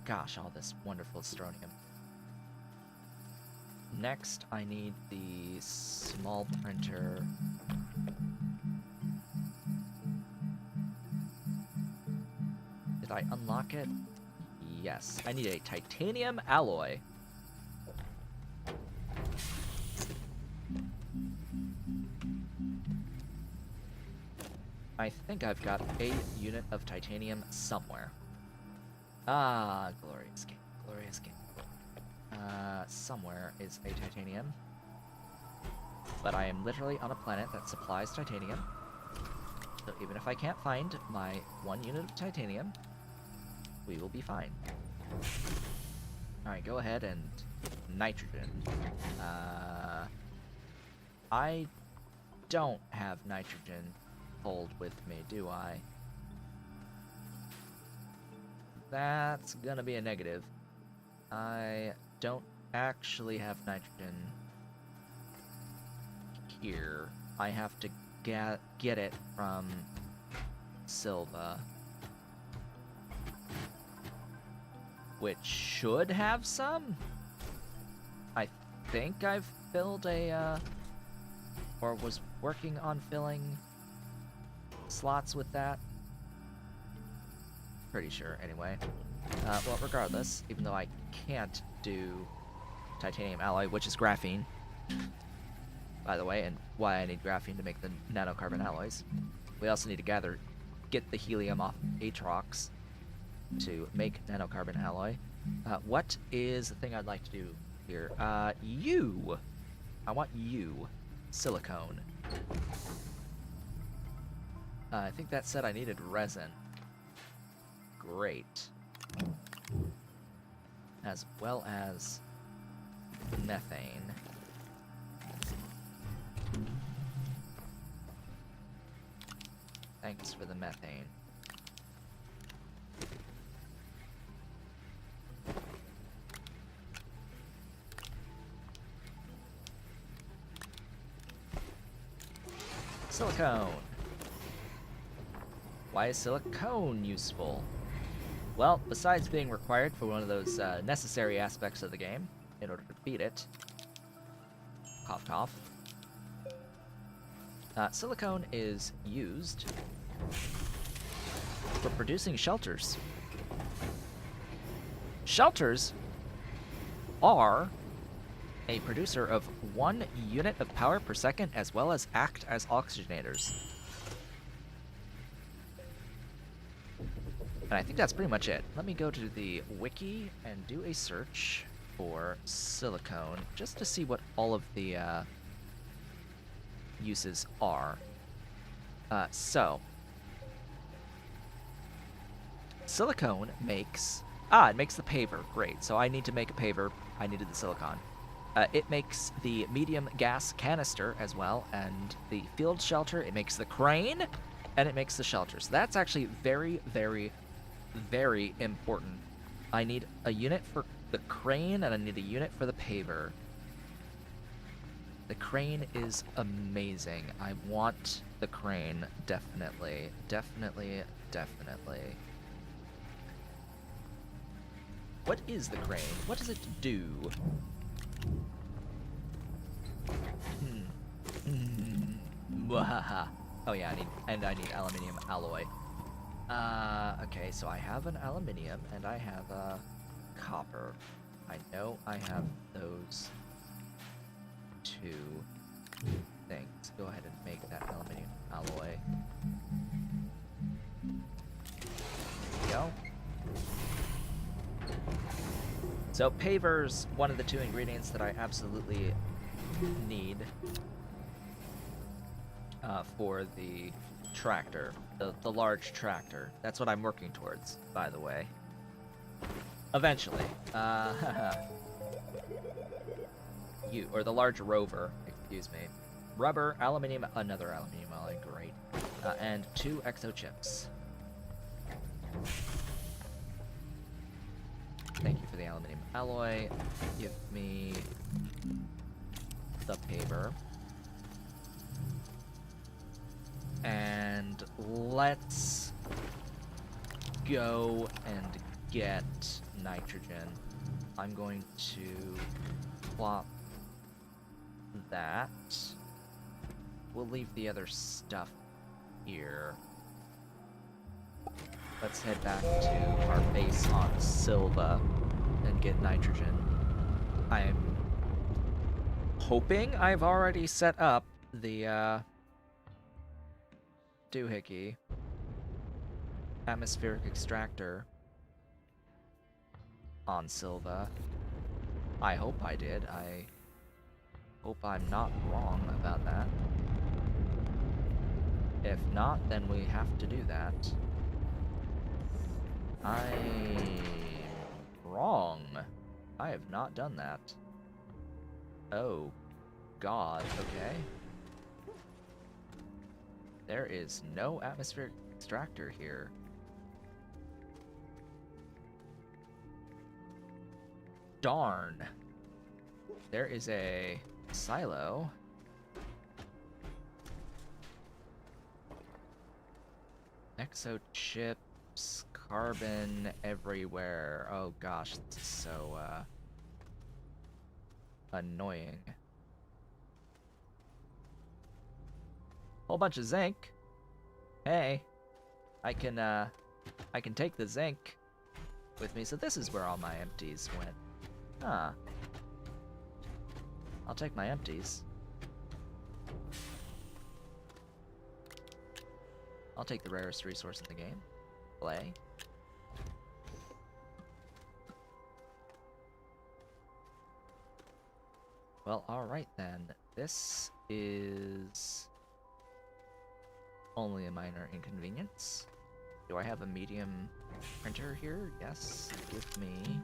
Gosh, all this wonderful Astronium. Next, I need the small printer. Did I unlock it? Yes. I need a titanium alloy. I think I've got a unit of titanium somewhere. Ah, glorious game. Glorious game. Somewhere is a titanium. But I am literally on a planet that supplies titanium. So even if I can't find my 1 unit of titanium, we will be fine. Alright, go ahead and nitrogen. I don't have nitrogen pulled with me, do I? That's gonna be a negative. I don't actually have nitrogen here. I have to get it from Silva, which should have some. I think I've filled a, or was working on filling slots with that. Pretty sure, anyway. Well, regardless, even though I can't do titanium alloy, which is graphene, by the way, and why I need graphene to make the nanocarbon alloys. We also need to get the helium off Aatrox to make nanocarbon alloy. What is the thing I'd like to do here? I want you. Silicone. I think that said I needed resin. Great. As well as methane. Thanks for the methane. Silicone. Why is silicone useful? Well, besides being required for one of those necessary aspects of the game, in order to beat it, cough cough, silicone is used for producing shelters. Shelters are a producer of 1 unit of power per second, as well as act as oxygenators. And I think that's pretty much it. Let me go to the wiki and do a search for silicone, just to see what all of the uses are. So, silicone makes... it makes the paver. Great. So I need to make a paver. I needed the silicon. It makes the medium gas canister as well, and the field shelter. It makes the crane, and it makes the shelter. So that's actually very, very, very important. I need a unit for the crane, and I need a unit for the paver. The crane is amazing. I want the crane, definitely. Definitely, definitely. What is the crane? What does it do? Oh yeah, I need aluminium alloy. Okay, so I have an aluminium and I have a copper. I know I have those 2 things. Go ahead and make that aluminium alloy. There we go. So paver's one of the 2 ingredients that I absolutely need for the tractor, the large tractor. That's what I'm working towards, by the way. Eventually. Or the large rover, excuse me. Rubber, aluminium, another aluminium alloy, great. And 2 exo chips. Thank you for the aluminium alloy. Give me the paver. And let's go and get nitrogen. I'm going to plop that. We'll leave the other stuff here. Let's head back to our base on Silva and get nitrogen. I'm hoping I've already set up the doohickey atmospheric extractor on Silva. I hope I did. I hope I'm not wrong about that. If not, then we have to do that. I'm wrong. I have not done that. Oh, God, okay. There is no atmospheric extractor here. Darn. There is a silo. Exo chips, carbon everywhere. Oh gosh, this is so annoying. Whole bunch of zinc. Hey, I can take the zinc with me. So this is where all my empties went. Huh. I'll take my empties. I'll take the rarest resource in the game. Play. Well, alright then. This is only a minor inconvenience. Do I have a medium printer here? Yes. Give me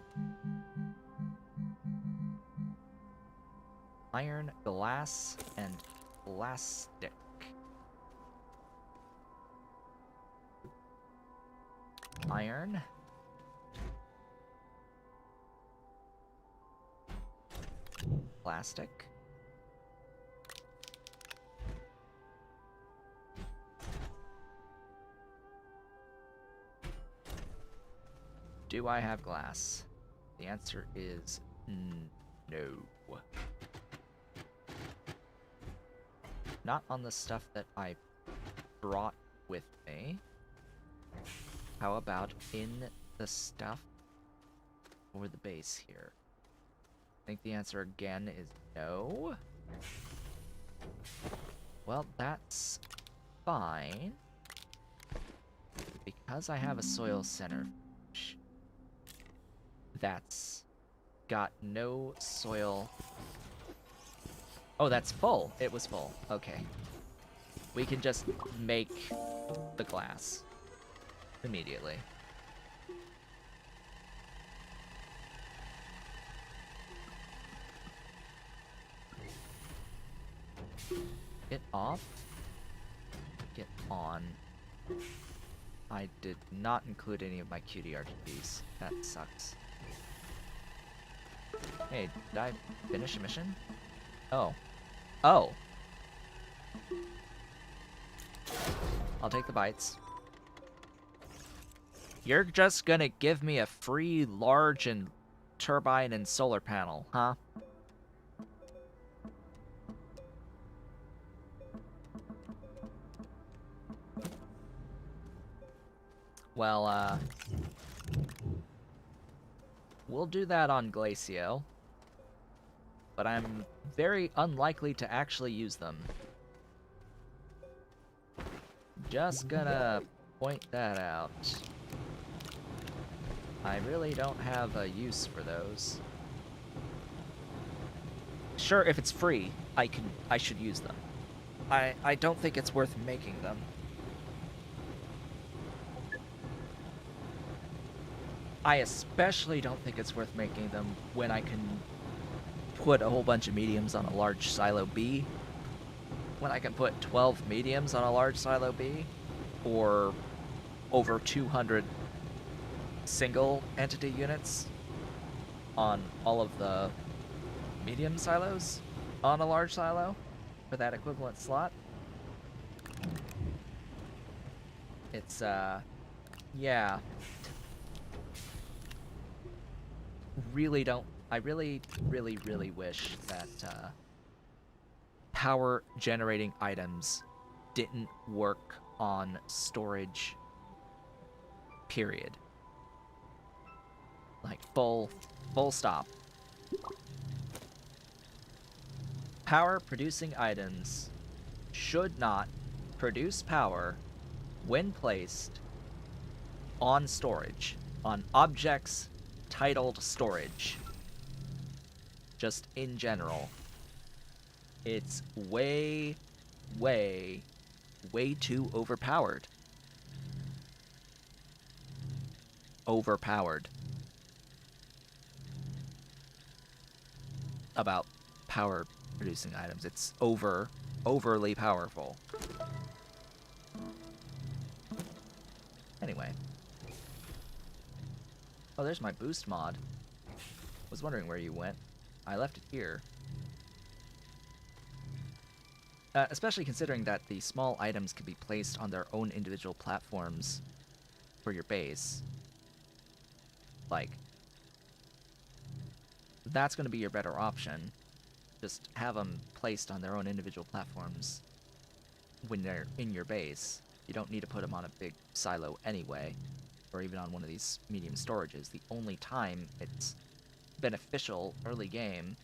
iron, glass, and plastic. Iron. Plastic. Do I have glass? The answer is no. Not on the stuff that I brought with me. How about in the stuff for the base here? I think the answer again is no. Well, that's fine. Because I have a soil center that's got no soil. Oh, that's full. It was full. Okay. We can just make the glass immediately. Get off. Get on. I did not include any of my cutie RGBs. That sucks. Hey, did I finish a mission? Oh. Oh! I'll take the bites. You're just gonna give me a free large and turbine and solar panel, huh? Well, we'll do that on Glacio. But I'm very unlikely to actually use them. Just gonna point that out. I really don't have a use for those. Sure, if it's free, I should use them. I don't think it's worth making them. I especially don't think it's worth making them when I can put a whole bunch of mediums on a large silo B. When I can put 12 mediums on a large silo B, or over 200 single entity units on all of the medium silos on a large silo for that equivalent slot. It's, yeah. I really wish that, power generating items didn't work on storage, period. Like, full stop. Power producing items should not produce power when placed on storage, on objects titled storage. Just in general. It's way too overpowered. Overpowered. About power producing items. It's overly powerful. Anyway. Oh, there's my boost mod. Was wondering where you went. I left it here. Especially considering that the small items can be placed on their own individual platforms for your base. Like, that's going to be your better option. Just have them placed on their own individual platforms when they're in your base. You don't need to put them on a big silo anyway, or even on one of these medium storages. The only time it's beneficial early game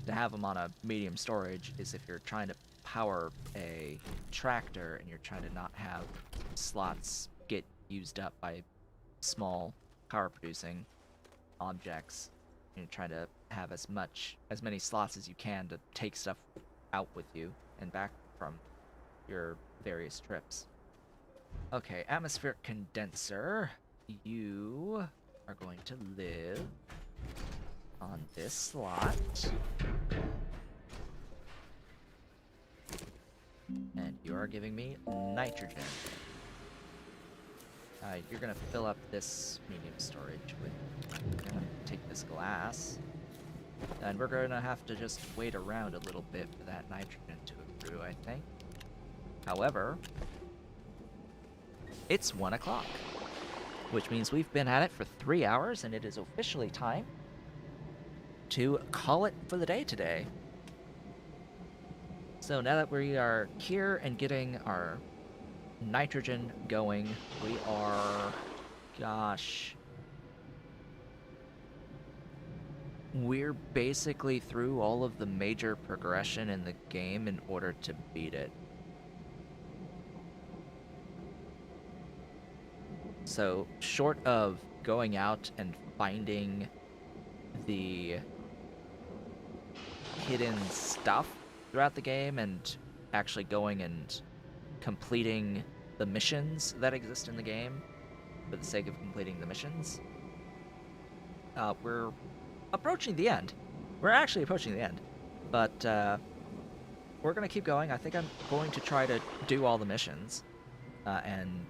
to have them on a medium storage is if you're trying to power a tractor and you're trying to not have slots get used up by small power producing objects. And you're trying to have as many slots as you can to take stuff out with you and back from. your various trips. Okay, atmospheric condenser. You are going to live on this slot. And you are giving me nitrogen. You're gonna fill up this medium storage with... I'm gonna take this glass. And we're gonna have to just wait around a little bit for that nitrogen to accrue, I think. However, it's 1 o'clock, which means we've been at it for 3 hours, and it is officially time to call it for the day today. So now that we are here and getting our nitrogen going, we are... gosh... we're basically through all of the major progression in the game in order to beat it. So, short of going out and finding the hidden stuff throughout the game and actually going and completing the missions that exist in the game for the sake of completing the missions, we're approaching the end. We're actually approaching the end. But we're going to keep going. I think I'm going to try to do all the missions and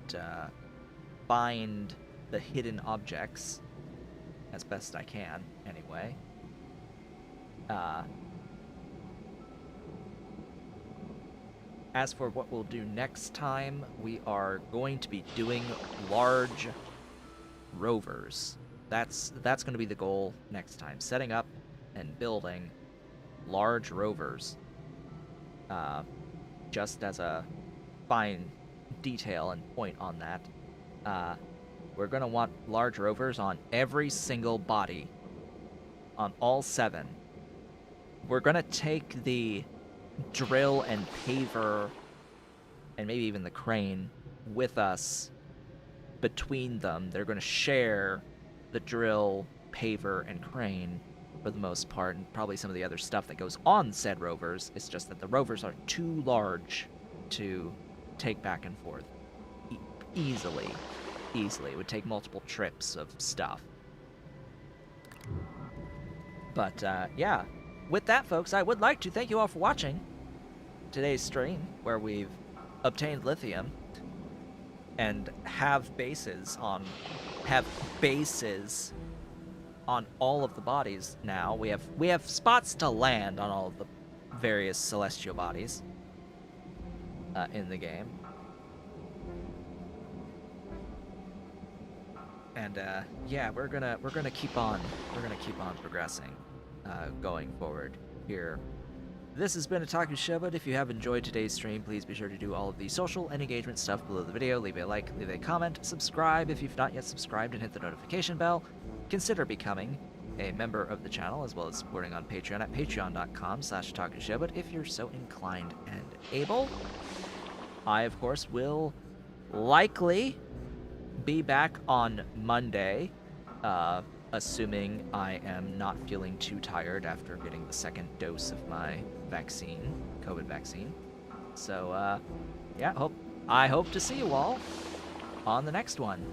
find the hidden objects as best I can, anyway. As for what we'll do next time, we are going to be doing large rovers. That's going to be the goal next time. Setting up and building large rovers. Just as a fine detail and point on that, we're going to want large rovers on every single body. On all 7. We're going to take the drill and paver, and maybe even the crane, with us between them. They're going to share the drill, paver, and crane for the most part, and probably some of the other stuff that goes on said rovers. It's just that the rovers are too large to take back and forth easily. It would take multiple trips of stuff. But yeah, with that, folks, I would like to thank you all for watching today's stream, where we've obtained lithium and have bases on all of the bodies now. We have spots to land on all of the various celestial bodies in the game. And yeah, we're gonna keep on progressing going forward here. This has been Otaku Showboat. If you have enjoyed today's stream, please be sure to do all of the social and engagement stuff below the video. Leave a like, leave a comment, subscribe if you've not yet subscribed, and hit the notification bell. Consider becoming a member of the channel, as well as supporting on Patreon at patreon.com/OtakuShowboat if you're so inclined and able. I, of course, will likely be back on Monday, assuming I am not feeling too tired after getting the second dose of my vaccine, COVID vaccine. So, yeah, I hope to see you all on the next one.